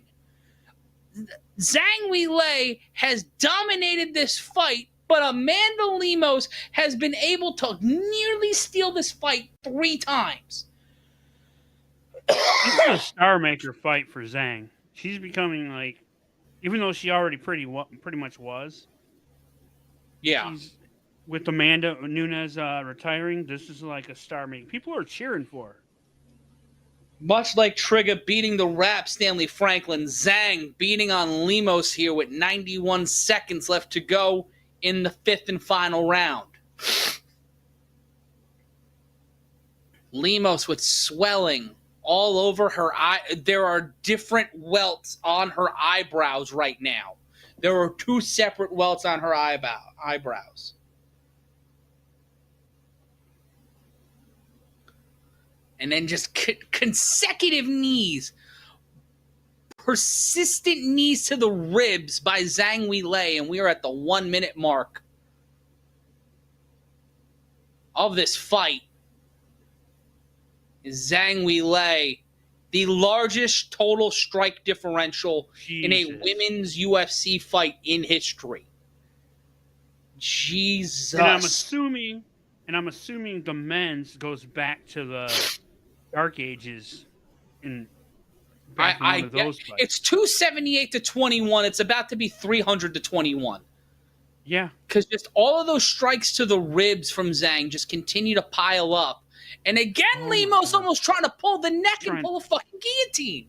Zhang Weili has dominated this fight, but Amanda Lemos has been able to nearly steal this fight 3 times. This is a star maker fight for Zhang. She's becoming like, even though she already pretty much was. Yeah. With Amanda Nunes retiring, this is like a star maker. People are cheering for her. Much like Trigger beating the Rap Stanley Franklin, Zhang beating on Lemos here with 91 seconds left to go in the 5th and final round. Lemos with swelling all over her eye. There are different welts on her eyebrows right now. There are 2 separate welts on her eyebrows. And then just consecutive knees. Persistent knees to the ribs by Zhang Weili. And we are at the 1-minute mark of this fight. Zhang Weili, the largest total strike differential in a women's UFC fight in history. Jesus. And I'm assuming the men's goes back to the Dark Ages in one of those fights. It's 278-21. It's about to be 300-21. Yeah. Because just all of those strikes to the ribs from Zhang just continue to pile up. And again, Lemos almost trying to pull the neck and pull a fucking guillotine.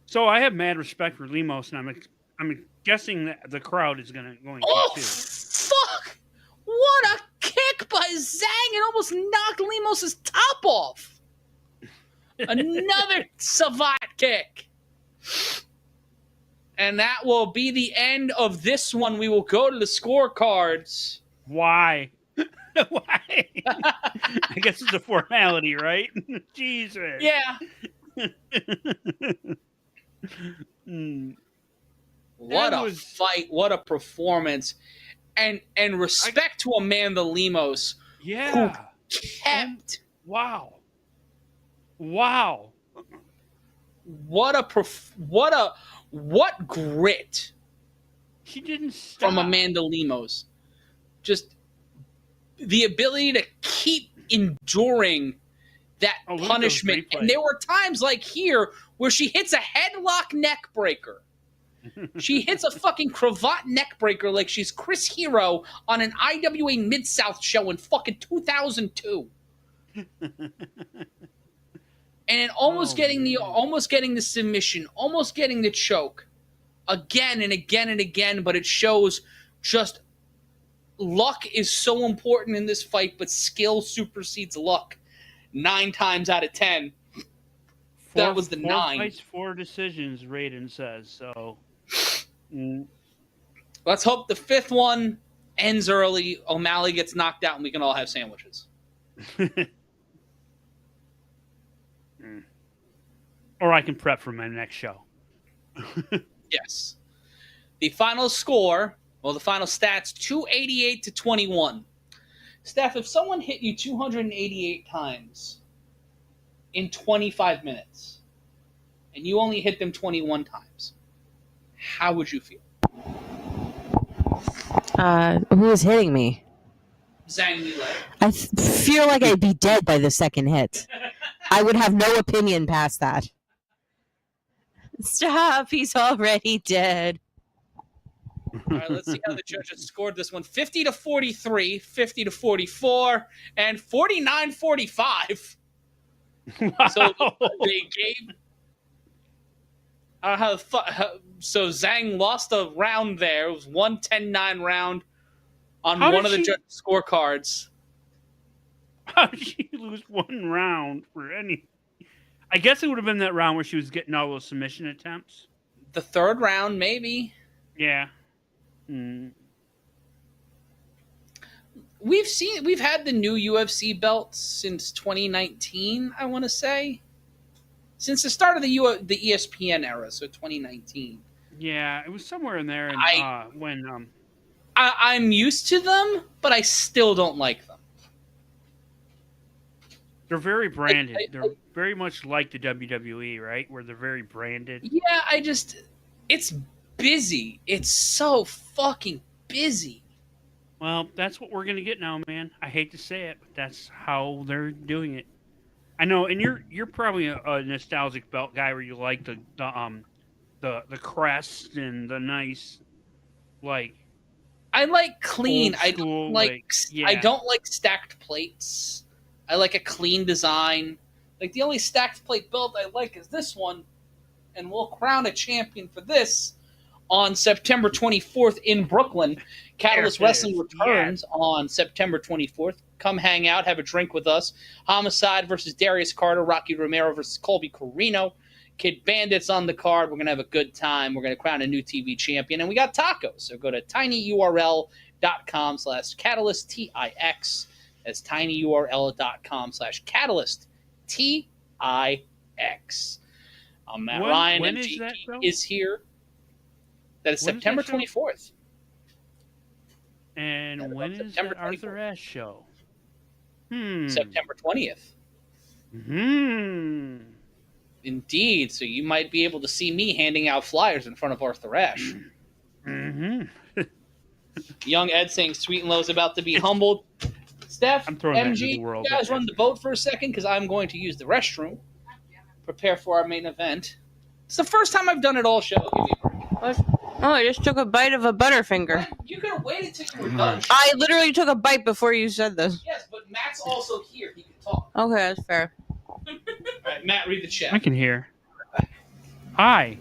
So I have mad respect for Lemos, and I'm guessing that the crowd is going to too. Fuck! What a kick by Zhang! It almost knocked Lemos' top off. Another savate kick. And that will be the end of this one. We will go to the scorecards. Why? Why? I guess it's a formality, right? Jesus. Yeah. What a fight. What a performance. And respect to Amanda Lemos, who kept Wow. What grit She didn't stop. from Amanda Lemos. Just the ability to keep enduring that punishment. And there were times like here where she hits a headlock neck breaker. She hits a fucking cravat neck breaker like she's Chris Hero on an IWA Mid-South show in fucking 2002. And almost getting the submission, almost getting the choke, again and again and again. But it shows just luck is so important in this fight, but skill supersedes luck 9 times out of 10. That was the 9. 4 fights, 4 decisions. Raiden says so. Let's hope the 5th one ends early. O'Malley gets knocked out, and we can all have sandwiches. Or I can prep for my next show. Yes. The final score, well, the final stats, 288-21. Steph, if someone hit you 288 times in 25 minutes, and you only hit them 21 times, how would you feel? Who is hitting me? Zhang Weili. I feel like I'd be dead by the second hit. I would have no opinion past that. Stop, he's already dead. All right, let's see how the judges scored this one. 50-43, 50-44, and 49-45. Wow. So they gave... so Zhang lost a round there. It was 1-10-9 round on one of the judges' scorecards. How did she lose 1 round for any? I guess it would have been that round where she was getting all those submission attempts. The 3rd round, maybe. Yeah. We've had the new UFC belt since 2019, I want to say. Since the start of the ESPN era, so 2019. Yeah, it was somewhere in there. And, I'm used to them, but I still don't like them. They're very branded. They're very much like the WWE, right? Where they're very branded. Yeah, it's busy. It's so fucking busy. Well, that's what we're going to get now, man. I hate to say it, but that's how they're doing it. I know, and you're probably a nostalgic belt guy where you like the crest and the nice, like. I like clean. I don't like stacked plates. I like a clean design. Like the only stacked plate belt I like is this one, and we'll crown a champion for this on September 24th in Brooklyn. Catalyst Wrestling returns on September 24th. Come hang out, have a drink with us. Homicide versus Darius Carter, Rocky Romero versus Colby Carino. Kid Bandits on the card. We're going to have a good time. We're going to crown a new TV champion. And we got tacos. So go to tinyurl.com/catalyst, TIX. That's tinyurl.com/catalyst, TIX. Matt Ryan, MGP, is here. That is September 24th. And when is the Arthur Ashe show? September 20th. Indeed. So you might be able to see me handing out flyers in front of Arthur Ashe. Young Ed saying Sweet and Low is about to be humbled. Steph, MG, you guys run the boat for a second because I'm going to use the restroom. Prepare for our main event. It's the first time I've done it all show. Give me a break. Oh, I just took a bite of a Butterfinger. You could have waited till you were done. I literally took a bite before you said this. Yes, but Matt's also here. He can talk. Okay, that's fair. All right, Matt, read the chat. I can hear. Hi.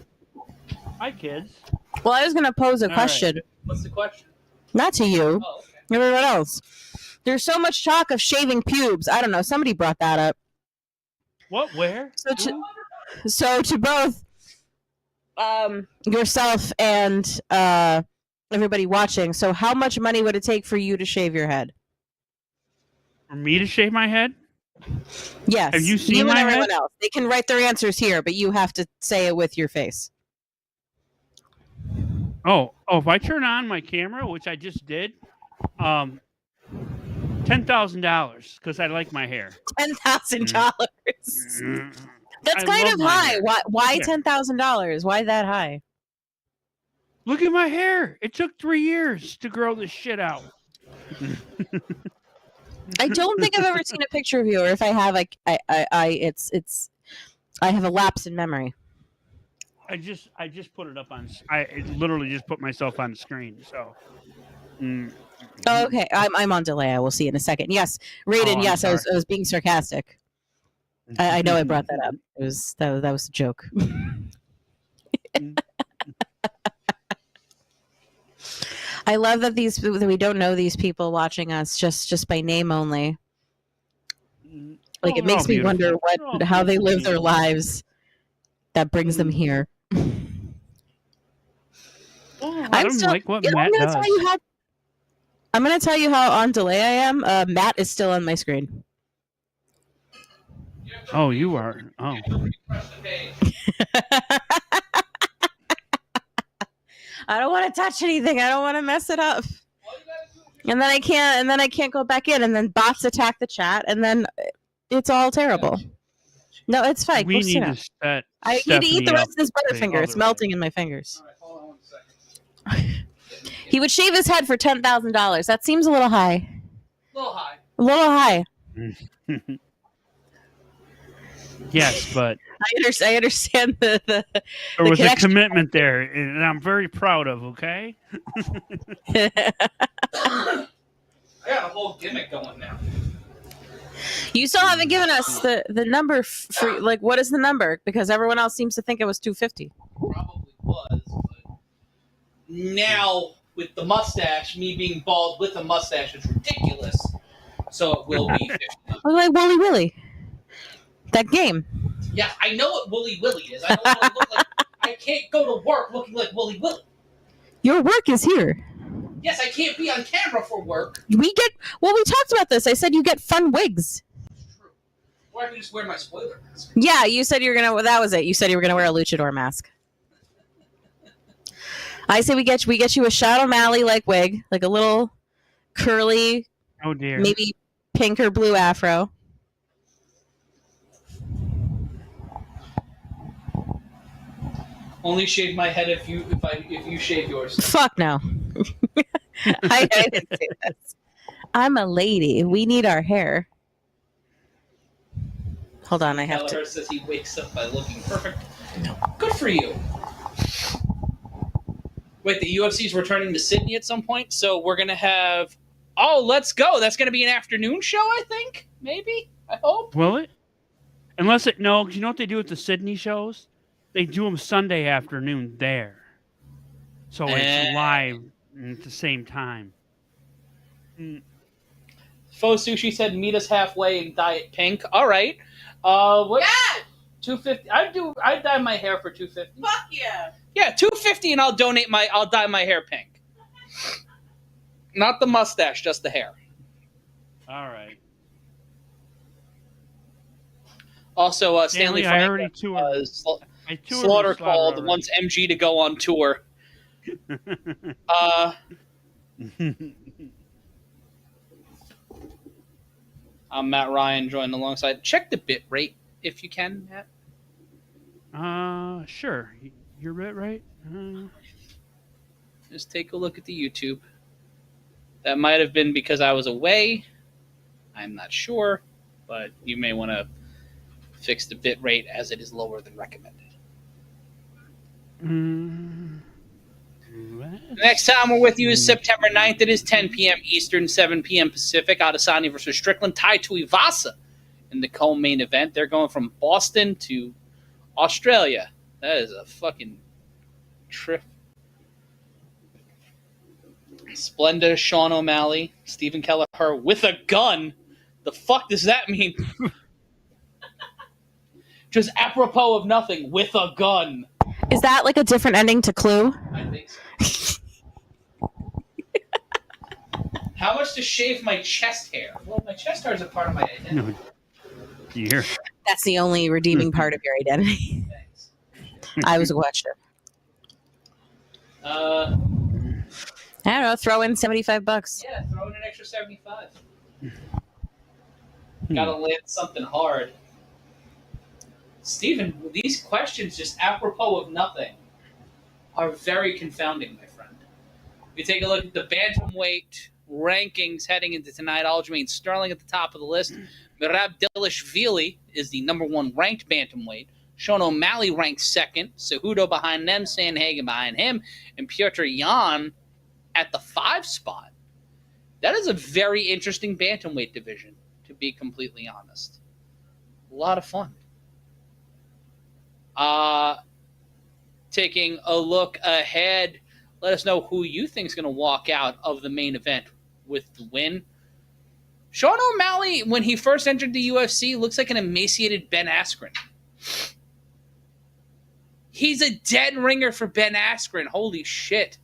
Hi, kids. Well, I was going to pose a question. Right. What's the question? Not to you. Oh, okay. Everyone else. There's so much talk of shaving pubes. I don't know. Somebody brought that up. What? Where? So to both yourself and everybody watching. So how much money would it take for you to shave your head? For me to shave my head? Yes. Have you seen you my and everyone head? else. They can write their answers here, but you have to say it with your face. Oh, if I turn on my camera, which I just did, to $10,000 because I like my hair. $10,000. That's kind of high. Why $10,000? Why that high? Look at my hair. It took 3 years to grow this shit out. I don't think I've ever seen a picture of you, or if I have, I have a lapse in memory. I just put it up on. I literally just put myself on the screen. So. Oh, okay, I'm on delay. I will see in a second. Yes, Raiden. Yes, I was being sarcastic. I know I brought that up. It was that was a joke. I love that that we don't know these people watching us just by name only. Like it makes me wonder how they live their lives that brings them here. I don't like what Matt does. I'm going to tell you how on delay I am. Matt is still on my screen. Oh, you are. Oh. I don't want to touch anything. I don't want to mess it up. And then I can't go back in, and then bots attack the chat, and then it's all terrible. No, it's fine. We need to set I need to eat the rest of this Butterfinger. It's melting in my fingers. All right, hold on 1 second. He would shave his head for $10,000. That seems a little high. A little high. A little high. Yes, but I understand the there was a commitment there, and I'm very proud of. Okay. I got a whole gimmick going now. You still haven't given us the number for like what is the number? Because everyone else seems to think it was 250. Probably was, but now with the mustache, me being bald with a mustache is ridiculous. So it will be 50. Look like Wooly Willy. That game. Yeah, I know what Wooly Willy is. I know what I look like. I can't go to work looking like Wooly Willy. Your work is here. Yes, I can't be on camera for work. We talked about this. I said you get fun wigs. True. Or I can just wear my spoiler mask. Yeah, you said you were gonna. That was it. You said you were gonna wear a luchador mask. I say we get you a Sean O'Malley like wig, like a little curly, oh dear, maybe pink or blue afro. Only shave my head if you shave yours. Fuck no. I didn't say this. I'm a lady. We need our hair. Hold on, I have Kelleher says he wakes up by looking perfect. Good for you. Wait, the UFC's returning to Sydney at some point, so we're gonna have. Oh, let's go! That's gonna be an afternoon show, I think. Maybe. I hope. Will it? Unless it no, you know what they do with the Sydney shows? They do them Sunday afternoon there, so it's live at the same time. Faux Sushi said, "Meet us halfway in Diet Pink." All right. What? Yeah. 250. I'd dye my hair for 250. Fuck yeah. Yeah, 250, and I'll dye my hair pink. Not the mustache, just the hair. All right. Also, Stanley I Frank, already toured. Slaughter called wants MG to go on tour. I'm Matt Ryan joined alongside. Check the bit rate if you can, Matt. Sure. Your bit rate? Just take a look at the YouTube. That might have been because I was away. I'm not sure, but you may want to fix the bit rate as it is lower than recommended. Next time we're with you is September 9th. It is 10 p.m. Eastern, 7 p.m. Pacific. Adesanya versus Strickland. Tai Tuivasa in the co-main event. They're going from Boston to Australia. That is a fucking trip. Splenda, Sean O'Malley, Stephen Kelleher with a gun. The fuck does that mean? Just apropos of nothing, with a gun. Is that like a different ending to Clue? I think so. How much to shave my chest hair? Well, my chest hair is a part of my identity. No, dear. That's the only redeeming part of your identity. Thanks. I was a question. I I don't know. Throw in $75. Yeah, throw in an extra 75. Gotta land something hard. Steven, these questions, just apropos of nothing, are very confounding, my friend. If you take a look at the bantamweight rankings heading into tonight, Aljamain Sterling at the top of the list. Merab Dvalishvili is the number 1 ranked bantamweight. Sean O'Malley ranked 2nd. Cejudo behind them. Sandhagen behind him. And Petr Yan at the 5 spot. That is a very interesting bantamweight division, to be completely honest. A lot of fun. Taking a look ahead, let us know who you think is going to walk out of the main event with the win. Sean O'Malley, when he first entered the UFC, looks like an emaciated Ben Askren. He's a dead ringer for Ben Askren. Holy shit.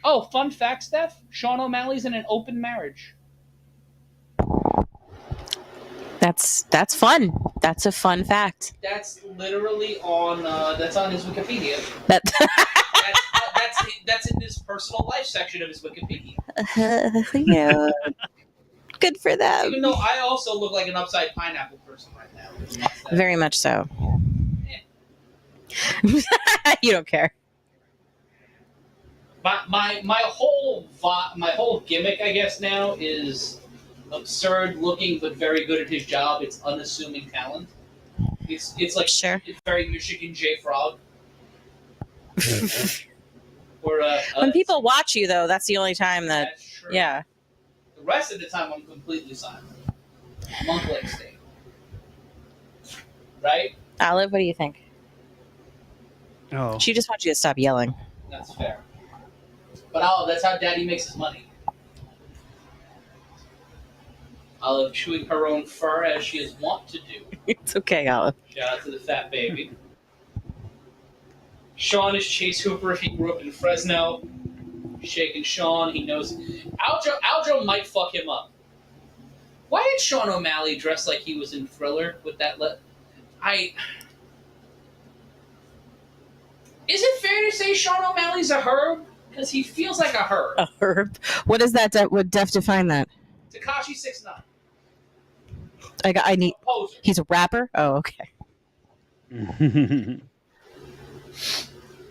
Oh, fun fact, Steph. Sean O'Malley's in an open marriage. That's fun. That's a fun fact. That's literally on his Wikipedia. That's in his personal life section of his Wikipedia. Yeah. Good for them. Even though I also look like an upside pineapple person right now. Very much so. You don't care. My whole gimmick, I guess, now is absurd looking but very good at his job. It's unassuming talent. It's like Sure. It's very Michigan J Frog. Or when people watch you, though, that's the only time that. That's true. Yeah. The rest of the time, I'm completely silent. Monk-like state. Right? Olive, what do you think? Oh. She just wants you to stop yelling. That's fair. But Olive, that's how Daddy makes his money. Olive chewing her own fur as she is wont to do. It's okay, Olive. Shout out to the fat baby. Sean is Chase Hooper if he grew up in Fresno. Shaking Sean, he knows. Aljo might fuck him up. Why did Sean O'Malley dress like he was in Thriller with that? Is it fair to say Sean O'Malley's a herb? Because he feels like a herb. A herb? What is that? Would Def define that? Tekashi 6'9". I need. Poser. He's a rapper? Oh, okay.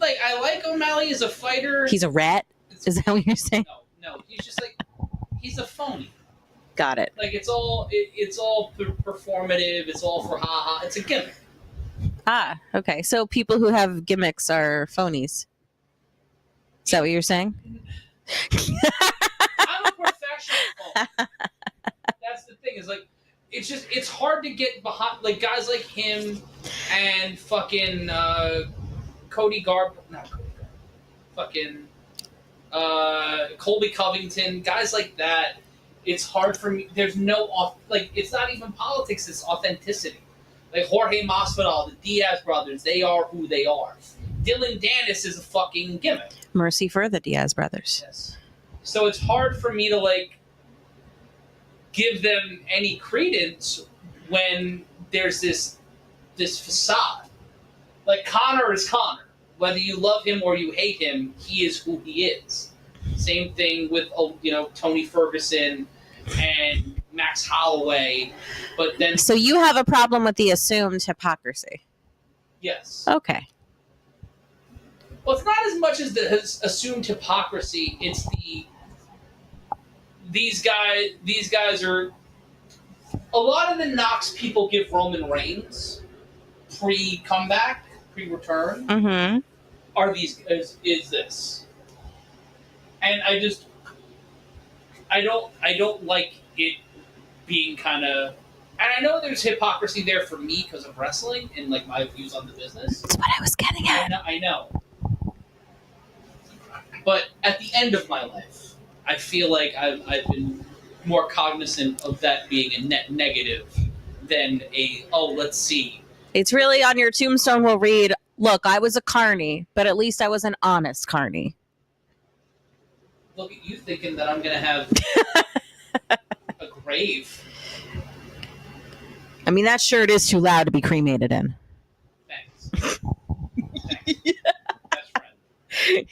Like, I like O'Malley as a fighter. He's a rat? Is that what you're saying? No. He's just like, he's a phony. Got it. Like, it's all performative. It's all for ha-ha. It's a gimmick. Ah, okay. So people who have gimmicks are phonies. Is that what you're saying? I'm a professional phony. That's the thing. Is like, it's hard to get behind, like, guys like him and fucking Cody Garb. Not Cody Garb. Fucking Colby Covington. Guys like that. It's hard for me. There's no, like, it's not even politics. It's authenticity. Like Jorge Masvidal, the Diaz brothers, they are who they are. Dylan Dennis is a fucking gimmick. Mercy for the Diaz brothers. Yes. So it's hard for me to, like, give them any credence when there's this facade. Like, Conor is Conor. Whether you love him or you hate him, he is who he is. Same thing with, Tony Ferguson and Max Holloway. But then, So you have a problem with the assumed hypocrisy? yes. Okay. Well, it's not as much as the assumed hypocrisy. It's these guys are, a lot of the knocks people give Roman Reigns pre-comeback, pre-return, Mm-hmm. are is this. And I don't like it being kind of, and I know there's hypocrisy there for me because of wrestling and, like, my views on the business. That's what I was getting at. I know. But at the end of my life, I feel like I've been more cognizant of that being a net negative than let's see. It's really on your tombstone will read, look, I was a carny, but at least I was an honest carny. Look at you thinking that I'm going to have a grave. I mean, that shirt is too loud to be cremated in. Thanks. Best friend.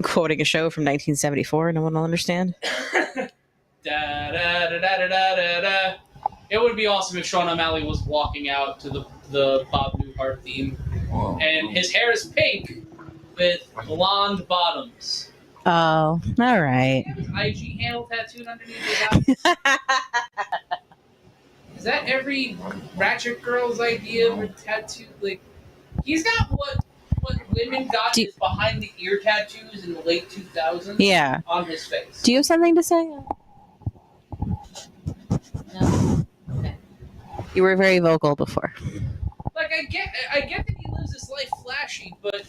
Quoting a show from 1974, no one will understand. Da, da, It would be awesome if Sean O'Malley was walking out to the Bob Newhart theme. And his hair is pink with blonde bottoms. Oh, all right. His IG handle tattooed underneath his eyes. Is that every ratchet girl's idea of a tattoo? Like, he's got what women got is behind the ear tattoos in the late 2000s. Yeah. On his face. Do you have something to say? No. Okay. You were very vocal before. Like, I get that he lives his life flashy, but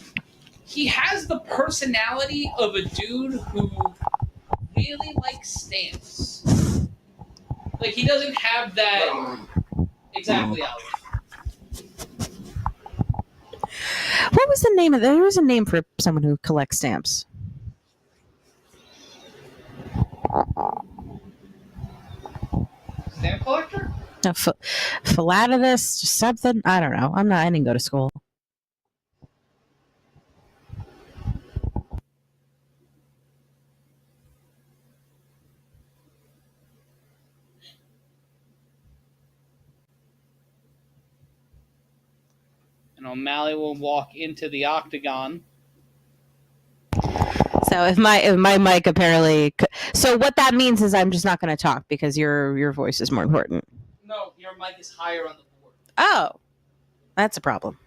he has the personality of a dude who really likes stamps. Like, he doesn't have that exactly out. What was the name of there was a name for someone who collects stamps. Stamp collector? No, philatelist, something. I don't know. I didn't go to school. And O'Malley will walk into the octagon. So if my mic apparently, so what that means is I'm just not going to talk because your voice is more important. No, your mic is higher on the board. Oh, that's a problem.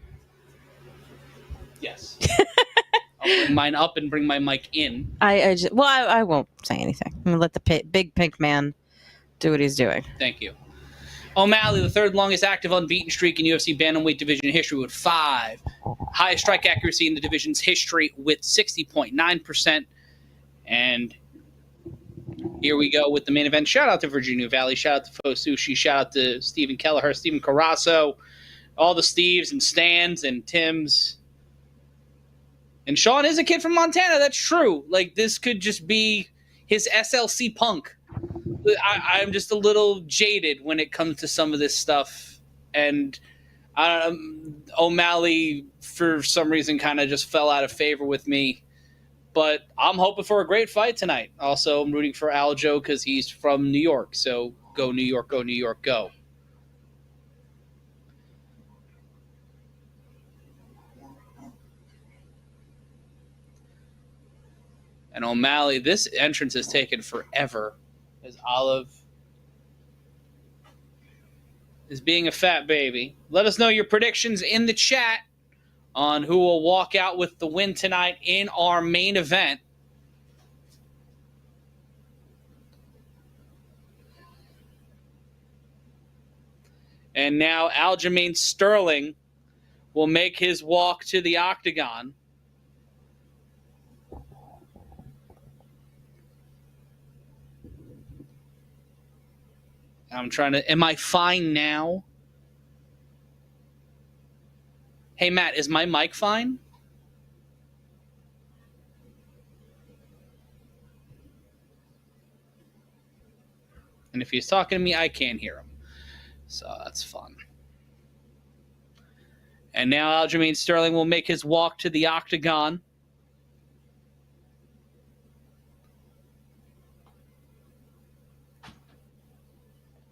Yes. I'll bring mine up and bring my mic in. I won't say anything. I'm gonna let the big pink man do what he's doing. Thank you. O'Malley, the third longest active unbeaten streak in UFC Bantamweight division history with 5. Highest strike accuracy in the division's history with 60.9%. And here we go with the main event. Shout out to Virginia Valley. Shout out to Fo Sushi. Shout out to Stephen Kelleher, Stephen Carasso, all the Steves and Stans and Tims. And Sean is a kid from Montana. That's true. Like, this could just be his SLC Punk. I'm just a little jaded when it comes to some of this stuff. And O'Malley, for some reason, kind of just fell out of favor with me. But I'm hoping for a great fight tonight. Also, I'm rooting for Aljo because he's from New York. So go New York, go New York, go. And O'Malley, this entrance has taken forever. As Olive is being a fat baby. Let us know your predictions in the chat on who will walk out with the win tonight in our main event. And now Aljamain Sterling will make his walk to the octagon. I'm trying to... Am I fine now? Hey, Matt, is my mic fine? And if he's talking to me, I can't hear him. So that's fun. And now Aljamain Sterling will make his walk to the octagon.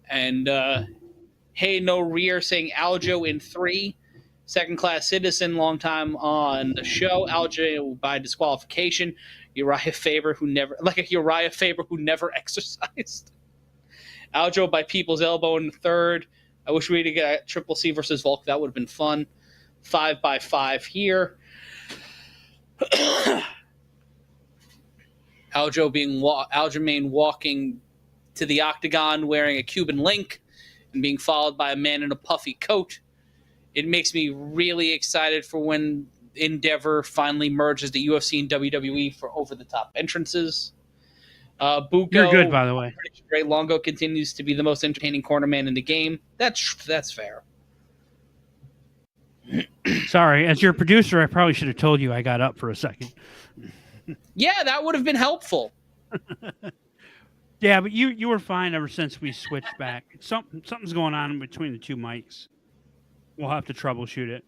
And hey, no rear saying Aljo in 3. Second class citizen, long time on the show. Aljo by disqualification. Uriah Faber who never exercised. Aljo by people's elbow in 3rd. I wish we could get a Triple C versus Volk. That would have been fun. 5-5 here. Aljamain walking to the octagon wearing a Cuban link and being followed by a man in a puffy coat. It makes me really excited for when Endeavor finally merges the UFC and WWE for over-the-top entrances. Buko, you're good, by the way. Ray Longo continues to be the most entertaining cornerman in the game. That's fair. Sorry, as your producer, I probably should have told you I got up for a second. Yeah, that would have been helpful. Yeah, but you were fine ever since we switched back. Something's going on between the two mics. We'll have to troubleshoot it.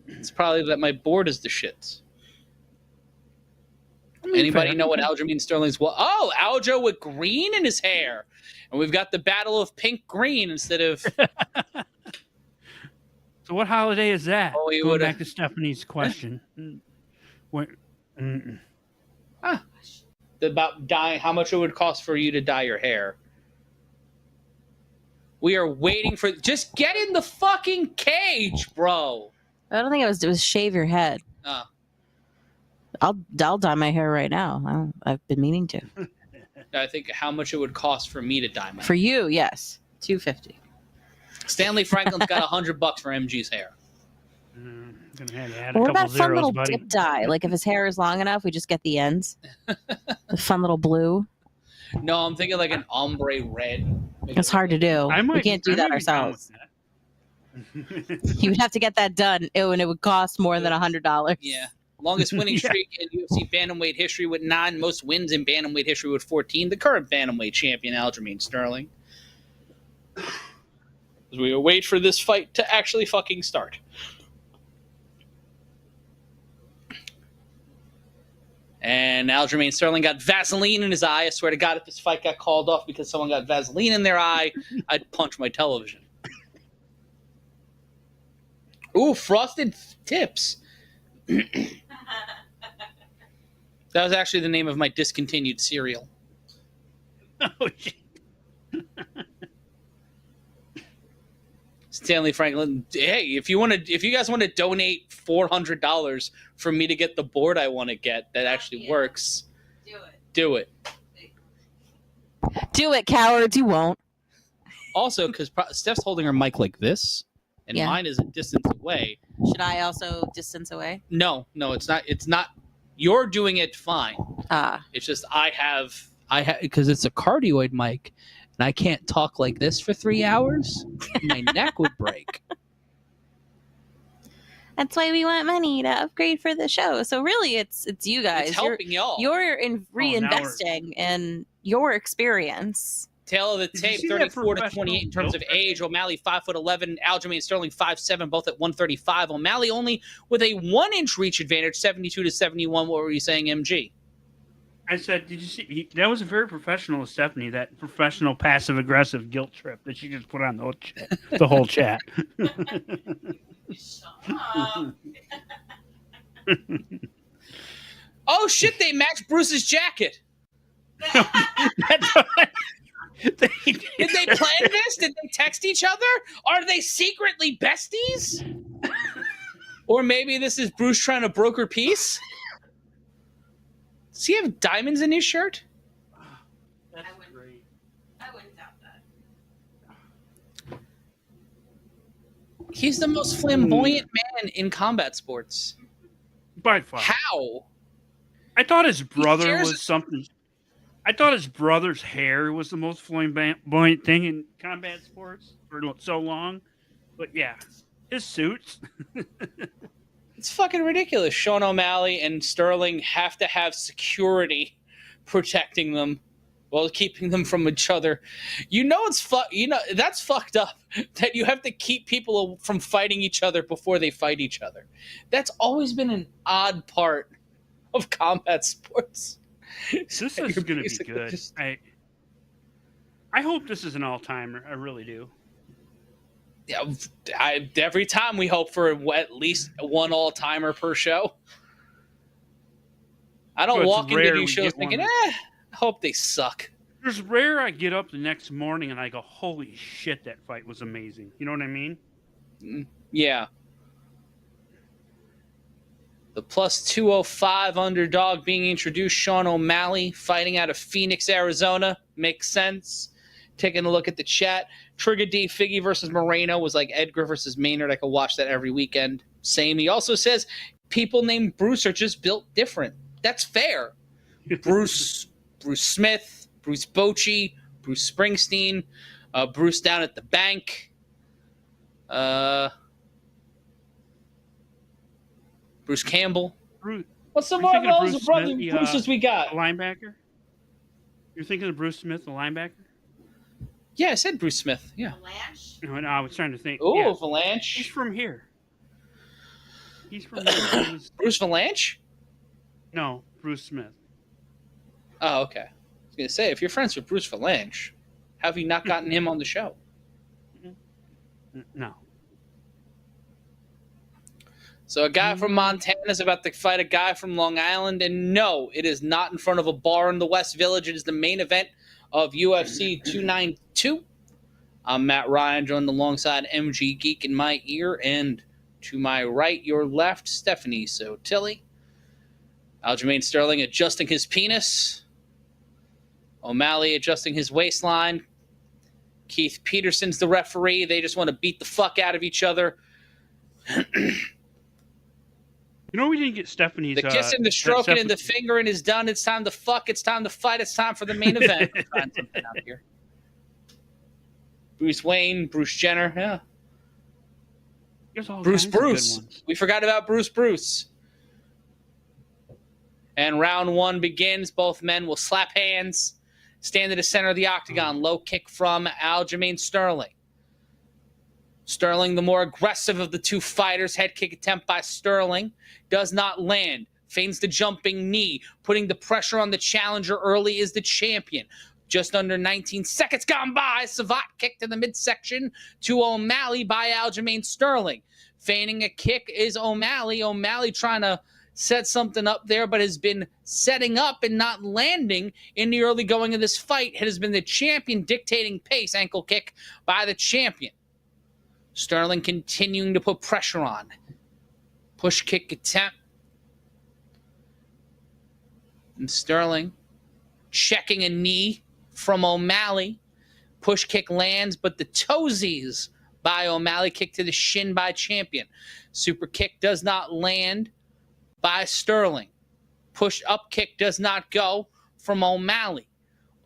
It's probably that my board is the shits. Anybody know what Aljamain Sterling's what? Oh, Aljo with green in his hair. And we've got the battle of pink-green instead of... So what holiday is that? Oh, Going back to Stephanie's question. What? About dyeing, how much it would cost for you to dye your hair. We are waiting for... Just get in the fucking cage, bro. I don't think it was shave your head. I'll dye my hair right now. I've been meaning to. I think how much it would cost for me to dye my hair. For you, yes. $250. Stanley Franklin's got $100 for MG's hair. What about fun little dip dye? Like if his hair is long enough, we just get the ends. The fun little blue. No, I'm thinking like an ombre red. It's hard to do. We can't do that ourselves. You would have to get that done, and it would cost more than $100. Yeah. Longest winning streak in UFC Bantamweight history with 9. Most wins in Bantamweight history with 14. The current Bantamweight champion, Aljamain Sterling. As we wait for this fight to actually fucking start. And Aljamain Sterling got Vaseline in his eye. I swear to God, if this fight got called off because someone got Vaseline in their eye, I'd punch my television. Ooh, frosted tips. That was actually the name of my discontinued cereal. Oh, shit. Stanley Franklin, hey, if you guys want to donate $400 for me to get the board I want to get that actually works, do it. Do it, cowards. You won't. Also, because Steph's holding her mic like this, and mine is a distance away. Should I also distance away? No, it's not. It's not. You're doing it fine. It's just I have because it's a cardioid mic. And I can't talk like this for 3 hours. My neck would break. That's why we want money to upgrade for the show. So really, it's you guys. It's helping y'all. You're reinvesting in your experience. Tail of the tape, 34 to 28 in terms of age. O'Malley 5'11", Aljamain Sterling 5'7", both at 135. O'Malley only with a 1-inch reach advantage, 72 to 71. What were you saying, MG? I said, did you see? That was very professional of Stephanie, that professional passive-aggressive guilt trip that she just put on the whole chat. Oh, shit, they matched Bruce's jacket. That's right. Did they plan this? Did they text each other? Are they secretly besties? Or maybe this is Bruce trying to broker peace? Does he have diamonds in his shirt? That's great. I wouldn't doubt that. He's the most flamboyant man in combat sports. By far. How? I thought his brother was something. I thought his brother's hair was the most flamboyant thing in combat sports for so long. But yeah, his suits. It's fucking ridiculous. Sean O'Malley and Sterling have to have security protecting them while keeping them from each other. That's fucked up that you have to keep people from fighting each other before they fight each other. That's always been an odd part of combat sports. This is going to be good. I hope this is an all-timer. I really do. Yeah, every time we hope for at least one all-timer per show. I don't walk into these shows thinking, I hope they suck. It's rare I get up the next morning and I go, holy shit, that fight was amazing. You know what I mean? Yeah. The plus 205 underdog being introduced, Sean O'Malley, fighting out of Phoenix, Arizona. Makes sense. Taking a look at the chat. Trigger D, Figgy versus Moreno was like Edgar versus Maynard. I could watch that every weekend. Same. He also says people named Bruce are just built different. That's fair. Bruce Smith, Bruce Bochy, Bruce Springsteen, Bruce down at the bank. Bruce Campbell. What's some more of those Bruces we got? Linebacker? You're thinking of Bruce Smith, the linebacker? Yeah, I said Bruce Smith. Yeah. Valanche? No, I was trying to think. Oh, yeah. Valanche. He's from here. Bruce Valanche? No, Bruce Smith. Oh, okay. I was going to say, if you're friends with Bruce Valanche, how have you not gotten him on the show? No. So a guy from Montana is about to fight a guy from Long Island, and no, it is not in front of a bar in the West Village. It is the main event of UFC 292. I'm Matt Ryan, joined alongside MG Geek in my ear, and to my right, your left, Stephanie Sotilli. Aljamain Sterling adjusting his penis. O'Malley adjusting his waistline. Keith Peterson's the referee. They just want to beat the fuck out of each other. You know, we didn't get Stephanie's. The kissing, the stroking, and the fingering is done. It's time to fuck. It's time to fight. It's time for the main event. I'm trying something out here. Bruce Wayne, Bruce Jenner, yeah. Bruce. We forgot about Bruce. And round one begins. Both men will slap hands. Stand in the center of the octagon. Low kick from Aljamain Sterling. Sterling, the more aggressive of the two fighters. Head kick attempt by Sterling. Does not land. Feigns the jumping knee. Putting the pressure on the challenger early is the champion. Just under 19 seconds gone by. Savate kick to the midsection to O'Malley by Aljamain Sterling. Feigning a kick is O'Malley. O'Malley trying to set something up there, but has been setting up and not landing in the early going of this fight. It has been the champion dictating pace. Ankle kick by the champion. Sterling continuing to put pressure on. Push kick attempt. And Sterling checking a knee from O'Malley. Push kick lands, but the toesies by O'Malley. Kick to the shin by champion. Super kick does not land by Sterling. Push up kick does not go from O'Malley.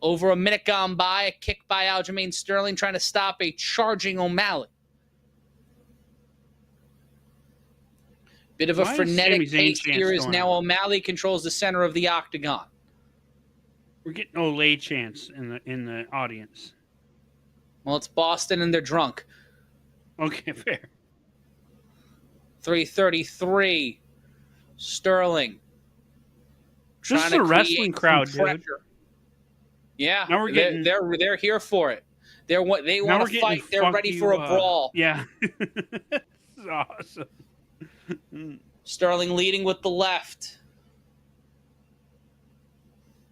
Over a minute gone by, a kick by Aljamain Sterling trying to stop a charging O'Malley. Bit of a frenetic pace here as now O'Malley controls the center of the octagon. We're getting no lay chance in the audience. Well, it's Boston and they're drunk. Okay, fair. 3:33. Sterling. This is a wrestling crowd, dude. Yeah, now they're here for it. They want to fight. They're ready for a brawl. Yeah, this is awesome. Sterling leading with the left.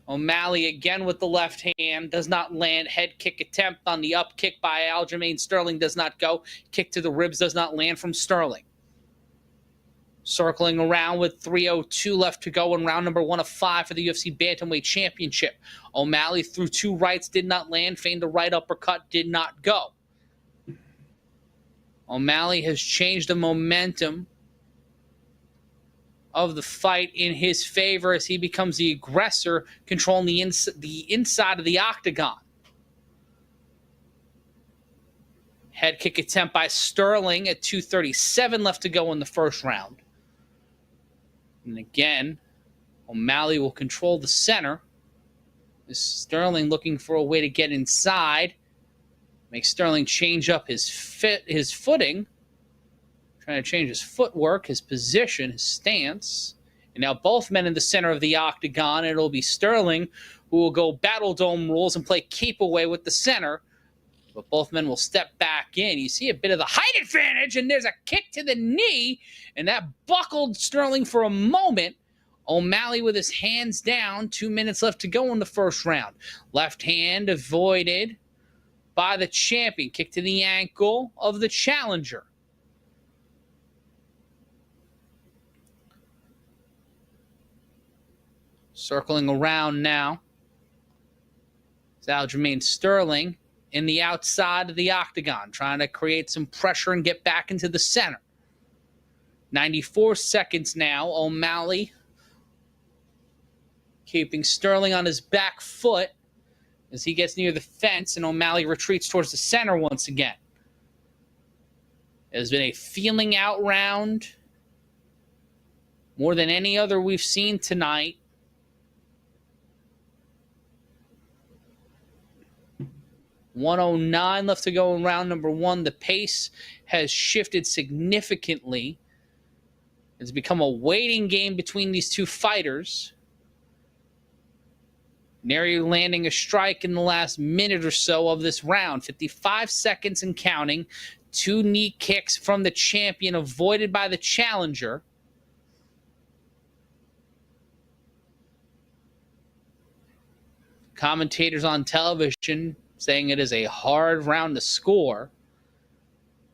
O'Malley again with the left hand. Does not land. Head kick attempt on the up kick by Aljamain Sterling. Does not go. Kick to the ribs does not land from Sterling. Circling around with 3:02 left to go in round number 1 of 5 for the UFC Bantamweight Championship. O'Malley threw 2 rights, did not land. Feigned a right uppercut, did not go. O'Malley has changed the momentum of the fight in his favor as he becomes the aggressor, controlling the inside of the octagon. Head kick attempt by Sterling at 2:37 left to go in the first round. And again, O'Malley will control the center. Sterling looking for a way to get inside. Makes Sterling change up his footing. Trying to change his footwork, his position, his stance. And now both men in the center of the octagon. And it'll be Sterling who will go Battle Dome rules and play keep away with the center. But both men will step back in. You see a bit of the height advantage, and there's a kick to the knee, and that buckled Sterling for a moment. O'Malley with his hands down, 2 minutes left to go in the first round. Left hand avoided by the champion. Kick to the ankle of the challenger. Circling around now. It's Aljamain Sterling in the outside of the octagon, trying to create some pressure and get back into the center. 94 seconds now. O'Malley keeping Sterling on his back foot as he gets near the fence, and O'Malley retreats towards the center once again. It has been a feeling out round, more than any other we've seen tonight. .109 left to go in round number 1. The pace has shifted significantly. It's become a waiting game between these two fighters. Neri landing a strike in the last minute or so of this round. 55 seconds and counting. 2 knee kicks from the champion avoided by the challenger. Commentators on television saying it is a hard round to score.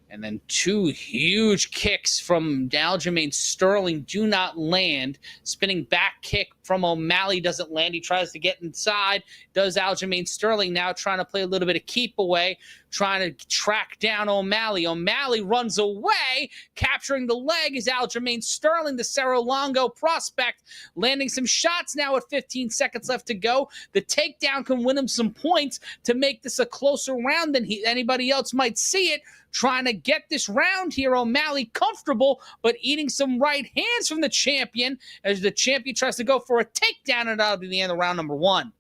And then 2 huge kicks from Aljamain Sterling do not land. Spinning back kick from O'Malley doesn't land. He tries to get inside. Does Aljamain Sterling now trying to play a little bit of keep away, trying to track down O'Malley. O'Malley runs away. Capturing the leg is Aljamain Sterling, the Cerro Longo prospect, landing some shots now with 15 seconds left to go. The takedown can win him some points to make this a closer round than anybody else might see it. Trying to get this round here. O'Malley comfortable, but eating some right hands from the champion as the champion tries to go for a takedown, and that'll be the end of round number 1.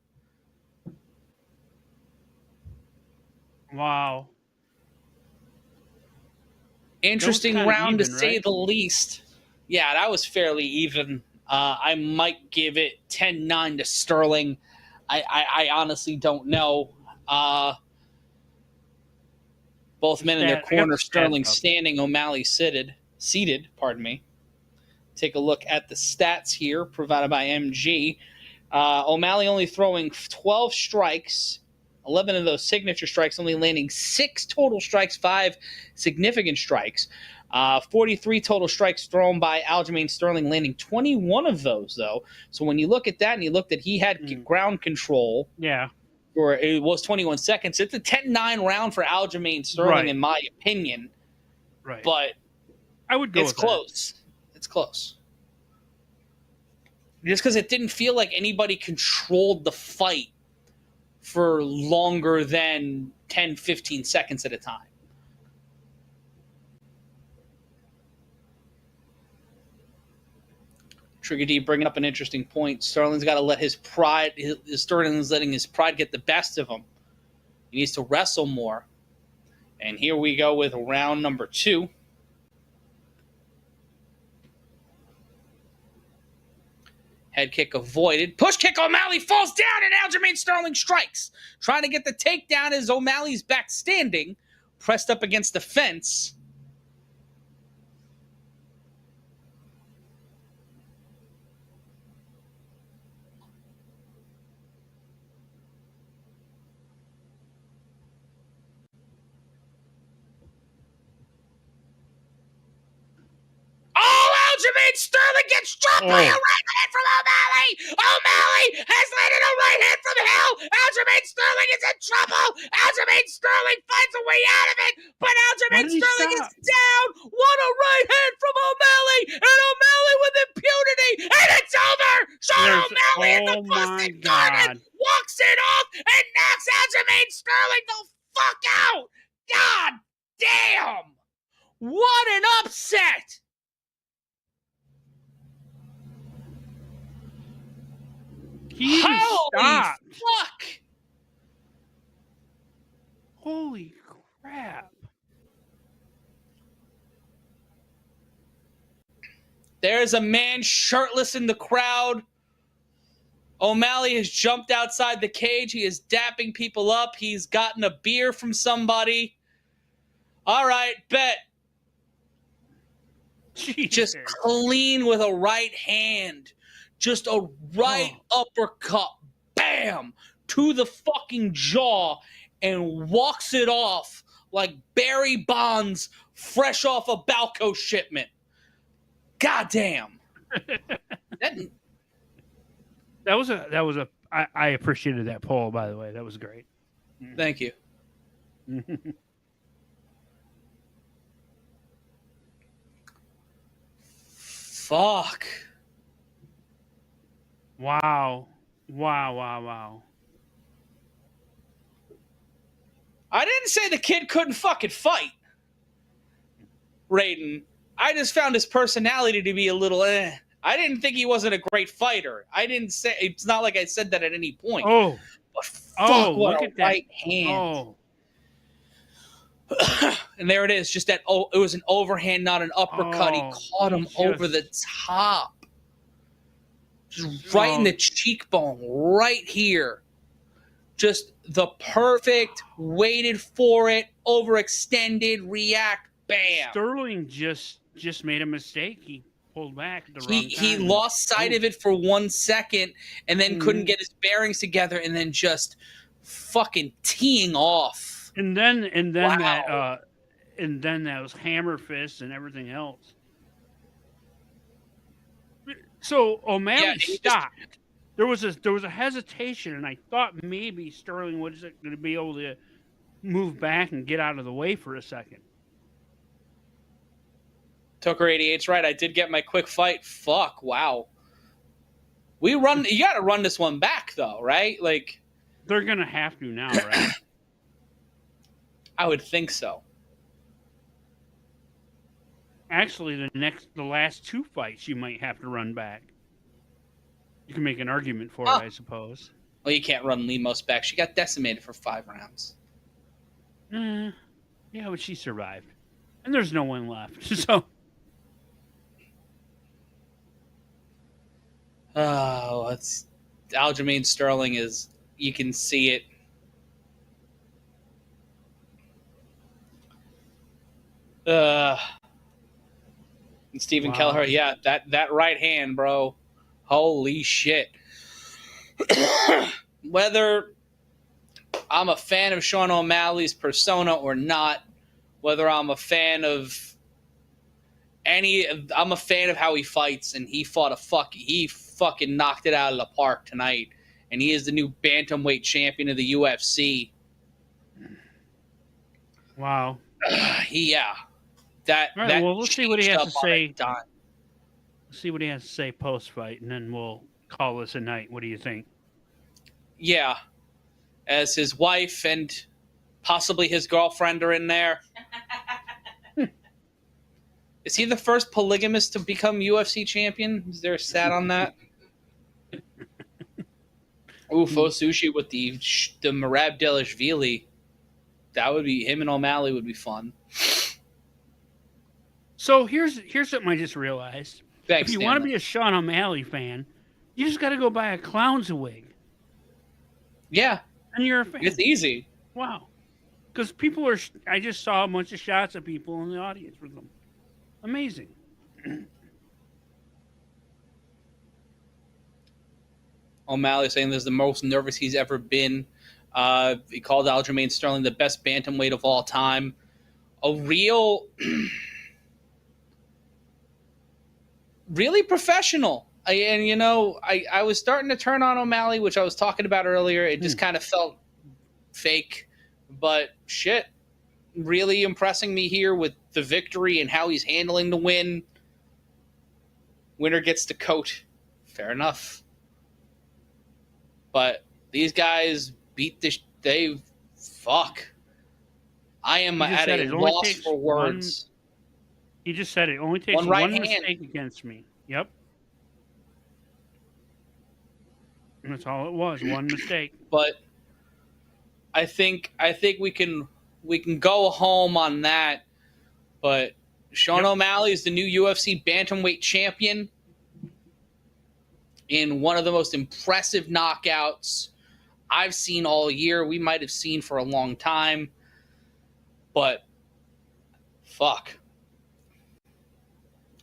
Wow. Interesting round even, to say right? the least. Yeah, that was fairly even. I might give it 10-9 to Sterling. I honestly don't know. Both men in their corner, Sterling standing, O'Malley seated. Pardon me. Take a look at the stats here provided by MG. O'Malley only throwing 12 strikes, 11 of those signature strikes, only landing 6 total strikes, 5 significant strikes. 43 total strikes thrown by Aljamain Sterling, landing 21 of those, though. So when you look at that and you look that he had ground control. Yeah. Or it was 21 seconds. It's a 10-9 round for Aljamain Sterling, in my opinion. Right. But I would go it's with close. That. It's close. Just because it didn't feel like anybody controlled the fight for longer than 10, 15 seconds at a time. Trigger D bringing up an interesting point. Sterling's got to let his pride, Sterling's letting his pride get the best of him. He needs to wrestle more. And here we go with round number 2. Head kick avoided. Push kick, O'Malley falls down and Aljamain Sterling strikes. Trying to get the takedown as O'Malley's back standing, pressed up against the fence. Aljamain Sterling gets dropped by a right hand from O'Malley. O'Malley has landed a right hand from hell. Aljamain Sterling is in trouble. Aljamain Sterling finds a way out of it, but Aljamain Sterling is down. What a right hand from O'Malley, and O'Malley with impunity, and it's over. Sean O'Malley in the busted garden walks it off and knocks Aljamain Sterling the fuck out. God damn. What an upset. Holy fuck! Holy crap. There's a man shirtless in the crowd. O'Malley has jumped outside the cage. He is dapping people up. He's gotten a beer from somebody. All right, bet. Jesus. Just clean with a right hand. Just a right uppercut, bam, to the fucking jaw, and walks it off like Barry Bonds fresh off a Balco shipment. Goddamn. I appreciated that poll, by the way. That was great. Thank you. Fuck. Wow. I didn't say the kid couldn't fucking fight, Raiden. I just found his personality to be a little I didn't think he wasn't a great fighter. I didn't say, it's not like I said that at any point. Oh. But fuck, what look a at that. right hand. And there it is, just that, it was an overhand, not an uppercut. He caught him over the top. just right in the cheekbone, right here. Just the perfect, waited for it, overextended, react, bam. Sterling just made a mistake. He pulled back at the wrong time. He lost sight of it for 1 second and then couldn't get his bearings together and then just fucking teeing off. And then that was hammer fists and everything else. So O'Malley stopped. There was a hesitation, and I thought maybe Sterling was going to be able to move back and get out of the way for a second. Tucker 88's right. I did get my quick fight. Fuck, wow. You got to run this one back though, right? Like they're going to have to now, right? I would think so. Actually, the last 2 fights you might have to run back. You can make an argument for it, I suppose. Well, you can't run Lemos back. She got decimated for 5 rounds. Yeah, but she survived. And there's no one left. So. Oh, it's Aljamain Sterling is. You can see it. And Stephen Kelleher, yeah, that right hand, bro. Holy shit. Whether I'm a fan of Sean O'Malley's persona or not, whether I'm a fan of I'm a fan of how he fights, and he fucking knocked it out of the park tonight, and he is the new bantamweight champion of the UFC. Wow. Let's see what he has to say. See what he has to say post-fight, and then we'll call this a night. What do you think? Yeah. As his wife and possibly his girlfriend are in there. Is he the first polygamist to become UFC champion? Is there a stat on that? Faux sushi with the Merab Delashvili. That would be him, and O'Malley would be fun. So here's something I just realized. Thanks, if you want to be a Sean O'Malley fan, you just got to go buy a clown's wig. Yeah. And you're a fan. It's easy. Wow. Because I just saw a bunch of shots of people in the audience with them. Amazing. O'Malley saying this is the most nervous he's ever been. He called Aljamain Sterling the best bantamweight of all time. A real... really professional. I was starting to turn on O'Malley, which I was talking about earlier. It just kind of felt fake. But shit, really impressing me here with the victory and how he's handling the win. Winner gets the coat. Fair enough. But these guys beat fuck. I am at a loss for words. He just said it only takes one mistake against me. Yep. And that's all it was, one mistake. But I think we can go home on that. But Sean O'Malley is the new UFC Bantamweight champion in one of the most impressive knockouts I've seen all year. We might have seen for a long time. But fuck.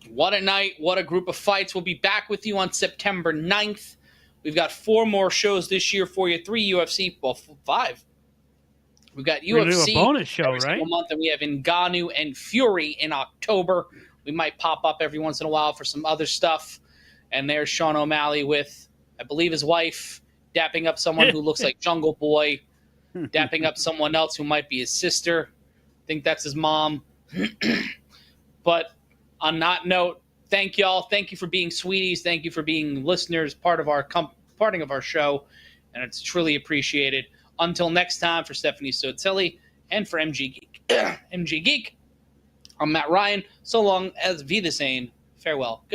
What a night. What a group of fights. We'll be back with you on September 9th. We've got 4 more shows this year for you. 5. We've got UFC a bonus show, every single month, and we have Ngannou and Fury in October. We might pop up every once in a while for some other stuff. And there's Sean O'Malley with, I believe, his wife, dapping up someone who looks like Jungle Boy, dapping up someone else who might be his sister. I think that's his mom. But on that note, thank y'all. Thank you for being sweeties. Thank you for being listeners, part of our show, and it's truly appreciated. Until next time, for Stephanie Sotilli and for MG Geek, I'm Matt Ryan. So long as Vida Sane. Farewell. Good